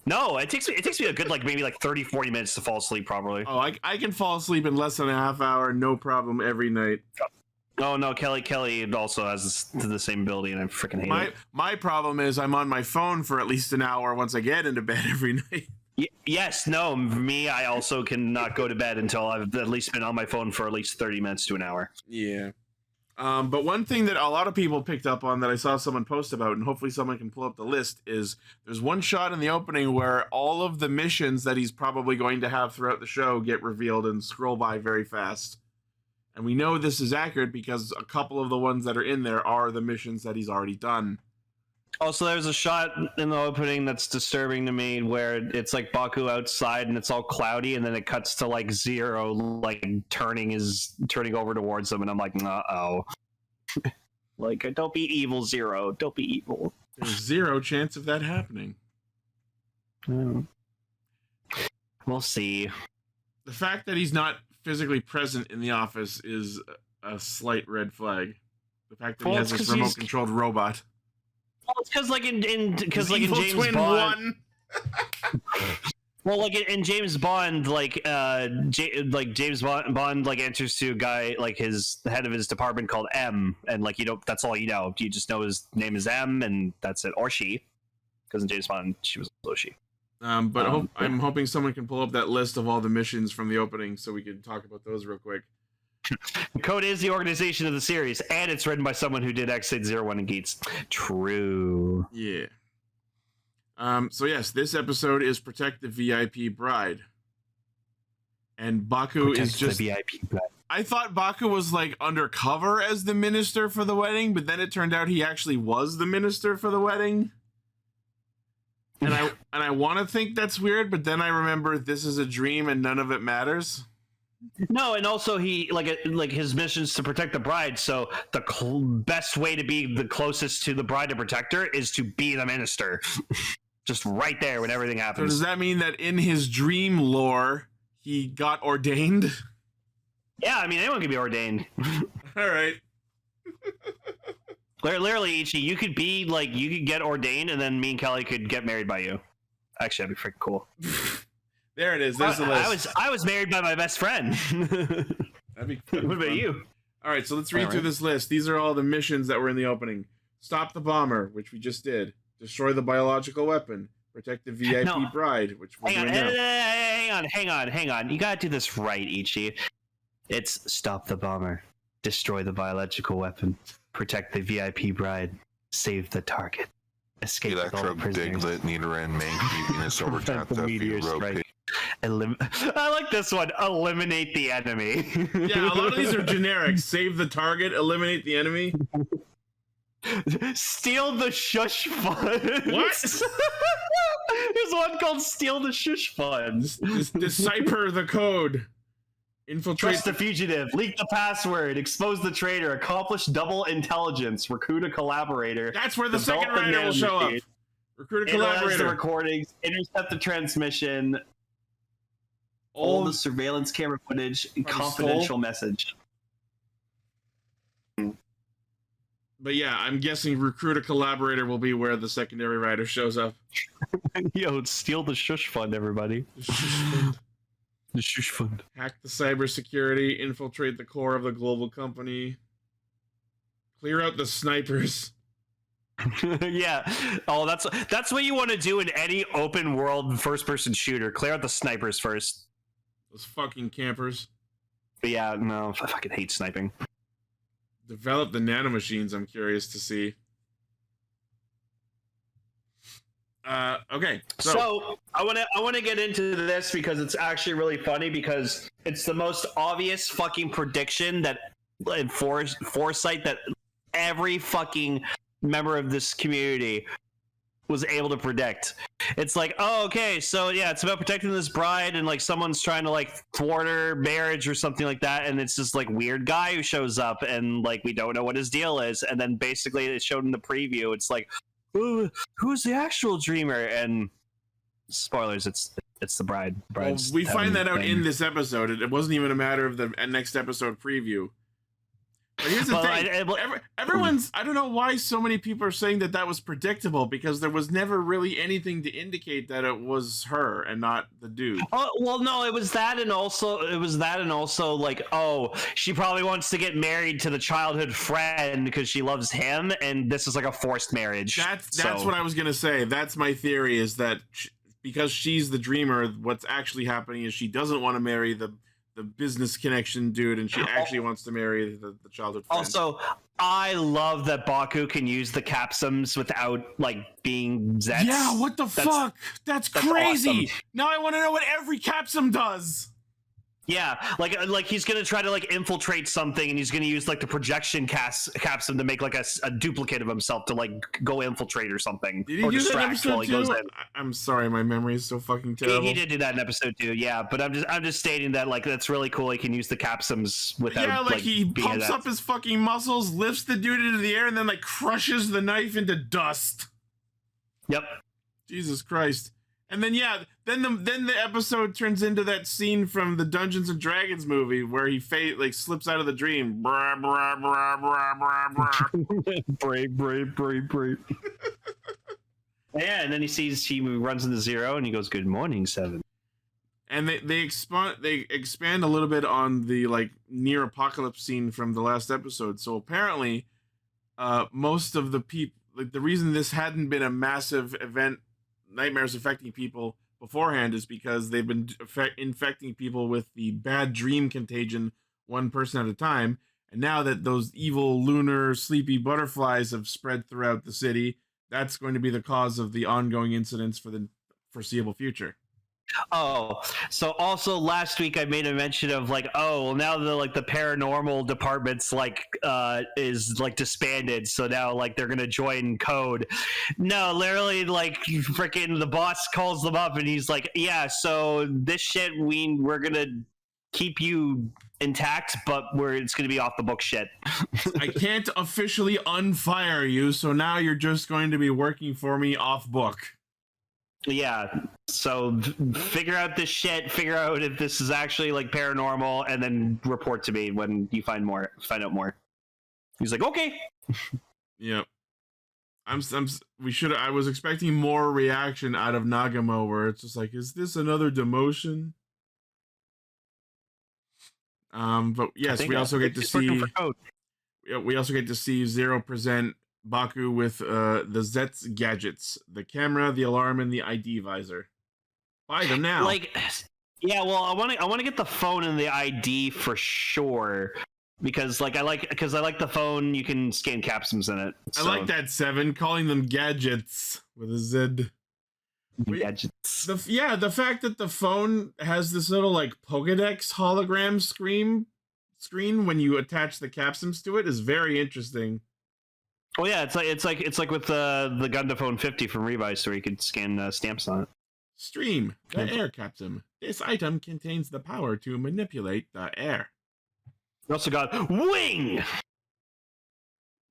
No, it takes me a good maybe 30-40 minutes to fall asleep properly. Oh, I can fall asleep in less than a half hour, no problem, every night. Oh no, Kelly also has the same ability, and I freaking hate it. My problem is I'm on my phone for at least an hour once I get into bed every night. Yes, no, me, I also cannot go to bed until I've at least been on my phone for at least 30 minutes to an hour. Yeah. But one thing that a lot of people picked up on that I saw someone post about, and hopefully someone can pull up the list, is there's one shot in the opening where all of the missions that he's probably going to have throughout the show get revealed and scroll by very fast. And we know this is accurate because a couple of the ones that are in there are the missions that he's already done. Also, there's a shot in the opening that's disturbing to me where it's like Baku outside and it's all cloudy, and then it cuts to Zero turning over towards them, and I'm like, uh-oh. Don't be evil, Zero. Don't be evil. There's zero chance of that happening. We'll see. The fact that he's not physically present in the office is a slight red flag. The fact that he has this remote-controlled robot. Well, it's because in James Bond. Well, in James Bond, James Bond answers to a guy the head of his department called M, and that's all you know. You just know his name is M, and that's it, or she, because in James Bond she was also she. I'm hoping someone can pull up that list of all the missions from the opening so we can talk about those real quick. Code is the organization of the series, and it's written by someone who did X801 and Geats. True. Yeah. So yes, this episode is Protect the VIP Bride. And Baku is just the VIP bride. I thought Baku was undercover as the minister for the wedding, but then it turned out he actually was the minister for the wedding. And I want to think that's weird, but then I remember this is a dream and none of it matters. No, and also he his mission's to protect the bride. So the best way to be the closest to the bride to protect her is to be the minister, just right there when everything happens. So does that mean that in his dream lore he got ordained? Yeah, I mean anyone can be ordained. All right. Literally, Ichi, you could be you could get ordained, and then me and Kelly could get married by you. Actually, that'd be freaking cool. There it is. There's the list. I was married by my best friend. That'd be What about you? All right, so let's read through this list. These are all the missions that were in the opening. Stop the bomber, which we just did. Destroy the biological weapon. Protect the VIP bride, which we're doing now. Hang on. You gotta do this right, Ichi. It's stop the bomber. Destroy the biological weapon. Protect the VIP bride. Save the target. Escape Electro, Diglett, Nidoran, Mankey, Venusaur, Tata, Rope. I like this one. Eliminate the enemy. Yeah, a lot of these are generic. Save the target, eliminate the enemy. Steal the shush fund. What? There's one called Steal the Shush Fund. Decipher the code. Infiltrate. Trust the fugitive. Leak the password. Expose the traitor. Accomplish double intelligence. Recruit a collaborator. That's where the second rider will show up. Recruit a collaborator. Analyze the recordings. Intercept the transmission. All the surveillance camera footage. Confidential message. But yeah, I'm guessing recruit a collaborator will be where the secondary rider shows up. Yo, steal the shush fund, everybody. The shush fund. The shush fund. Hack the cybersecurity, infiltrate the core of the global company, clear out the snipers. Yeah. Oh, that's what you want to do in any open world first person shooter. Clear out the snipers first. Those fucking campers. But yeah, no, I fucking hate sniping. Develop the nanomachines, I'm curious to see. Okay, so I want to get into this because it's actually really funny because it's the most obvious fucking prediction that foresight that every fucking member of this community was able to predict. It's like, oh, okay, so yeah, it's about protecting this bride and someone's trying to thwart her marriage or something like that, and it's this weird guy who shows up and we don't know what his deal is, and then basically it showed in the preview, it's like, ooh, who's the actual dreamer? And spoilers. It's the bride. Well, we find that out in this episode. It wasn't even a matter of the next episode preview. But here's the thing. Everyone's... I don't know why so many people are saying that was predictable, because there was never really anything to indicate that it was her and not the dude. Oh, well, no, it was that, and also like, oh, she probably wants to get married to the childhood friend because she loves him, and this is like a forced marriage. That's what I was gonna say. That's my theory, is that because she's the dreamer, what's actually happening is she doesn't want to marry the business connection dude, and she actually wants to marry the childhood friend. Also, I love that Baku can use the capsums without like being Zeztz. Yeah, what the fuck? That's crazy. Awesome. Now I want to know what every capsum does. Yeah, like he's gonna try to like infiltrate something, and he's gonna use like the projection capsum to make like a duplicate of himself to like go infiltrate or something. Did he do that in episode 2? I'm sorry, my memory is so fucking terrible. He did do that in episode 2, yeah. But I'm just stating that like that's really cool. He can use the capsums without like he pumps up his fucking muscles, lifts the dude into the air, and then like crushes the knife into dust. Yep. Jesus Christ. And then then the episode turns into that scene from the Dungeons and Dragons movie where he slips out of the dream. Brah, brah, brah, brah, brah, brah. brave. Yeah, and then he runs into Zero and he goes, "Good morning, Seven." And they expand a little bit on the like near apocalypse scene from the last episode. So apparently, most of the people, like the reason this hadn't been a massive event, nightmares affecting people beforehand, is because they've been infecting people with the bad dream contagion, one person at a time. And now that those evil lunar sleepy butterflies have spread throughout the city, that's going to be the cause of the ongoing incidents for the foreseeable future. Oh, so also last week I made a mention of like, oh, well, now the paranormal department's is like disbanded, so now like they're gonna join Code. No, literally, like freaking the boss calls them up and he's like, yeah, so this shit we're gonna keep you intact, but it's gonna be off the book shit. I can't officially unfire you, so now you're just going to be working for me off book. Yeah, so figure out this shit, figure out if this is actually like paranormal, and then report to me when you find out more. He's like, okay. Yep. I was expecting more reaction out of Nagamo, where it's just like, is this another demotion? But yes, we also get to see Zero present Baku with the Zeztz gadgets, the camera, the alarm, and the ID visor. Buy them now. Like, yeah, well, I want to get the phone and the ID for sure, because I like the phone. You can scan capsums in it. So. I like that, Seven, calling them gadgets with a Z. Gadgets. The fact that the phone has this little like Pokedex hologram screen when you attach the capsums to it is very interesting. Oh yeah, it's like with the Gundam Phone 50 from Revice, where you could scan stamps on it. Stream the air capsum. This item contains the power to manipulate the air. You also got Wing.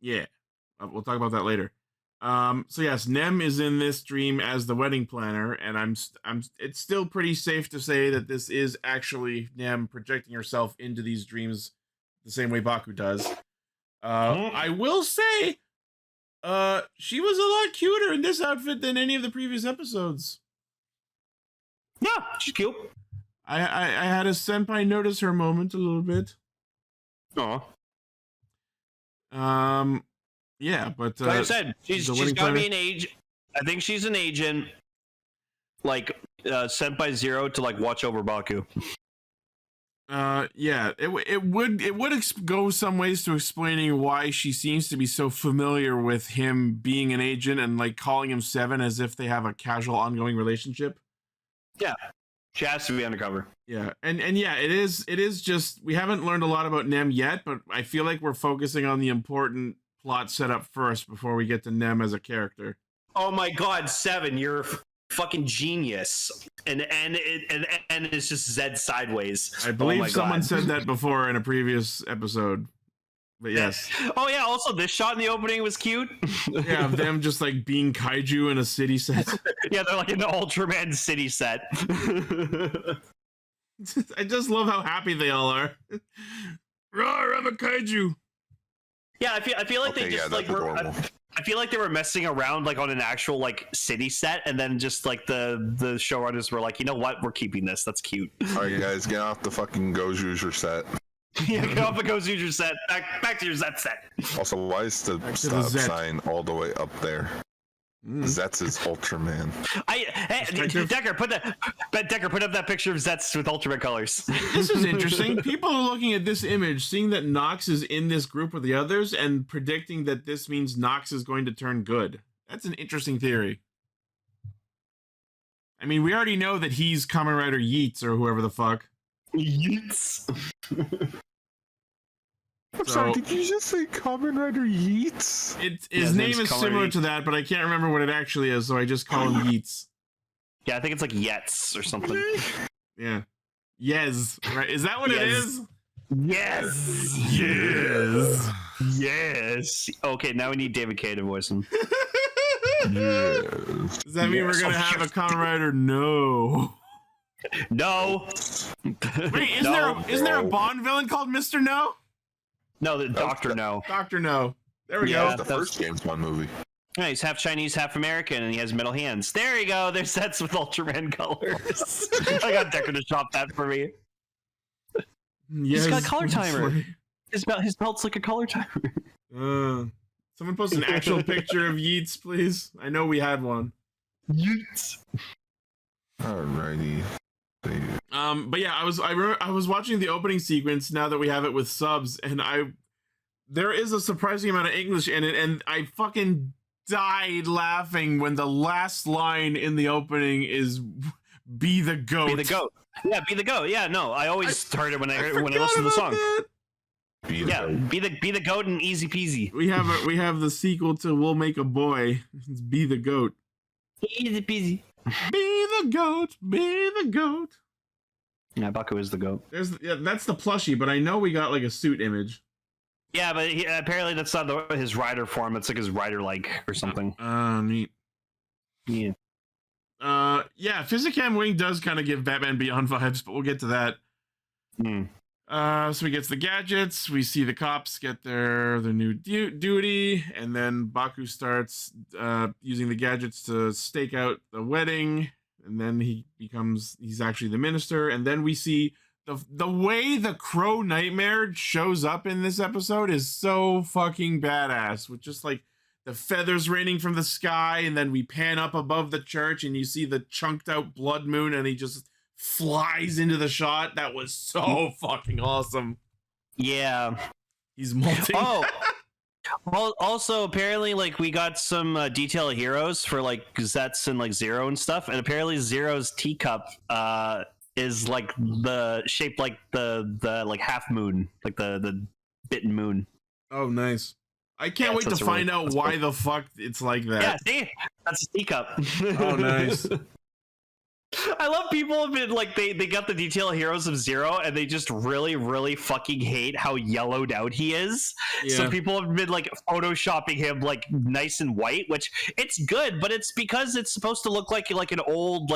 Yeah, we'll talk about that later. So yes, Nem is in this dream as the wedding planner, and it's still pretty safe to say that this is actually Nem projecting herself into these dreams the same way Baku does. I will say, she was a lot cuter in this outfit than any of the previous episodes. Yeah, she's cute. I had a senpai notice her moment a little bit. Aw. Yeah, but like I said, she's gotta be an agent. I think she's an agent, like sent by Zero to like watch over Baku. Yeah, it would go some ways to explaining why she seems to be so familiar with him being an agent and like calling him Seven as if they have a casual ongoing relationship. Yeah, she has to be undercover. Yeah, and yeah, it is just, we haven't learned a lot about Nem yet, but I feel like we're focusing on the important plot setup first before we get to Nem as a character. Oh my God, Seven, you're fucking genius, and it's just Zed sideways. I believe someone said that before in a previous episode. But yes. Oh yeah. Also, this shot in the opening was cute. Yeah, of them just like being kaiju in a city set. Yeah, they're like in the Ultraman city set. I just love how happy they all are. Roar, I'm a kaiju. Yeah, I feel like they just like were. I feel like they were messing around like on an actual like city set, and then just like the showrunners were like, you know what, we're keeping this. That's cute. All right, guys, get off the fucking Gozyuger set. Yeah, get off the Gozyuger set. Back to your Zeztz set. Also, why is the stop sign all the way up there? Zeztz is Ultraman. Decker, put up that picture of Zeztz with Ultraman colors. This is interesting. People are looking at this image, seeing that Nox is in this group with the others, and predicting that this means Nox is going to turn good. That's an interesting theory. I mean, we already know that he's Kamen Rider Yeats or whoever the fuck. Yeats. I'm sorry, did you just say Kamen Rider Yeats? His name is similar to that, but I can't remember what it actually is, so I just call him Yeats. Yeah, I think it's like Yets or something. Yeah. Yes. Right. Is that what it is? Yes. Yes. Yes. Okay, now we need David K to voice him. Yes. Does that mean we're going to have a Kamen Rider? No. No. Wait, isn't there a Bond villain called Mr. No? No, the Doctor No. Dr. No. There we Yeah, go. the first James Bond movie. Yeah, he's half Chinese, half American, and he has metal hands. There you go. There's sets with Ultraman colors. I got Decker to shop that for me. Yes, He's got a color timer. His belt's like a color timer. Someone post an actual picture of Yeats, please. I know we had one. Yeats. Alrighty. But yeah, I was watching the opening sequence now that we have it with subs, and there is a surprising amount of English in it, and I fucking died laughing when the last line in the opening is "Be the goat." Be the goat. Yeah, be the goat. Yeah, no, I always heard it when I listened to the song. Be the goat and easy peasy. We have the sequel to "We'll Make a Boy." It's "Be the goat." Easy peasy. Be the goat. Be the goat. Yeah, Baku is the goat. That's the plushie, but I know we got like a suit image. Yeah, but apparently that's not his rider form. It's like his rider-like or something. Neat. Yeah. Yeah, Physicam Wing does kind of give Batman Beyond vibes, but we'll get to that. So he gets the gadgets. We see the cops get their new duty, and then Baku starts using the gadgets to stake out the wedding, and then he's actually the minister, and then we see the way the Crow Nightmare shows up in this episode is so fucking badass, with just like the feathers raining from the sky, and then we pan up above the church and you see the chunked out blood moon, and he just flies into the shot. That was so fucking awesome. Yeah. He's molting. Oh. Also, apparently, like, we got some detail heroes for like Zeztz and like Zero and stuff, and apparently Zero's teacup is like the shape like the like half moon, like the bitten moon. Oh, nice. I can't wait to find out why the fuck it's like that. Yeah, see? That's a teacup. Oh, nice. I love people have been like they got the detail heroes of Zero and they just really, really fucking hate how yellowed out he is. Yeah. So people have been like photoshopping him like nice and white, which it's good, but it's because it's supposed to look like an old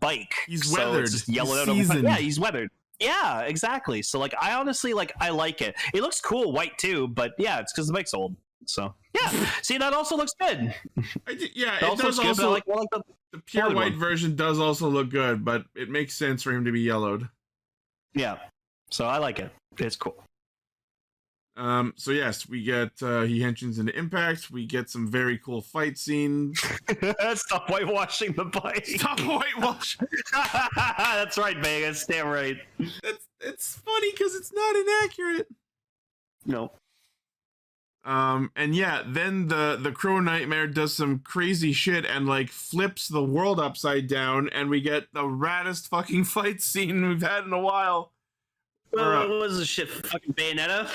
bike. He's so weathered. It's just yellowed He's out. seasoned. Yeah, he's weathered. Yeah, exactly. So like I honestly I like it. It looks cool white too, but yeah, it's because the bike's old. So yeah, see, that also looks good. It does looks good, also. I like The pure white version does also look good, but it makes sense for him to be yellowed. Yeah, so I like it. It's cool. So yes, we get he henshins into Impact. We get some very cool fight scenes. Stop whitewashing the bike. Stop whitewash. That's right, Vegas. Damn right. It's funny because it's not inaccurate. No. And yeah, then the Crow Nightmare does some crazy shit and like flips the world upside down, and we get the raddest fucking fight scene we've had in a while. What was this shit? Fucking Bayonetta?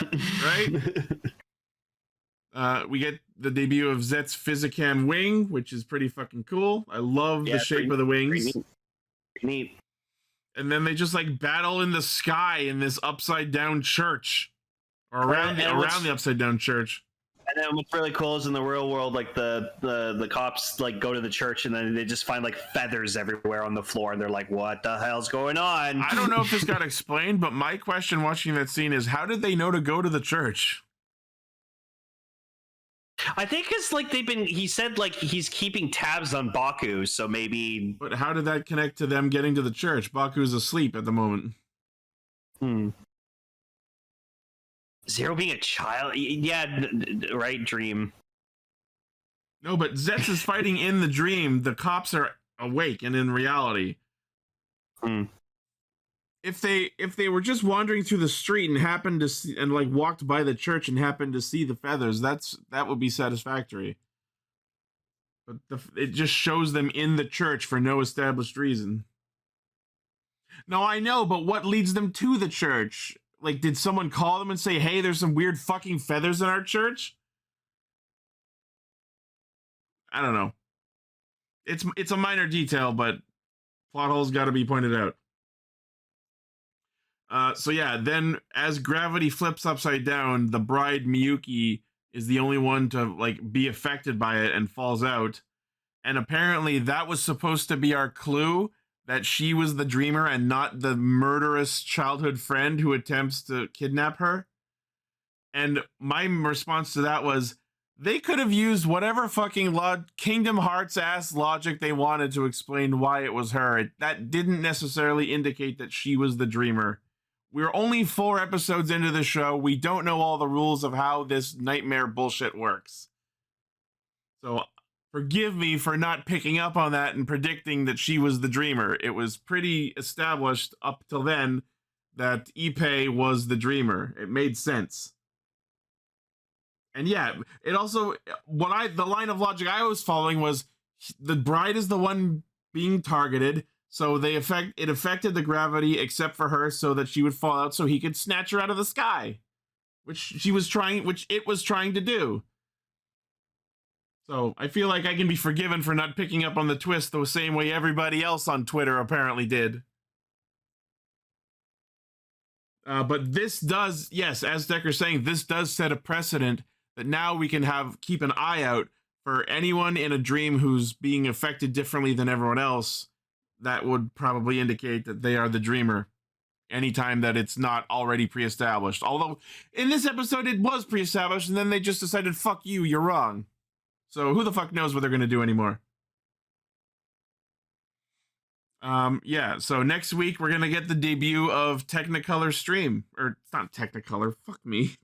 Right? We get the debut of Zezt's Physicam Wing, which is pretty fucking cool. I love the shape of the wings. Pretty neat. And then they just like battle in the sky in this upside down church. or around the upside down church. And then what's really cool is in the real world, like the cops like go to the church and then they just find like feathers everywhere on the floor, and they're like, "What the hell's going on?" I don't know if this got explained, but my question watching that scene is, how did they know to go to the church? I think it's like he said like he's keeping tabs on Baku, so maybe. But how did that connect to them getting to the church? Baku's asleep at the moment. Zero being a child, yeah, right. Dream. No, but Zeztz is fighting in the dream. The cops are awake and in reality. If they were just wandering through the street and happened to see, and like walked by the church and happened to see the feathers, that would be satisfactory. But it just shows them in the church for no established reason. No, I know, but what leads them to the church? Like, did someone call them and say, "Hey, there's some weird fucking feathers in our church"? I don't know. It's a minor detail, but plot holes got to be pointed out. So yeah, then as gravity flips upside down, the bride Miyuki is the only one to like be affected by it and falls out. And apparently that was supposed to be our clue that she was the dreamer and not the murderous childhood friend who attempts to kidnap her. And my response to that was, they could have used whatever fucking Kingdom Hearts ass logic they wanted to explain why it was her. That didn't necessarily indicate that she was the dreamer. We're only 4 episodes into the show. We don't know all the rules of how this nightmare bullshit works. So forgive me for not picking up on that and predicting that she was the dreamer. It was pretty established up till then that Ippei was the dreamer. It made sense. And yeah, it also, the line of logic I was following was the bride is the one being targeted, so it affected the gravity except for her so that she would fall out so he could snatch her out of the sky, which it was trying to do. So I feel like I can be forgiven for not picking up on the twist the same way everybody else on Twitter apparently did. But this does, yes, as Decker's saying, this does set a precedent that now we can keep an eye out for anyone in a dream who's being affected differently than everyone else. That would probably indicate that they are the dreamer anytime that it's not already pre-established. Although in this episode it was pre-established and then they just decided, fuck you, you're wrong. So who the fuck knows what they're going to do anymore? Yeah, so next week we're going to get the debut of Technicolor Stream. Or, it's not Technicolor, fuck me.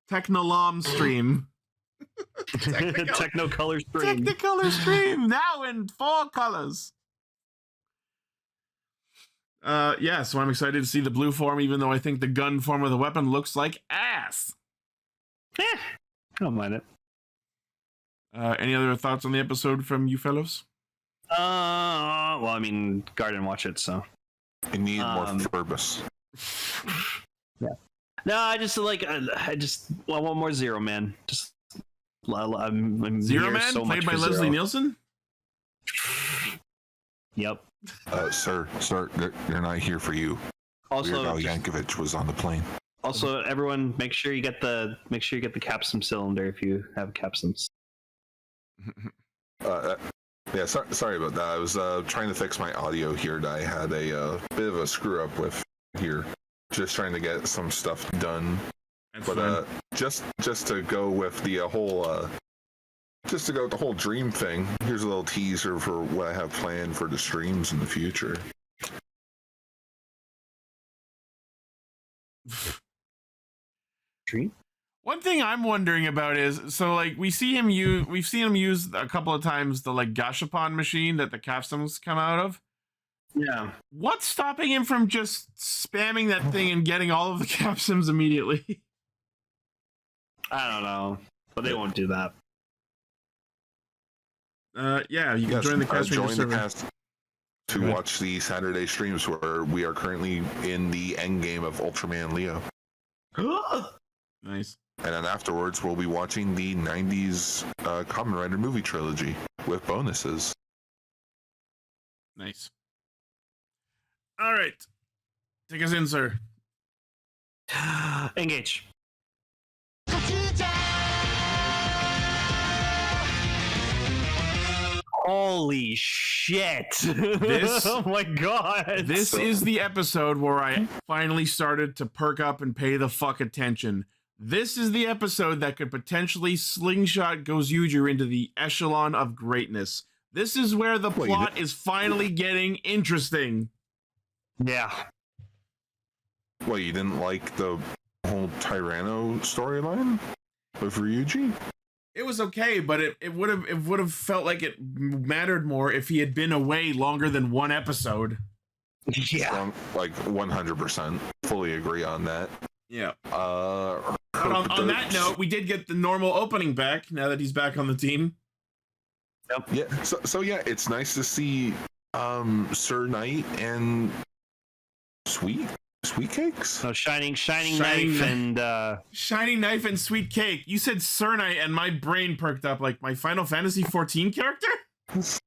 Technolom Stream. Technicolor Stream. Technicolor Stream, now in 4 colors. Yeah, so I'm excited to see the blue form, even though I think the gun form of the weapon looks like ass. I don't mind it. Any other thoughts on the episode from you fellows? Well, I mean, Garden watch it, so. I need more Furbus. Yeah. No, I just want more Zero Man. Just, I'm Zero Man, so played by Leslie Nielsen? Yep. Sir, they're not here for you. Also, Weird Al Yankovic was on the plane. Also, everyone, make sure you get the capsum cylinder if you have capsums. Yeah, sorry about that. I was trying to fix my audio here that I had a bit of a screw up with here. Just trying to get some stuff done. That's but just to go with the whole dream thing. Here's a little teaser for what I have planned for the streams in the future. Dream? One thing I'm wondering about is, so like we've seen him use a couple of times the like gashapon machine that the capsules come out of. Yeah. What's stopping him from just spamming that thing and getting all of the capsules immediately? I don't know, but they won't do that. Yeah, you can join the Castranger server to watch the Saturday streams where we are currently in the end game of Ultraman Leo. Nice. And then afterwards, we'll be watching the 90s Kamen Rider movie trilogy with bonuses. Nice. All right. Take us in, sir. Engage. Holy shit. This- oh my god. This is the episode where I finally started to perk up and pay the fuck attention. This is the episode that could potentially slingshot Gozyuger into the echelon of greatness. This is where the plot is finally getting interesting. Yeah. Well, you didn't like the whole Tyranno storyline with Ryuji? It was okay, but it would have felt like it mattered more if he had been away longer than one episode. Yeah. Like 100%. Fully agree on that. Yeah. But on that note, we did get the normal opening back now that he's back on the team. Yep. Yeah. So yeah, it's nice to see Sir Knight and Sweet Cakes. No, shining knife and Shining Knife and Sweet Cake. You said Sir Knight and my brain perked up like my Final Fantasy 14 character? It's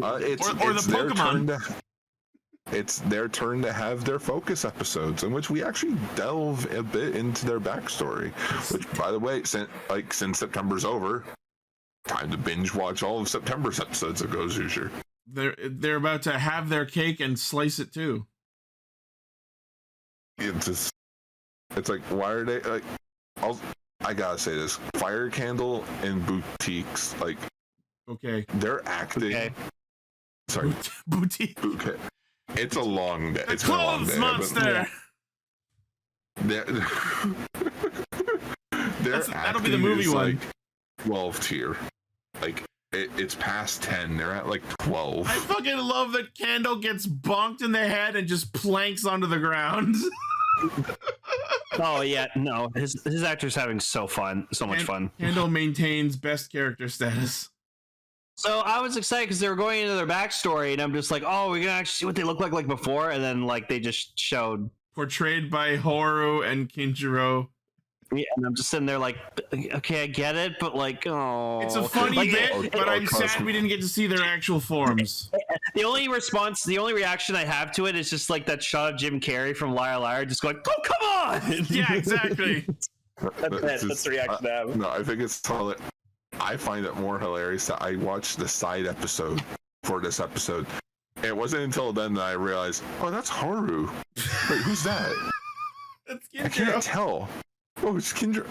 or it's the their Pokemon. it's their turn to have their focus episodes in which we actually delve a bit into their backstory. Which, by the way, since September's over, time to binge watch all of September's episodes of Gozyuger. They're about to have their cake and slice it too. It's like, why are they like? I gotta say this: Fire Candle and Boutiques, like, Okay. they're acting. Okay. Sorry, Boutique. okay. It's a long day. The It's been a long clothes day. monster. Their That'll be the acting movie is one. like 12 tier. Like it's past 10. They're at like 12. I fucking love that Candle gets bonked in the head and just planks onto the ground. oh yeah, no, his actor's having so much fun. Candle maintains best character status. So I was excited because they were going into their backstory, and I'm just like, oh, we're gonna actually see what they look like before, and then like they just showed. Portrayed by Horu and Kinjiro. Yeah, and I'm just sitting there like, okay, I get it, but like, oh, It's a funny like, bit, but I'm sad we didn't get to see their actual forms. The only reaction I have to it is just like that shot of Jim Carrey from Liar Liar, just going, oh, come on! Yeah, exactly. That's the reaction I have. No, I think it's I find it more hilarious that I watched the side episode for this episode. And it wasn't until then that I realized, oh, that's Haru. Wait, who's that? That's I can't Kinjiro. tell. Oh, it's Kindra.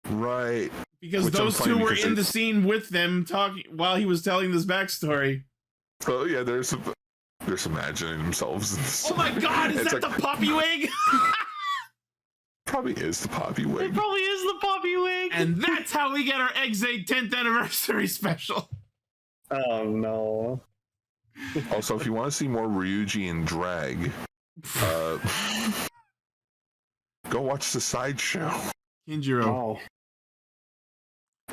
Right. Because Which those I'm two funny were because in they- the scene with them talking while he was telling this backstory. So yeah, they're imagining themselves. In this. Oh my god, is It's that like- the poppy wig? Probably is the poppy It wig. probably is the poppy wig. And that's how we get our Exate 10th anniversary special. Oh no. Also, if you want to see more Ryuji in drag, go watch the sideshow. Kinjiro. Oh.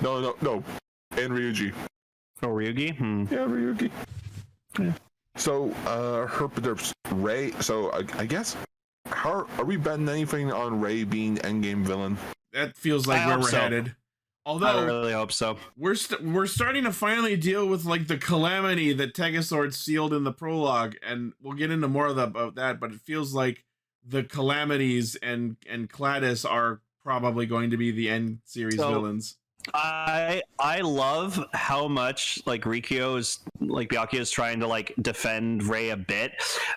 No. And Ryuji. Oh, Ryugi? Yeah, Ryugi. Yeah. So, Ray. So, I guess, how are we betting anything on Ray being endgame villain? That feels like I where hope we're so. headed. I Although really hope so. we're starting to finally deal with like the calamity that Tegasword sealed in the prologue, and we'll get into more about that. But it feels like the calamities and Cladis are probably going to be the end series villains. I love how much like Byakuya is trying to like defend Ray a bit,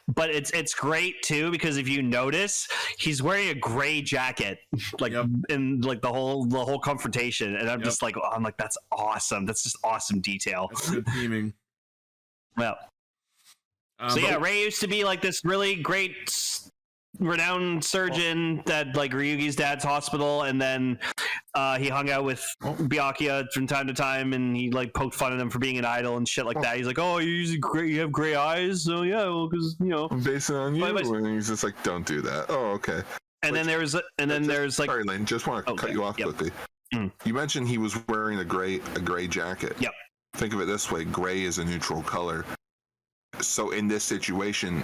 but it's great too because if you notice, he's wearing a gray jacket like in like the whole confrontation, and I'm just like, oh, I'm like, that's awesome. That's just awesome detail. That's good theming. Yeah. So yeah, Ray used to be like this really great renowned surgeon at like Ryugi's dad's hospital, and then he hung out with Byakuya from time to time, and he like poked fun at him for being an idol and shit like that. He's like, "Oh, you have gray eyes, so yeah, well, because you know." I'm basing it on you, But- and he's just like, "Don't do that." Oh, okay. And then there's like, Sorry, Lane. Just want to cut you off quickly. You mentioned he was wearing a gray jacket. Yep. Think of it this way: gray is a neutral color. So in this situation,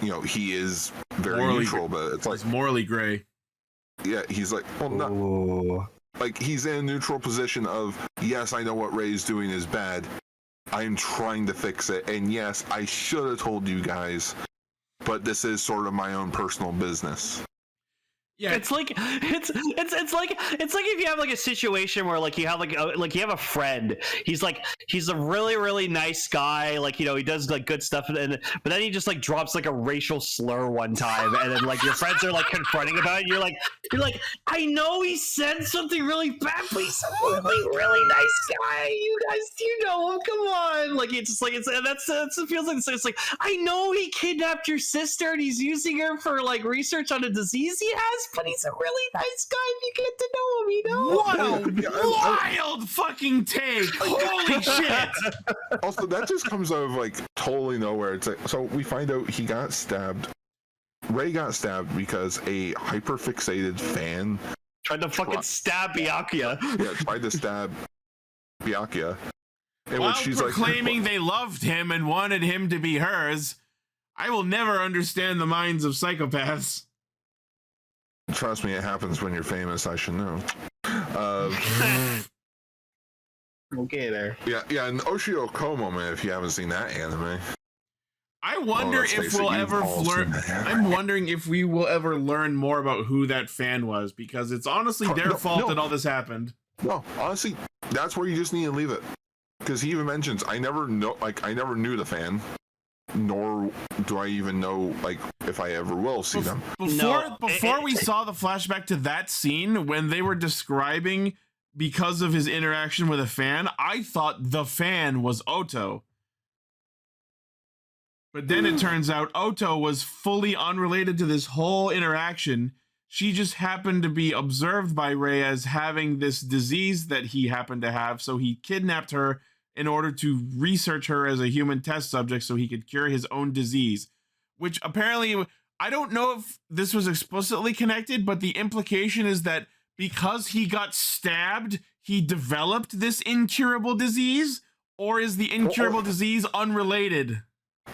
you know, he is very Morally neutral, but it's like, It's morally gray. yeah, he's like, well, not like he's in a neutral position of, yes, I know what Ray's doing is bad. I'm trying to fix it, and yes, I should have told you guys, but this is sort of my own personal business. Yeah, It's like if you have like a situation where like you have you have a friend. He's a really nice guy. Like, you know, he does like good stuff, but then he just like drops like a racial slur one time, and then like your friends are like confronting about it. And you're like, I know he said something really bad, but he's a really nice guy. You guys, you know him. Come on, like it feels like it's like, I know he kidnapped your sister and he's using her for like research on a disease he has. But he's a really nice guy if you get to know him, you know? What a wild fucking take! Holy shit! Also, that just comes out of like totally nowhere. It's like, so we find out he got stabbed. Ray got stabbed because a hyperfixated fan Tried to fucking stab Byakuya. Yeah, tried to stab Byakuya. While proclaiming they loved him and wanted him to be hers. I will never understand the minds of psychopaths. Trust me, it happens when you're famous. I should know. Okay, there. Yeah, and Oshio Komo, man, if you haven't seen that anime. I wonder if we'll ever learn. I'm wondering if we will ever learn more about who that fan was, because it's honestly their fault that all this happened. No, honestly, that's where you just need to leave it. Because he even mentions, I never knew the fan, nor do I even know, like, if I ever will see them. Before we saw the flashback to that scene, when they were describing because of his interaction with a fan, I thought the fan was Oto. But then it turns out Oto was fully unrelated to this whole interaction. She just happened to be observed by Rei as having this disease that he happened to have, so he kidnapped her in order to research her as a human test subject so he could cure his own disease. Which apparently, I don't know if this was explicitly connected, but the implication is that because he got stabbed, he developed this incurable disease? Or is the incurable disease unrelated?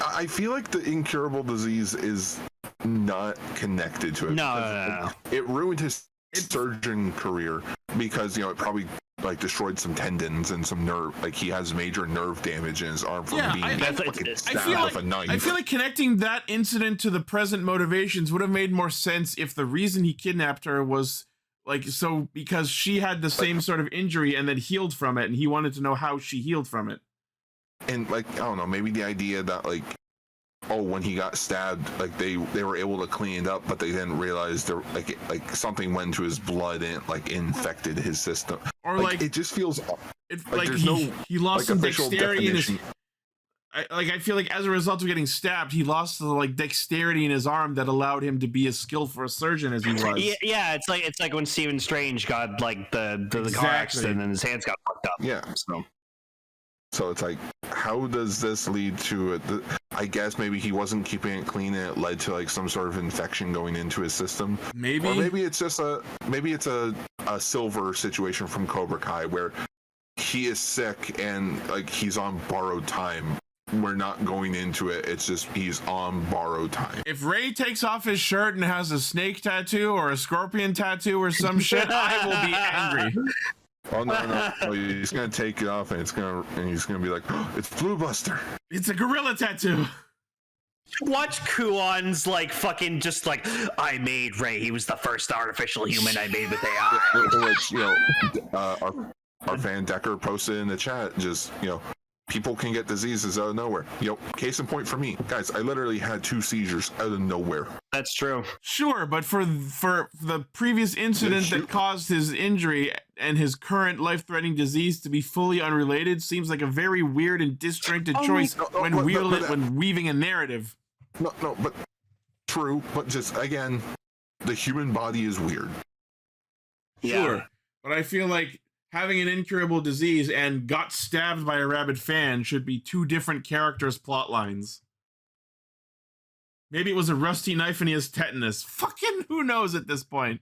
I feel like the incurable disease is not connected to it. No. It ruined his surgeon career because, you know, it probably like destroyed some tendons and some nerve. Like, he has major nerve damage in his arm from being stabbed with a knife. I feel like connecting that incident to the present motivations would have made more sense if the reason he kidnapped her was because she had the same sort of injury and then healed from it, and he wanted to know how she healed from it. And like, I don't know, maybe the idea that like, oh, when he got stabbed, like they were able to clean it up, but they didn't realize there like something went to his blood and like infected his system. Or like it just feels he lost some dexterity in his. I feel like as a result of getting stabbed, he lost the like dexterity in his arm that allowed him to be as skilled for a surgeon as he was. Yeah, it's like when Stephen Strange got like the car accident and his hands got fucked up. Yeah. So it's like, how does this lead to it? I guess maybe he wasn't keeping it clean and it led to like some sort of infection going into his system. Maybe. Or maybe it's just a Silver situation from Cobra Kai where he is sick and like he's on borrowed time. We're not going into it. It's just he's on borrowed time. If Ray takes off his shirt and has a snake tattoo or a scorpion tattoo or some shit, I will be angry. Oh no! He's gonna take it off, and he's gonna be like, oh, "It's Blue Buster." It's a gorilla tattoo. Watch Kuon's like fucking just like, I made Ray. He was the first artificial human I made with AI. Which, you know, our fan Decker posted in the chat. Just, you know, people can get diseases out of nowhere. You know, case in point for me, guys. I literally had 2 seizures out of nowhere. That's true. Sure, but for the previous incident that caused his injury and his current life-threatening disease to be fully unrelated seems like a very weird and disjointed choice when weaving a narrative. No, but true. But just again, the human body is weird. Sure, Yeah. but I feel like having an incurable disease and got stabbed by a rabid fan should be 2 different characters' plot lines. Maybe it was a rusty knife and he has tetanus. Fucking who knows at this point.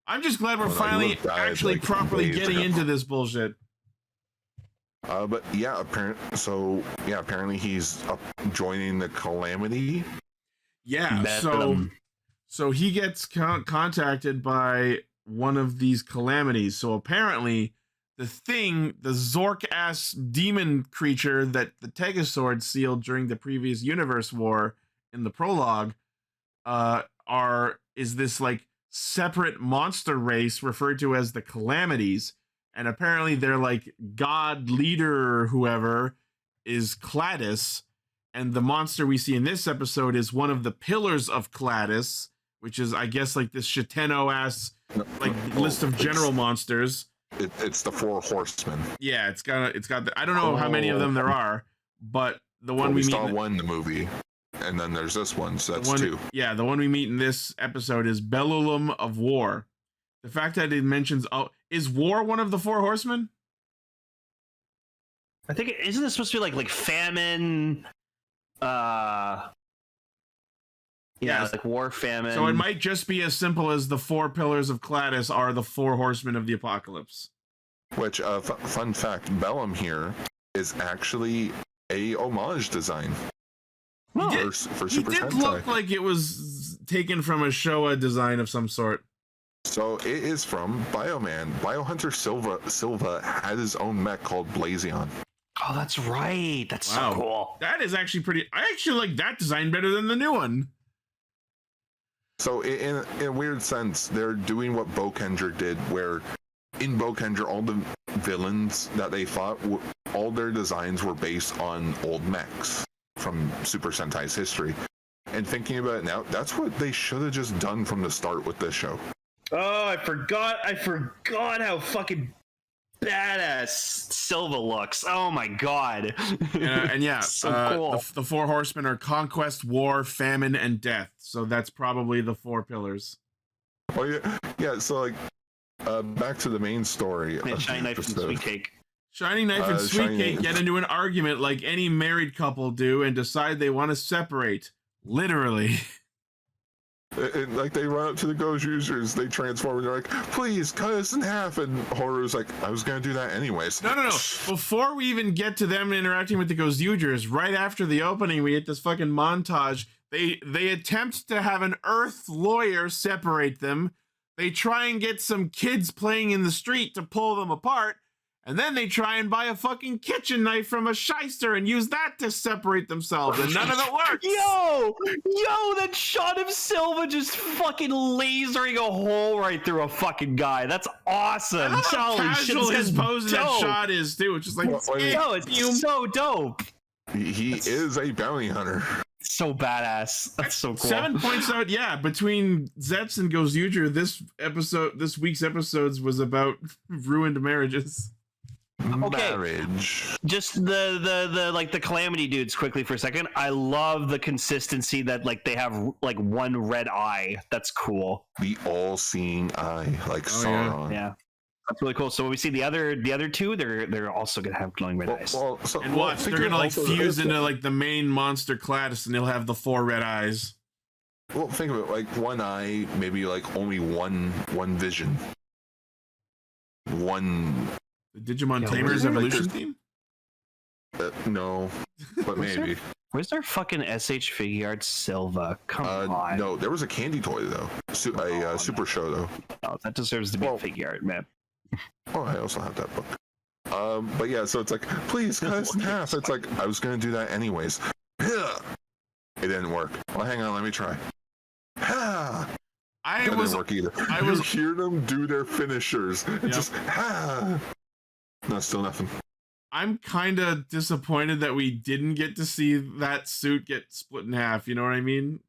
I'm just glad we're finally actually properly getting into this bullshit. But yeah, apparently he's joining the Calamity. Yeah, so he gets contacted by one of these calamities. So apparently the Zork-ass demon creature that the Tegasword sealed during the previous universe war in the prologue is this like separate monster race referred to as the Calamities, and apparently their like god leader or whoever is Cladis, and the monster we see in this episode is one of the pillars of Cladis, which is I guess like this Shiteno ass like list of general monsters. It's the four horsemen. Yeah, it's got I don't know how many of them there are, but the one we saw meet one in the movie, and then there's this one, so that's two. Yeah, the one we meet in this episode is Bellulum of War. The fact that it mentions is War one of the four horsemen? I think isn't this supposed to be like famine? Yeah, like war, famine. So it might just be as simple as the four pillars of Cladis are the four horsemen of the apocalypse. Which, fun fact, Bellum here is actually a homage design for Super It did Sentai. look like it was taken from a Showa design of some sort. So it is from Bioman. Biohunter Silva had his own mech called Blazion. Oh, that's right. That's so cool. That is actually pretty. I actually like that design better than the new one. So in a weird sense, they're doing what Bokenger did, where in Bokenger, all the villains that they fought, all their designs were based on old mechs from Super Sentai's history. And thinking about it now, that's what they should have just done from the start with this show. Oh, I forgot how fucking badass Silva looks. Oh my god. And yeah, so cool. The four horsemen are conquest, war, famine, and death. So that's probably the four pillars. Oh yeah. So like, back to the main story. Yeah, Shiny Knife and Sweet Cake. Shiny Knife and Sweet Cake get into an argument like any married couple do and decide they want to separate. Literally. Like they run up to the Gozyugers, they transform, and they're like, "Please cut us in half." And Horu's like, "I was gonna do that anyways." No. Before we even get to them interacting with the Gozyugers, right after the opening, we get this fucking montage. They attempt to have an Earth lawyer separate them. They try and get some kids playing in the street to pull them apart. And then they try and buy a fucking kitchen knife from a shyster and use that to separate themselves, and none of it works. Yo, that shot of Silva just fucking lasering a hole right through a fucking guy. That's awesome. How casual his pose in that shot is too. It's just like, it's so dope. He is a bounty hunter. So badass. That's so cool. 7 points out. Yeah, between Zeztz and Gozyuger, this week's episodes was about ruined marriages. Okay. Marriage. Just the like the Calamity dudes quickly for a second. I love the consistency that like they have like one red eye. That's cool. The all-seeing eye, like Sauron. Yeah. That's really cool. So when we see the other two, they're also gonna have glowing red eyes. And watch, they're gonna like fuse into like the main monster Cladis, and they'll have the four red eyes. Well, think of it like one eye, maybe like only one vision. One. The Digimon Tamers Evolution theme? No, but maybe. Where's their fucking SH figure art Silva? Come on. No, there was a candy toy though. Super show though. Oh, that deserves to be figure art, man. Oh, I also have that book. But yeah, so it's like, please cut us in half. It's like, I was gonna do that anyways. It didn't work. Well, hang on, let me try. That didn't work either. You hear them do their finishers. It's just no, still nothing. I'm kind of disappointed that we didn't get to see that suit get split in half. You know what I mean?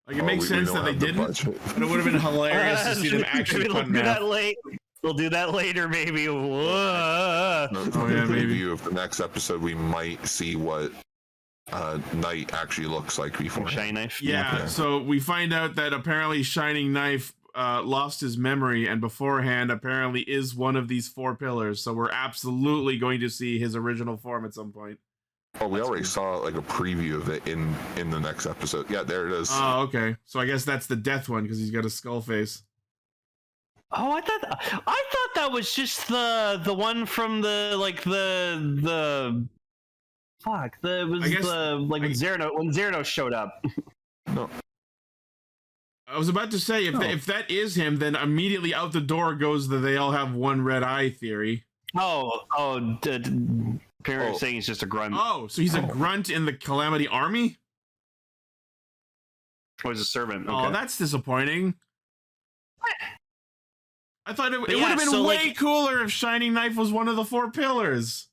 Like it makes sense that they didn't, but it would have been hilarious to see them actually cut in half. We'll do that later, maybe. Maybe. Of the next episode, we might see what Knight actually looks like before. Shiny Knife. Yeah. So we find out that apparently Shining Knife lost his memory, and beforehand apparently is one of these four pillars. So we're absolutely going to see his original form at some point. Oh, we already saw like a preview of it in the next episode. Yeah, there it is. Oh, okay. So I guess that's the death one because he's got a skull face. Oh, I thought that was just the one from when Zerno showed up. No. I was about to say, if that is him, then immediately out the door goes the they all have one red eye theory. Parents saying he's just a grunt. Oh, so he's a grunt in the Calamity army? Or he's a servant. Okay. Oh, that's disappointing. I thought it would yeah, have been so, way like- cooler if Shining Knife was one of the 4 pillars.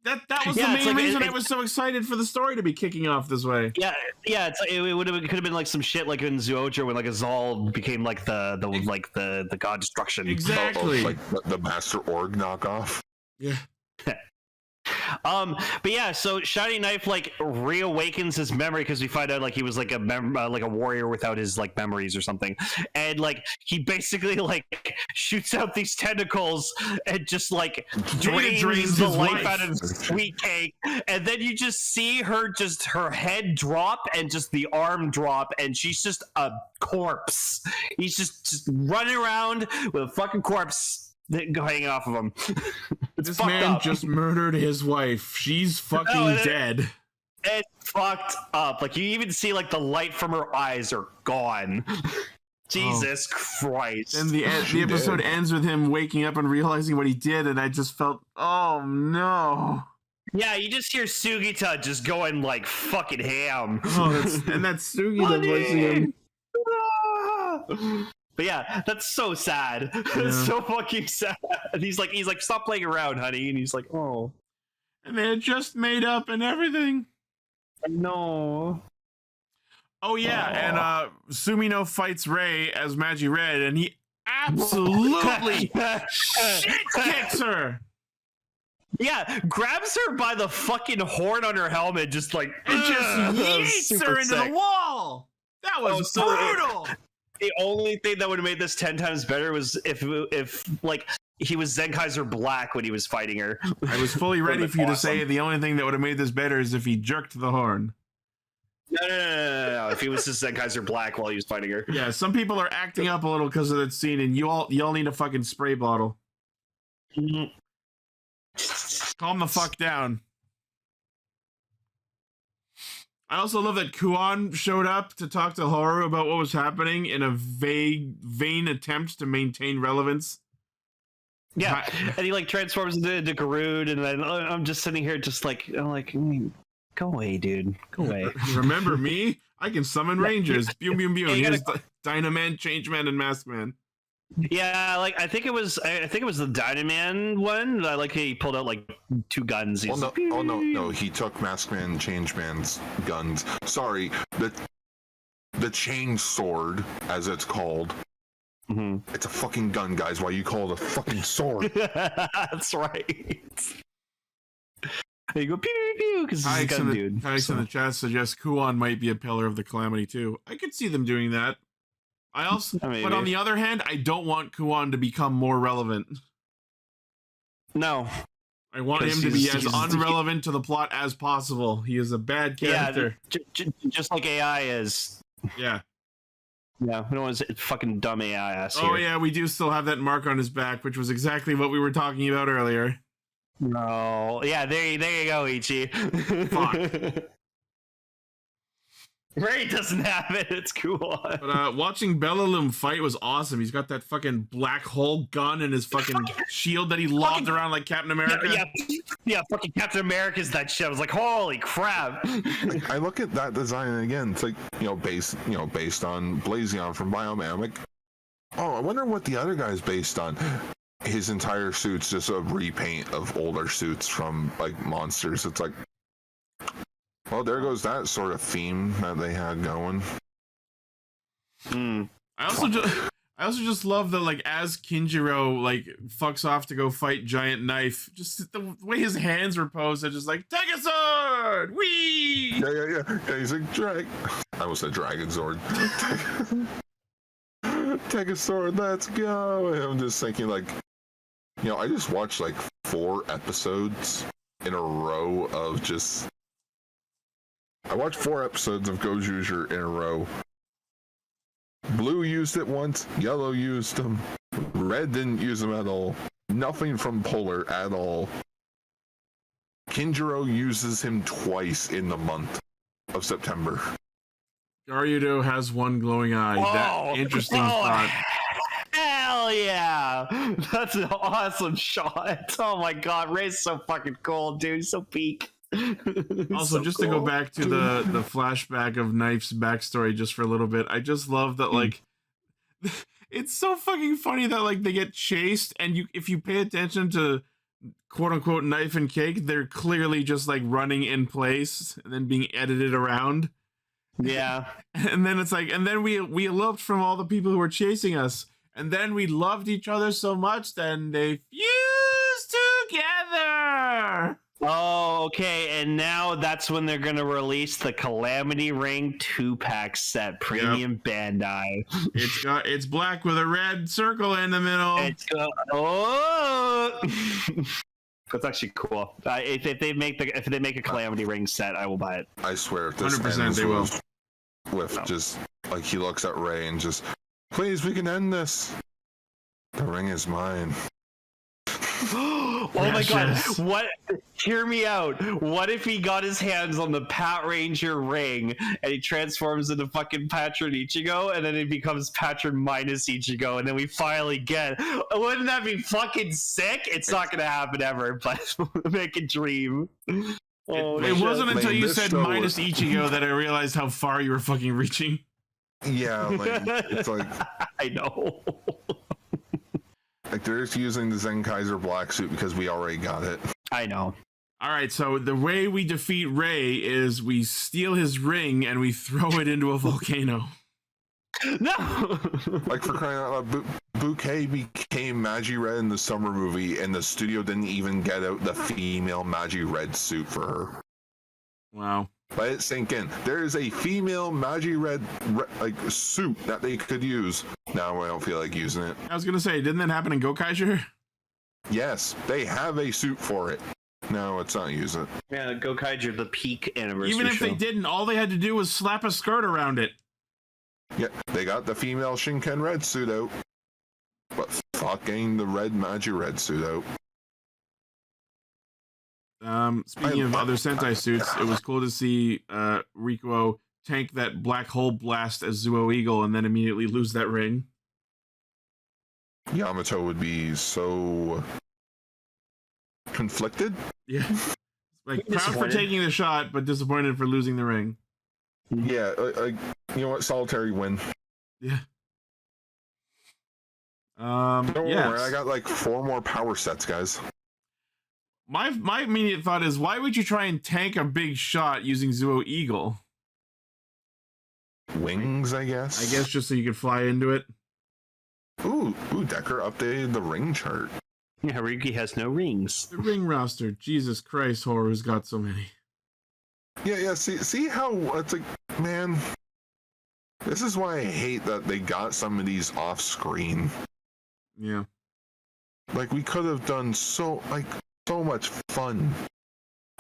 That was the Yeah, it's main like- reason I was so excited for the story to be kicking off this way. Yeah, it's like, it could have been like some shit like in Zyuohger when like Azal became like the god destruction. Exactly. Like the Master Org knockoff. Yeah. But yeah, so Shining Knife like reawakens his memory because we find out like he was like a warrior without his like memories or something, and like he basically like shoots out these tentacles and just like drains the his life wife. out of Sweet Cake, and then you just see her her head drop and just the arm drop, and she's just a corpse. He's just running around with a fucking corpse hanging off of him. This man just murdered his wife. She's fucking dead. It's fucked up. Like you even see like the light from her eyes are gone. Jesus Christ. And the episode ends with him waking up and realizing what he did, and I just felt, oh no. Yeah, you just hear Sugita just going like fucking ham. Oh, that's Sugita voicing him. But yeah, that's so sad. It's so fucking sad. He's like, stop playing around, honey. And he's like, oh. And they had just made up and everything. No. Oh yeah, and Sumino fights Rei as Magi Red, and he absolutely shit kicks her. Yeah, grabs her by the fucking horn on her helmet, just like And just yeets her into the wall. That was brutal. The only thing that would have made this 10 times better was if like he was Zenkaiser Black when he was fighting her. I was fully ready for you to say the only thing that would have made this better is if he jerked the horn. No. If he was just Zenkaiser Black while he was fighting her. Yeah, some people are acting up a little because of that scene, and y'all need a fucking spray bottle. Calm the fuck down. I also love that Kuon showed up to talk to Haru about what was happening in a vain attempt to maintain relevance. Yeah, and he like transforms into Garud, and then I'm just sitting here, just like go away, dude, go away. Remember me? I can summon rangers. Boom, boom, boom. Yeah, Here's Dynaman, Changeman, and Maskman. Yeah, like I think it was the Dynaman one. I like he pulled out like 2 guns. Well, no. He took Maskman, Changeman's guns. Sorry, the chain sword, as it's called. Mm-hmm. It's a fucking gun, guys. Why you call it a fucking sword? That's right. You go pew pew pew because it's a gun, dude. Alex in the chat suggests Kuon might be a pillar of the Calamity too. I could see them doing that. But on the other hand, I don't want Kuon to become more relevant. No. I want him to be as unrelevant to the plot as possible. He is a bad character. Yeah, just like AI is. Yeah. Yeah, we don't want to fucking dumb AI ass here. Oh yeah, we do still have that mark on his back, which was exactly what we were talking about earlier. No. Yeah, there you go, Ichi. Fuck. Ray doesn't have it. It's cool. But watching Bellaloom fight was awesome. He's got that fucking black hole gun and his fucking shield that he lobbed around like Captain America. Yeah, fucking Captain America's that shit. I was like, holy crap. Like, I look at that design and again, it's like, based on Blazion from Bioman. I'm like, oh, I wonder what the other guy's based on. His entire suit's just a repaint of older suits from like monsters. It's like, well, there goes that sort of theme that they had going. I also just love that, like, as Kinjiro like fucks off to go fight Giant Knife, just the way his hands were posed, are just like, take a sword, wee. Yeah. He's like, drag. I was a dragon sword. Take a sword, let's go. And I'm just thinking, like, I just watched like 4 episodes in a row of just. I watched 4 episodes of Gozyuger in a row. Blue used it once, yellow used them, red didn't use them at all. Nothing from Polar at all. Kinjiro uses him twice in the month of September. Garyudo has one glowing eye. That interesting thought. Hell yeah! That's an awesome shot. Oh my god, Ray's so fucking cool, dude. He's so peak. Also, so just cool. to go back to the flashback of Knife's backstory just for a little bit, I just love that, like, it's so fucking funny that like they get chased, and if you pay attention to quote unquote knife and cake, they're clearly just like running in place and then being edited around. Yeah. And then it's like, and then we eloped from all the people who were chasing us, and then we loved each other so much, then they fused together. Oh, okay. And now that's when they're gonna release the Calamity Ring 2-pack set, premium Bandai. It's black with a red circle in the middle. That's actually cool. If they make a Calamity Ring set, I will buy it. I swear, if this 100% they will. With just like he looks at Ray and just, please, we can end this. The ring is mine. Oh my god! What? Hear me out. What if he got his hands on the Pat Ranger ring and he transforms into fucking Patron Ichigo, and then it becomes Patron minus Ichigo, and then we finally get? Wouldn't that be fucking sick? It's not gonna happen ever, but make a dream. It wasn't until you said minus Ichigo that I realized how far you were fucking reaching. Yeah, like it's like I know. Like they're just using the Zenkaiser black suit because we already got it. I know. All right, so the way we defeat Ray is we steal his ring and we throw it into a volcano. No. Like for crying out loud, Bouquet became Magi Red in the summer movie, and the studio didn't even get out the female Magi Red suit for her. Wow. Let it sink in. There is a female Magi Red like suit that they could use. Now I don't feel like using it. I was gonna say, didn't that happen in Gokaiger? Yes, they have a suit for it. No, let's not use it. Yeah, Gokaiger, the peak anniversary. Even if show. they didn't, all they had to do was slap a skirt around it. Yeah, they got the female Shinken Red suit out. But fucking the red Magi Red suit out. Speaking of other Sentai suits, it was cool to see Rikuo tank that black hole blast as Zuo Eagle and then immediately lose that ring. Yamato would be so conflicted. Yeah. Like proud for taking the shot, but disappointed for losing the ring. Yeah, like you know what? Solitary win. Yeah. Don't worry, yes. I got like 4 more power sets, guys. My immediate thought is, why would you try and tank a big shot using Zuo Eagle? Wings, I guess. I guess just so you could fly into it. Ooh, Decker updated the ring chart. Yeah, Haruki has no rings. The ring roster. Jesus Christ, Horror's got so many. Yeah. See how it's like, man. This is why I hate that they got some of these off screen. Yeah. Like we could have done so much fun.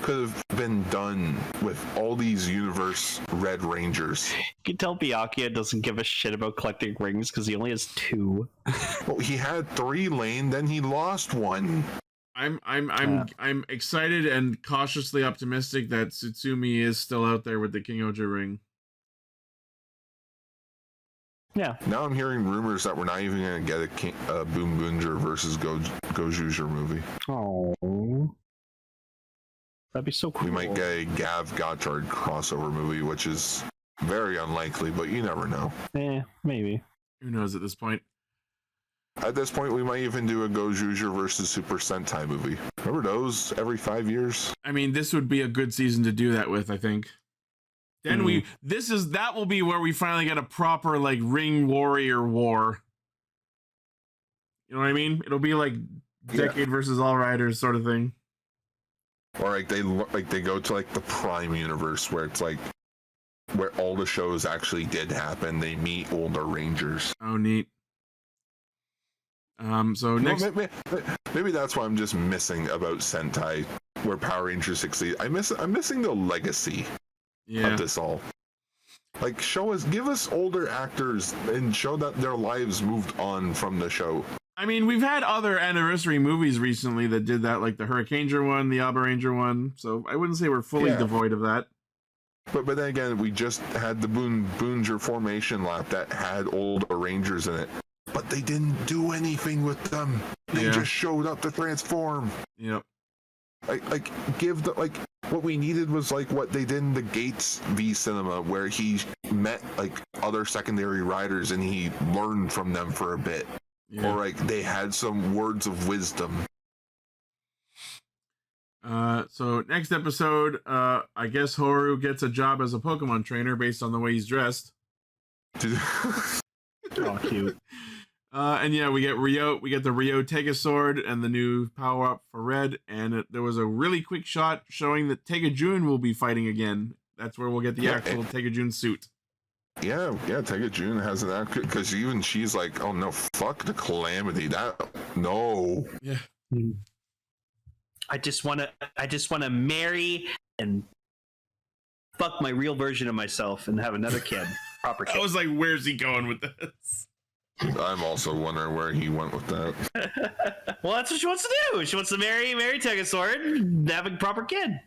Could have been done with all these universe Red Rangers. You can tell Byakuya doesn't give a shit about collecting rings because he only has 2. Well, he had 3 lane, then he lost 1. I'm excited and cautiously optimistic that Tsutsumi is still out there with the King Oja ring. Yeah. Now I'm hearing rumors that we're not even going to get a Boom Boonjer versus Gozyuger movie. Oh. That'd be so cool. We might get a Gav Gotchard crossover movie, which is very unlikely, but you never know. Maybe. Who knows at this point? At this point, we might even do a Gozyuger versus Super Sentai movie. Remember those every 5 years? I mean, this would be a good season to do that with, I think. Then that will be where we finally get a proper, like, Ring Warrior war. You know what I mean? It'll be like Decade versus All Riders sort of thing. Or like they go to like the Prime universe where it's like where all the shows actually did happen. They meet older Rangers. Oh, neat. So next, maybe that's why I'm just missing about Sentai, where Power Rangers succeed. I'm missing the legacy of this all. Like, give us older actors and show that their lives moved on from the show. I mean, we've had other anniversary movies recently that did that, like the Hurricaneger one, the Abba Ranger one. So I wouldn't say we're fully devoid of that. But then again, we just had the Boonjer formation lap that had older Rangers in it. But they didn't do anything with them. They just showed up to transform. Yep. Like give the what we needed was like what they did in the Gates v Cinema, where he met like other secondary riders and he learned from them for a bit, or like they had some words of wisdom. So next episode, I guess Horu gets a job as a Pokemon trainer based on the way he's dressed. Oh, cute. And yeah, we get the Rio Sword and the new power up for Red, and there was a really quick shot showing that Tegajun will be fighting again. That's where we'll get the actual Tegajun suit. Yeah, Tegajun has an outfit because even she's like, oh no, fuck the Calamity. No. Yeah. I just wanna marry and fuck my real version of myself and have another kid. Proper kid. I was like, where's he going with this? I'm also wondering where he went with that. Well, that's what she wants to do. She wants to marry Sword and have a proper kid.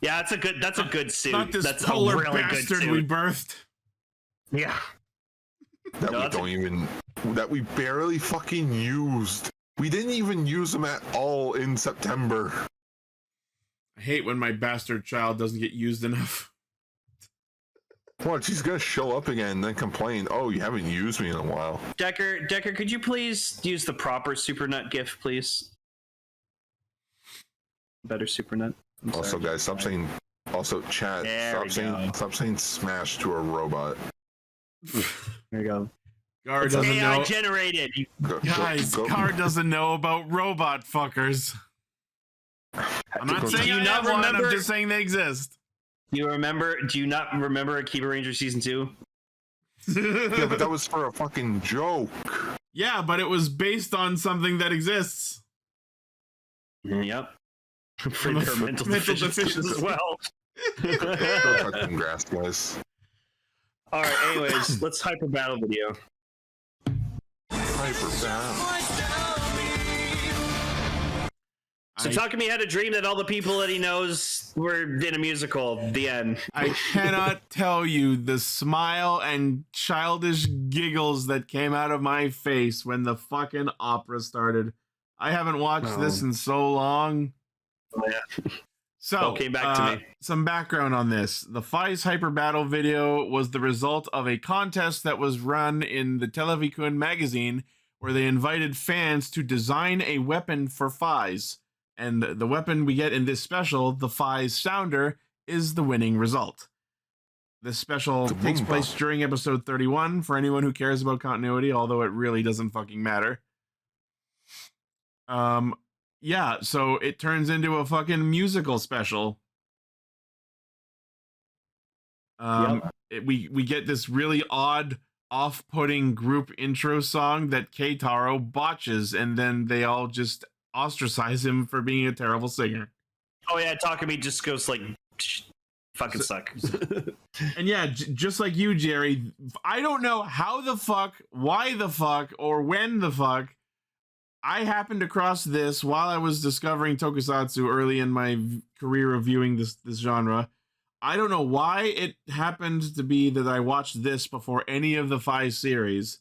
Yeah, that's a good suit. Not this that's polar a really bastard good suit. we birthed. Yeah. That we barely fucking used. We didn't even use them at all in September. I hate when my bastard child doesn't get used enough. What? She's gonna show up again and then complain, oh, you haven't used me in a while. Decker, could you please use the proper Super Nut GIF, please? Better Super Nut. Also, guys, stop saying. Also, chat. Stop saying smash to a robot. There you go. Gar it's doesn't AI know. generated. Gar doesn't know about robot fuckers. I'm not saying I have one. I'm just saying they exist. Do you not remember Akiba Ranger Season 2? Yeah, but that was for a fucking joke. Yeah, but it was based on something that exists. Yep. For their mental deficiencies as well. Go touch some grass, guys. Alright, anyways, let's hyper battle video. Hyper battle. So Takumi had a dream that all the people that he knows were in a musical. The end. I cannot tell you the smile and childish giggles that came out of my face when the fucking opera started. I haven't watched this in so long. Oh, yeah. So, came back to me. Some background on this. The Faiz Hyper Battle video was the result of a contest that was run in the Televikun magazine where they invited fans to design a weapon for Faiz. And the weapon we get in this special, the Faiz Sounder, is the winning result. This special takes place during episode 31 for anyone who cares about continuity, although it really doesn't fucking matter. Yeah, so it turns into a fucking musical special. We get this really odd, off-putting group intro song that Keitaro botches, and then they all just ostracize him for being a terrible singer. Oh yeah, Takumi just goes like, fucking suck. And yeah, just like you, Jerry, I don't know how the fuck, why the fuck, or when the fuck I happened across this while I was discovering tokusatsu early in my career of viewing this genre. I don't know why it happened to be that I watched this before any of the Faiz series.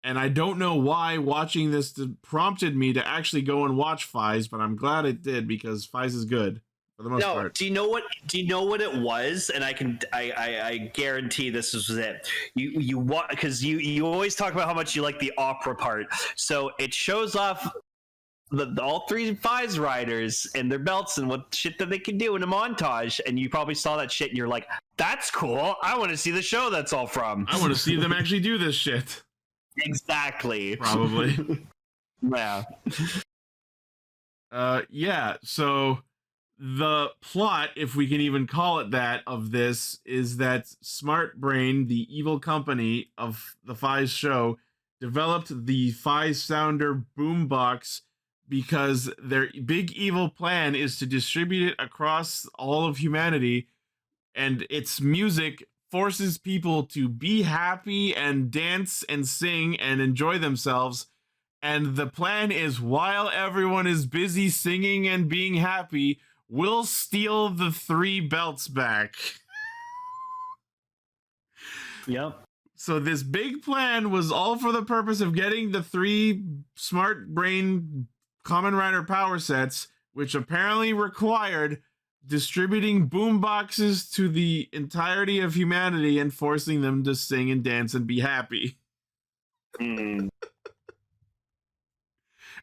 And I don't know why watching this prompted me to actually go and watch Faiz, but I'm glad it did because Faiz is good for the most part. Do you know what it was? And I guarantee this was it. You want, because you always talk about how much you like the opera part. So it shows off all three Faiz riders and their belts and what shit that they can do in a montage. And you probably saw that shit and you're like, that's cool. I want to see the show that's all from. I want to see them actually do this shit. Exactly. Probably. Yeah. Yeah, so the plot, if we can even call it that, of this is that Smart Brain, the evil company of the Faiz show, developed the Faiz Sounder boombox because their big evil plan is to distribute it across all of humanity, and its music forces people to be happy and dance and sing and enjoy themselves. And the plan is, while everyone is busy singing and being happy, we'll steal the 3 belts back. Yep. So this big plan was all for the purpose of getting the 3 Smart Brain Kamen Rider power sets, which apparently required distributing boomboxes to the entirety of humanity and forcing them to sing and dance and be happy. Mm.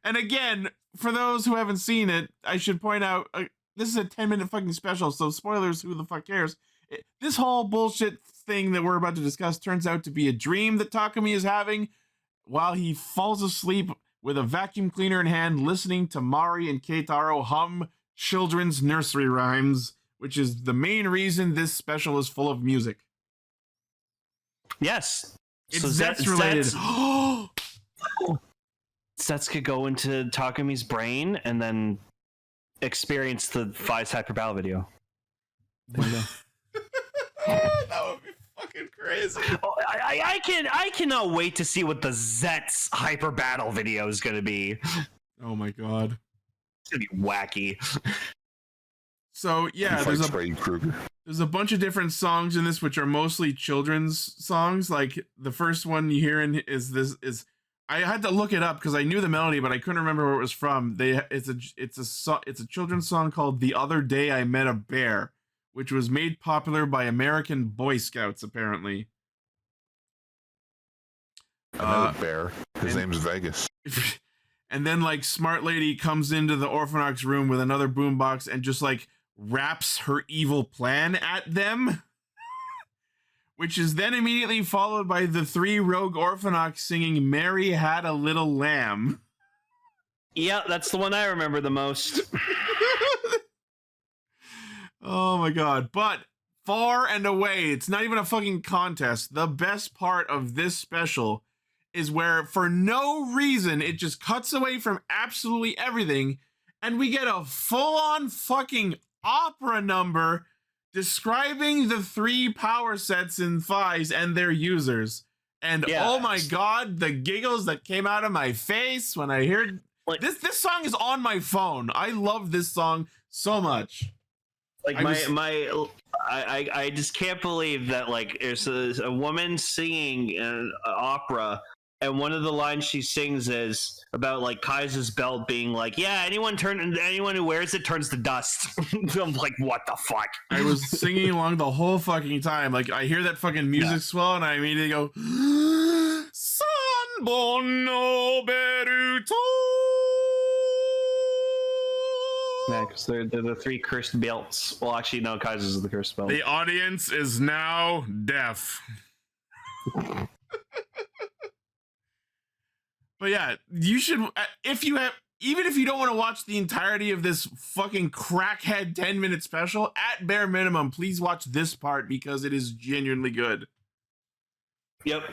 And again, for those who haven't seen it, I should point out, this is a 10-minute fucking special, so spoilers, who the fuck cares? This whole bullshit thing that we're about to discuss turns out to be a dream that Takumi is having while he falls asleep with a vacuum cleaner in hand, listening to Mari and Keitaro hum children's nursery rhymes, which is the main reason this special is full of music. Yes. It's So Zeztz related. Zeztz could go into Takumi's brain and then experience the Faiz Hyper Battle video. There you go. That would be fucking crazy. Oh, I cannot wait to see what the Zeztz Hyper Battle video is going to be. Oh my god. It's going to be wacky. So yeah, He fights Freddy Krueger. there's a bunch of different songs in this which are mostly children's songs. Like the first one you hear in is I had to look it up because I knew the melody, but I couldn't remember where it was from. It's a children's song called "The Other Day I Met a Bear," which was made popular by American Boy Scouts, apparently. I know the bear. His name's Vegas. And then, like, Smart Lady comes into the Orphanox room with another boombox and just, like, raps her evil plan at them. Which is then immediately followed by the three rogue Orphanox singing "Mary Had a Little Lamb." Yeah, that's the one I remember the most. Oh my god. But far and away, it's not even a fucking contest. The best part of this special is where, for no reason, it just cuts away from absolutely everything, and we get a full-on fucking opera number describing the three power sets in Faiz and their users. And yes. Oh my god, the giggles that came out of my face when I heard... Like, this song is on my phone. I love this song so much. Like I just can't believe that, like, there's a woman singing an opera, and one of the lines she sings is about, like, Kaiser's belt being like, yeah, anyone who wears it turns to dust. I'm like, what the fuck? I was singing along the whole fucking time. Like, I hear that fucking music swell, and I immediately go, Sanbon no Beruto. Yeah, because they're the three cursed belts. Well, actually, no, Kaiser's is the cursed belt. The audience is now deaf. But yeah, you should, even if you don't want to watch the entirety of this fucking crackhead 10-minute special, at bare minimum, please watch this part because it is genuinely good. Yep.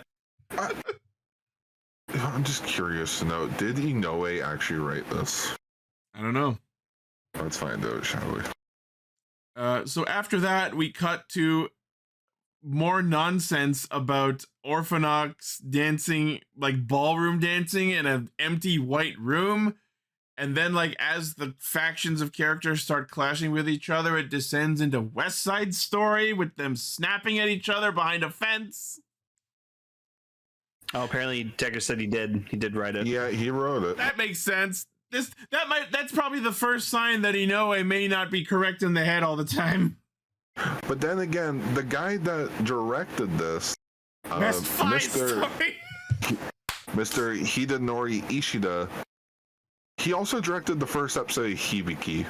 I'm just curious to know, did Inoue actually write this? I don't know. Let's find out, shall we? So after that, we cut to more nonsense about Orphanox dancing, like ballroom dancing in an empty white room. And then, like, as the factions of characters start clashing with each other, it descends into West Side Story with them snapping at each other behind a fence. Oh, apparently Decker said he did write it. Yeah, he wrote it. That makes sense. That's probably the first sign that Inoue may not be correct in the head all the time. But then again, the guy that directed this, Mr. Hidenori Ishida, he also directed the first episode of Hibiki,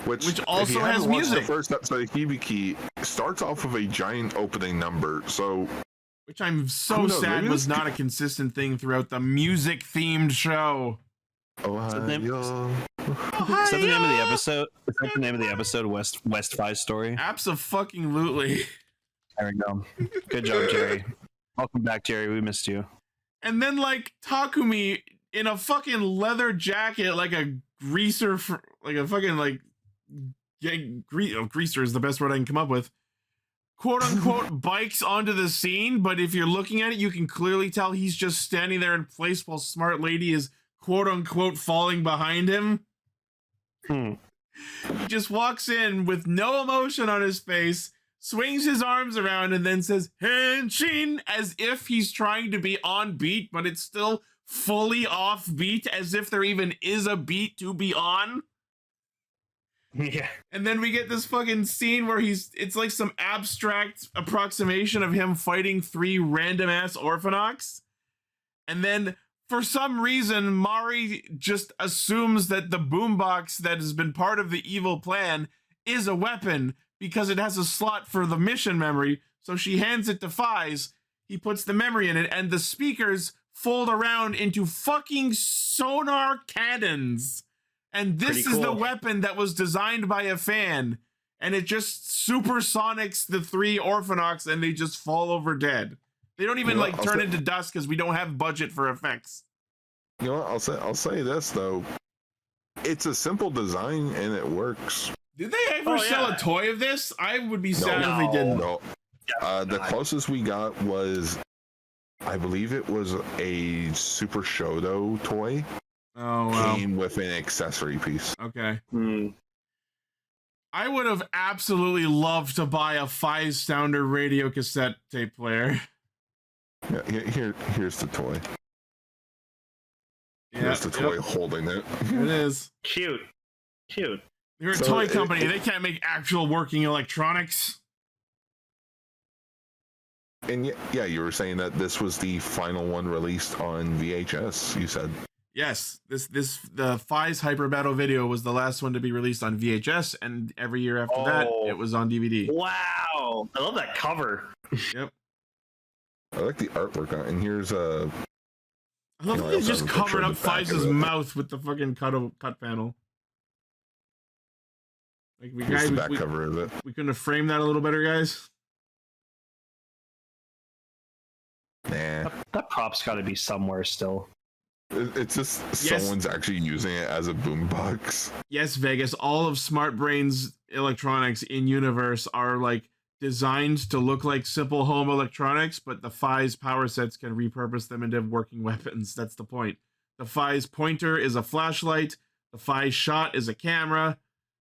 which also has music. The first episode of Hibiki starts off with a giant opening number, so... Which I'm so sad was not a consistent thing throughout the music-themed show. Is that the name of the episode? Is that the name of the episode? West Faiz Story? Abso-fucking-lutely. There we go. Good job, Jerry. Welcome back, Jerry. We missed you. And then, like, Takumi in a fucking leather jacket, like a greaser, like a fucking, like, greaser is the best word I can come up with. Quote-unquote bikes onto the scene, but if you're looking at it, you can clearly tell he's just standing there in place while Smart Lady is quote-unquote falling behind him. He just walks in with no emotion on his face, swings his arms around, and then says, Henshin, as if he's trying to be on beat, but it's still fully off beat, as if there even is a beat to be on. Yeah. And then we get this fucking scene where it's like some abstract approximation of him fighting 3 random ass Orphanox. And then for some reason, Mari just assumes that the boombox that has been part of the evil plan is a weapon because it has a slot for the mission memory. So she hands it to Faiz. He puts the memory in it, and the speakers fold around into fucking sonar cannons. And this is the weapon that was designed by a fan. And it just supersonics the 3 Orphanox, and they just fall over dead. They don't even turn into dust because we don't have budget for effects. You know what? I'll say this though. It's a simple design and it works. Did they ever sell a toy of this? I would be sad if they didn't. No. The closest we got was, I believe it was a Super Shodo toy. Oh, wow. Came with an accessory piece. Okay. I would have absolutely loved to buy a 5-sounder radio cassette tape player. Yeah, here's the toy. Here's the toy holding it. Here it is. Cute. You're a toy company. They can't make actual working electronics. And yeah, you were saying that this was the final one released on VHS, you said. Yes, the Faiz Hyper Battle video was the last one to be released on VHS, and every year after that, it was on DVD. Wow, I love that cover. Yep. I like the artwork on it, and here's a... I love that they just covered up Faiz's mouth with the fucking cut panel. Like we cover of it. We couldn't have framed that a little better, guys. Nah. That prop's got to be somewhere still. It's just someone's actually using it as a boombox. Yes, Vegas. All of Smart Brain's electronics in universe are like designed to look like simple home electronics, but the Faiz power sets can repurpose them into working weapons. That's the point. The Faiz pointer is a flashlight. The Faiz shot is a camera.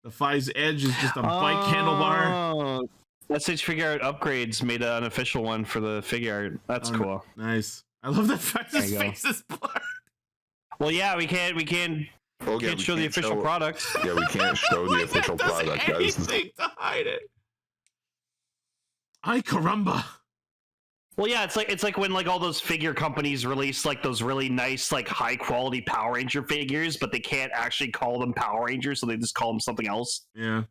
The Faiz edge is just a bike handlebar. SH Figure Art Upgrades made an unofficial one for the figure art. That's cool. Nice. I love that Faiz's face is blurred. Well, yeah, we can't show the official product. Yeah, we can't show the official product, guys. Anything to hide it. Ay caramba. Well, yeah, it's like when like all those figure companies release like those really nice like high quality Power Ranger figures, but they can't actually call them Power Rangers, so they just call them something else. Yeah.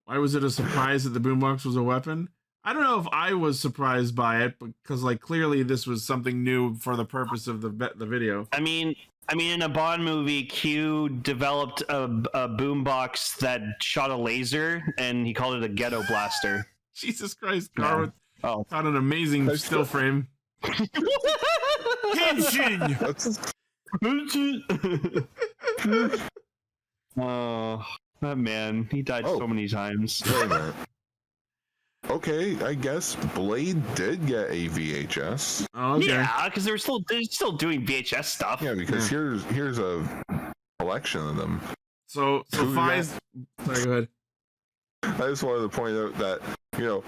Why was it a surprise that the boombox was a weapon? I don't know if I was surprised by it, because like clearly this was something new for the purpose of the video. I mean, in a Bond movie, Q developed a boombox that shot a laser, and he called it a ghetto blaster. Jesus Christ, Carl! Got an amazing still frame. Henshin. Oh, that man, he died so many times. Wait a minute. Okay, I guess Blade did get a VHS. Oh, okay. Yeah, because they're still doing VHS stuff. Yeah, because here's a collection of them. So Faiz. Sorry, go ahead. I just wanted to point out that, you know,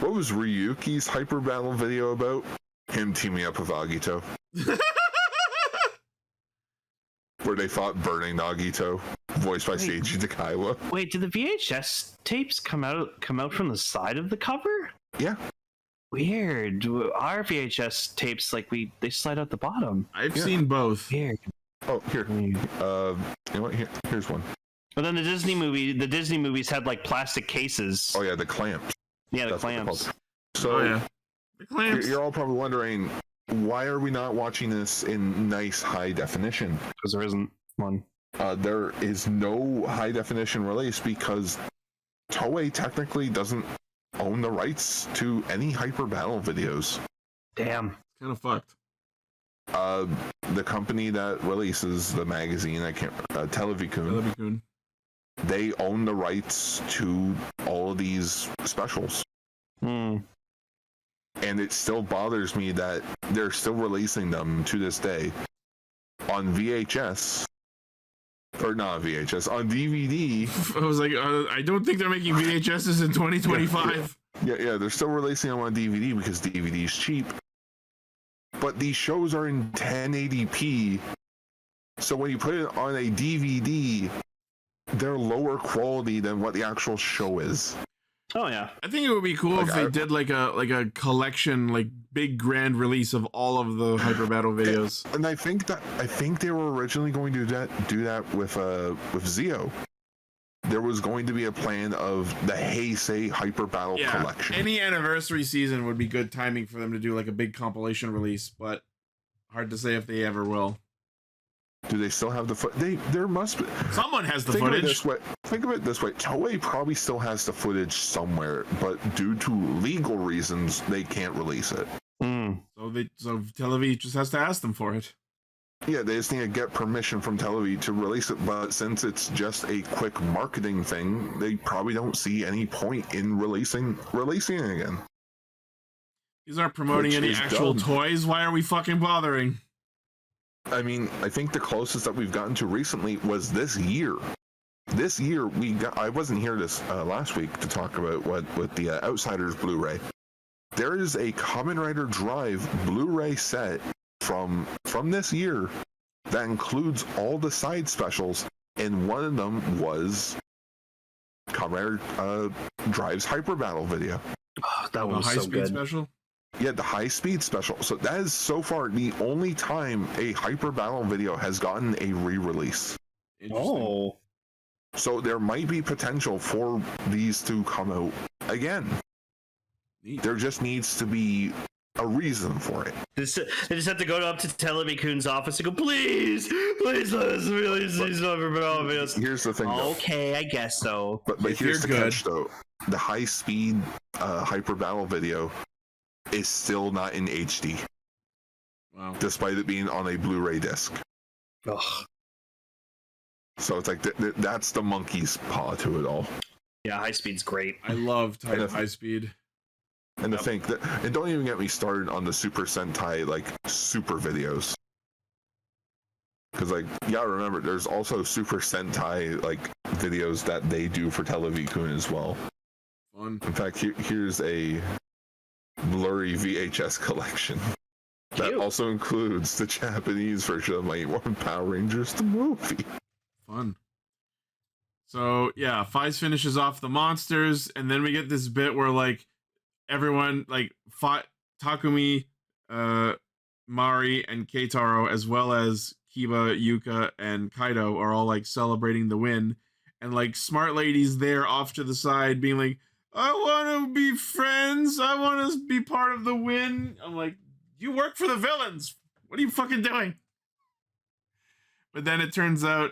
what was Ryuki's Hyper Battle video about? Him teaming up with Agito. Where they fought Burning Nagito, voiced by Seiji Takaiwa. Wait, did the VHS tapes come out from the side of the cover? Yeah. Weird. Our VHS tapes, like they slide out the bottom. I've seen both. Weird. Oh, here. You know what? Here's one. But then the Disney movies had like plastic cases. Oh yeah, the clamps. Yeah, the clamps. So the clamps. You're all probably wondering, why are we not watching this in nice high definition? Because there isn't one. There is no high definition release because Toei technically doesn't own the rights to any Hyper Battle videos. Damn. Kind of fucked. The company that releases the magazine, Televikun, they own the rights to all of these specials. Hmm. And it still bothers me that they're still releasing them to this day on VHS. Or not VHS, on DVD. I was like, I don't think they're making VHSs in 2025. Yeah, they're still releasing them on DVD because DVD is cheap. But these shows are in 1080p So when you put it on a DVD, they're lower quality than what the actual show is. Oh yeah. I think it would be cool if they did like a collection, like big grand release of all of the Hyper Battle videos. And I think they were originally going to do that with Zeo. There was going to be a plan of the Heisei Hyper Battle collection. Any anniversary season would be good timing for them to do like a big compilation release, but hard to say if they ever will. Do they still have the footage? There must be. Someone has the footage. Think of it this way. Toei probably still has the footage somewhere, but due to legal reasons, they can't release it. So Televi just has to ask them for it. Yeah, they just need to get permission from Televi to release it, but since it's just a quick marketing thing, they probably don't see any point in releasing it again. These aren't promoting any actual toys. Why are we fucking bothering? I mean, I think the closest that we've gotten to recently was this year. This year, I wasn't here last week to talk about with the Outsiders Blu-ray. There is a Kamen Rider Drive Blu-ray set from this year that includes all the side specials, and one of them was Kamen Rider Drive's Hyper Battle video. Oh, that was so good. Special? Yeah, the high speed special. So that is so far the only time a Hyper Battle video has gotten a re-release. Oh. So there might be potential for these to come out again. Neat. There just needs to be a reason for it. They just have to go up to Televikun's office and go, please let us release these Hyper Battle videos. Here's the thing, though. Okay, I guess so. But here's the catch, though. The high speed Hyper Battle video is still not in HD. Wow. Despite it being on a Blu-ray disc. Ugh. So it's like that's the monkey's paw to it all. Yeah, high speed's great. I love high speed. And to think that, and don't even get me started on the Super Sentai like super videos. Because like, yeah, remember, there's also Super Sentai like videos that they do for Televikun as well. Fun. In fact, here's a blurry VHS collection that also includes the Japanese version of Mighty Morphin Power Rangers, the movie. Fun. So yeah, Faiz finishes off the monsters, and then we get this bit where like everyone like fought Takumi, Mari, and Keitaro, as well as Kiba, Yuka, and Kaido are all like celebrating the win, and like Smart Lady's there off to the side being like, I want to be friends. I want to be part of the win. I'm like, you work for the villains. What are you fucking doing? But then it turns out,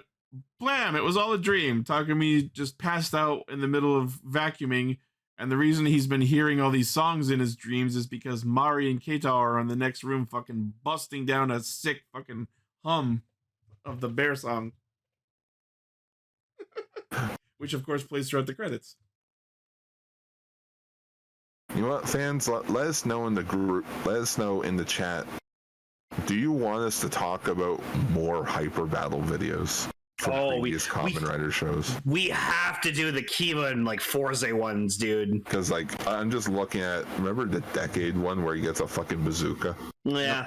blam, it was all a dream. Takumi just passed out in the middle of vacuuming. And the reason he's been hearing all these songs in his dreams is because Mari and Keita are in the next room fucking busting down a sick fucking hum of the bear song. Which, of course, plays throughout the credits. You know what, fans? Let us know in the group. Let us know in the chat. Do you want us to talk about more Hyper Battle videos for previous Kamen Rider shows? We have to do the Kiva and like Forze ones, dude. Because like I'm just looking at, remember the Decade one where he gets a fucking bazooka? Yeah.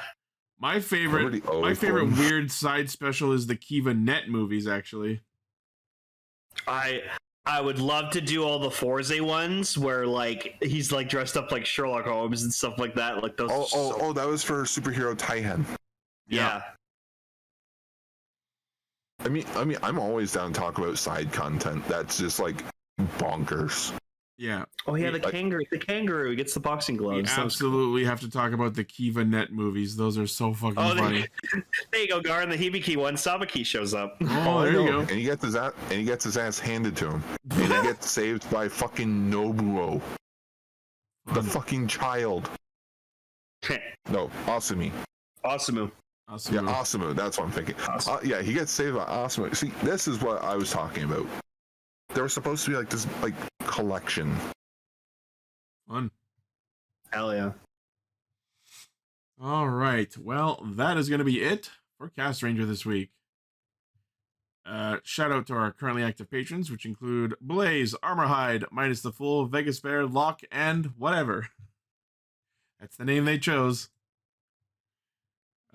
My favorite weird side special is the Kiva Net movies. Actually, I would love to do all the Forze ones where like he's like dressed up like Sherlock Holmes and stuff like that. Like those. Oh, that was for Superhero Taihen. Yeah. I mean, I'm always down to talk about side content that's just like bonkers. Yeah. Oh yeah, the kangaroo gets the boxing gloves. We absolutely have to talk about the Kiva Net movies. Those are so fucking funny. There you go, Gar. In the Hibiki one, Sabaki shows up. Oh, there you go. And he gets his ass handed to him. And he gets saved by fucking Nobuo, the fucking child. No, Asumi. Asamu. Yeah, Asamu. That's what I'm thinking. Yeah, he gets saved by Asamu. See, this is what I was talking about. There was supposed to be like this like collection. Fun. Hell yeah. All right. Well, that is going to be it for Castranger this week. Shout out to our currently active patrons, which include Blaze, Armorhide, Minus the Fool, Vegas Bear, Locke, and whatever. That's the name they chose.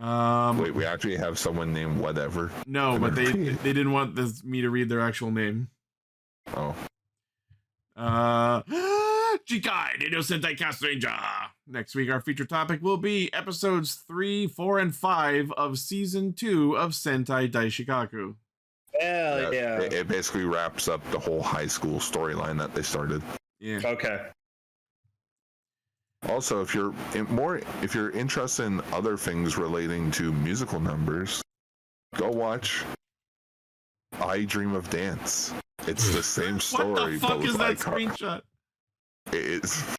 Wait, we actually have someone named whatever. No, but they didn't want me to read their actual name. Oh. Jikai Nido Sentai Castranger. Next week, our feature topic will be episodes 3, 4, and 5 of season 2 of Sentai Daishikaku. Hell yeah. It basically wraps up the whole high school storyline that they started. Yeah. Okay. Also, if you're interested in other things relating to musical numbers, go watch I Dream of Dance. It's the same story. What the fuck is that icon. screenshot? It's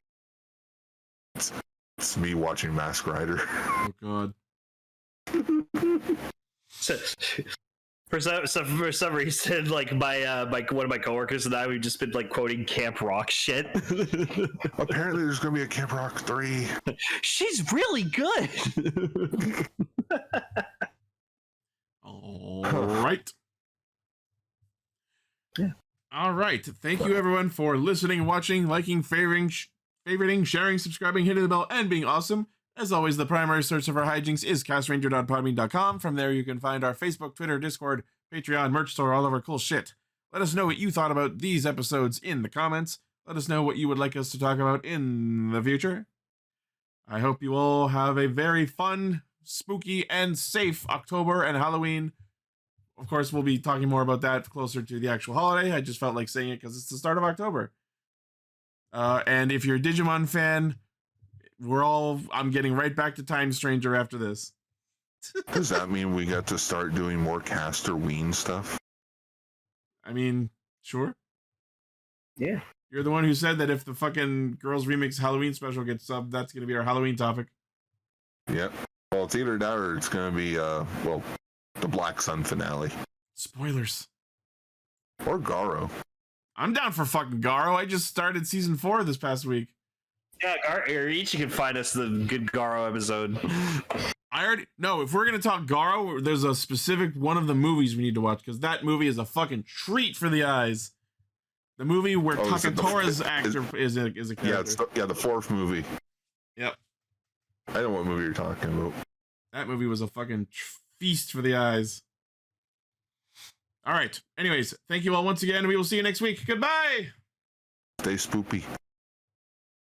me watching Mask Rider. Oh god. For some reason, like my one of my coworkers and I, we've just been like quoting Camp Rock shit. Apparently, there's gonna be a Camp Rock 3. She's really good. All right. Yeah. All right. Thank you, everyone, for listening, watching, liking, favoriting, sharing, subscribing, hitting the bell, and being awesome. As always, the primary source of our hijinks is castranger.podbean.com. From there, you can find our Facebook, Twitter, Discord, Patreon, merch store, all of our cool shit. Let us know what you thought about these episodes in the comments. Let us know what you would like us to talk about in the future. I hope you all have a very fun, spooky, and safe October and Halloween. Of course, we'll be talking more about that closer to the actual holiday. I just felt like saying it because it's the start of October. And if you're a Digimon fan, I'm getting right back to Time Stranger after this. Does that mean we got to start doing more Caster-Ween stuff? I mean, sure. Yeah. You're the one who said that if the fucking Girls Remix Halloween special gets subbed, that's going to be our Halloween topic. Yep. Well, it's either that or it's going to be, the Black Sun finale. Spoilers. Or Garo. I'm down for fucking Garo. I just started season 4 this past week. Yeah, Ichi can find us the good Garo episode. If we're going to talk Garo, there's a specific one of the movies we need to watch, because that movie is a fucking treat for the eyes. The movie where Takatora's actor is a character. Yeah, it's the fourth movie. Yep. I know what movie you're talking about. That movie was a fucking feast for the eyes. All right. Anyways, thank you all once again. We will see you next week. Goodbye. Stay spoopy.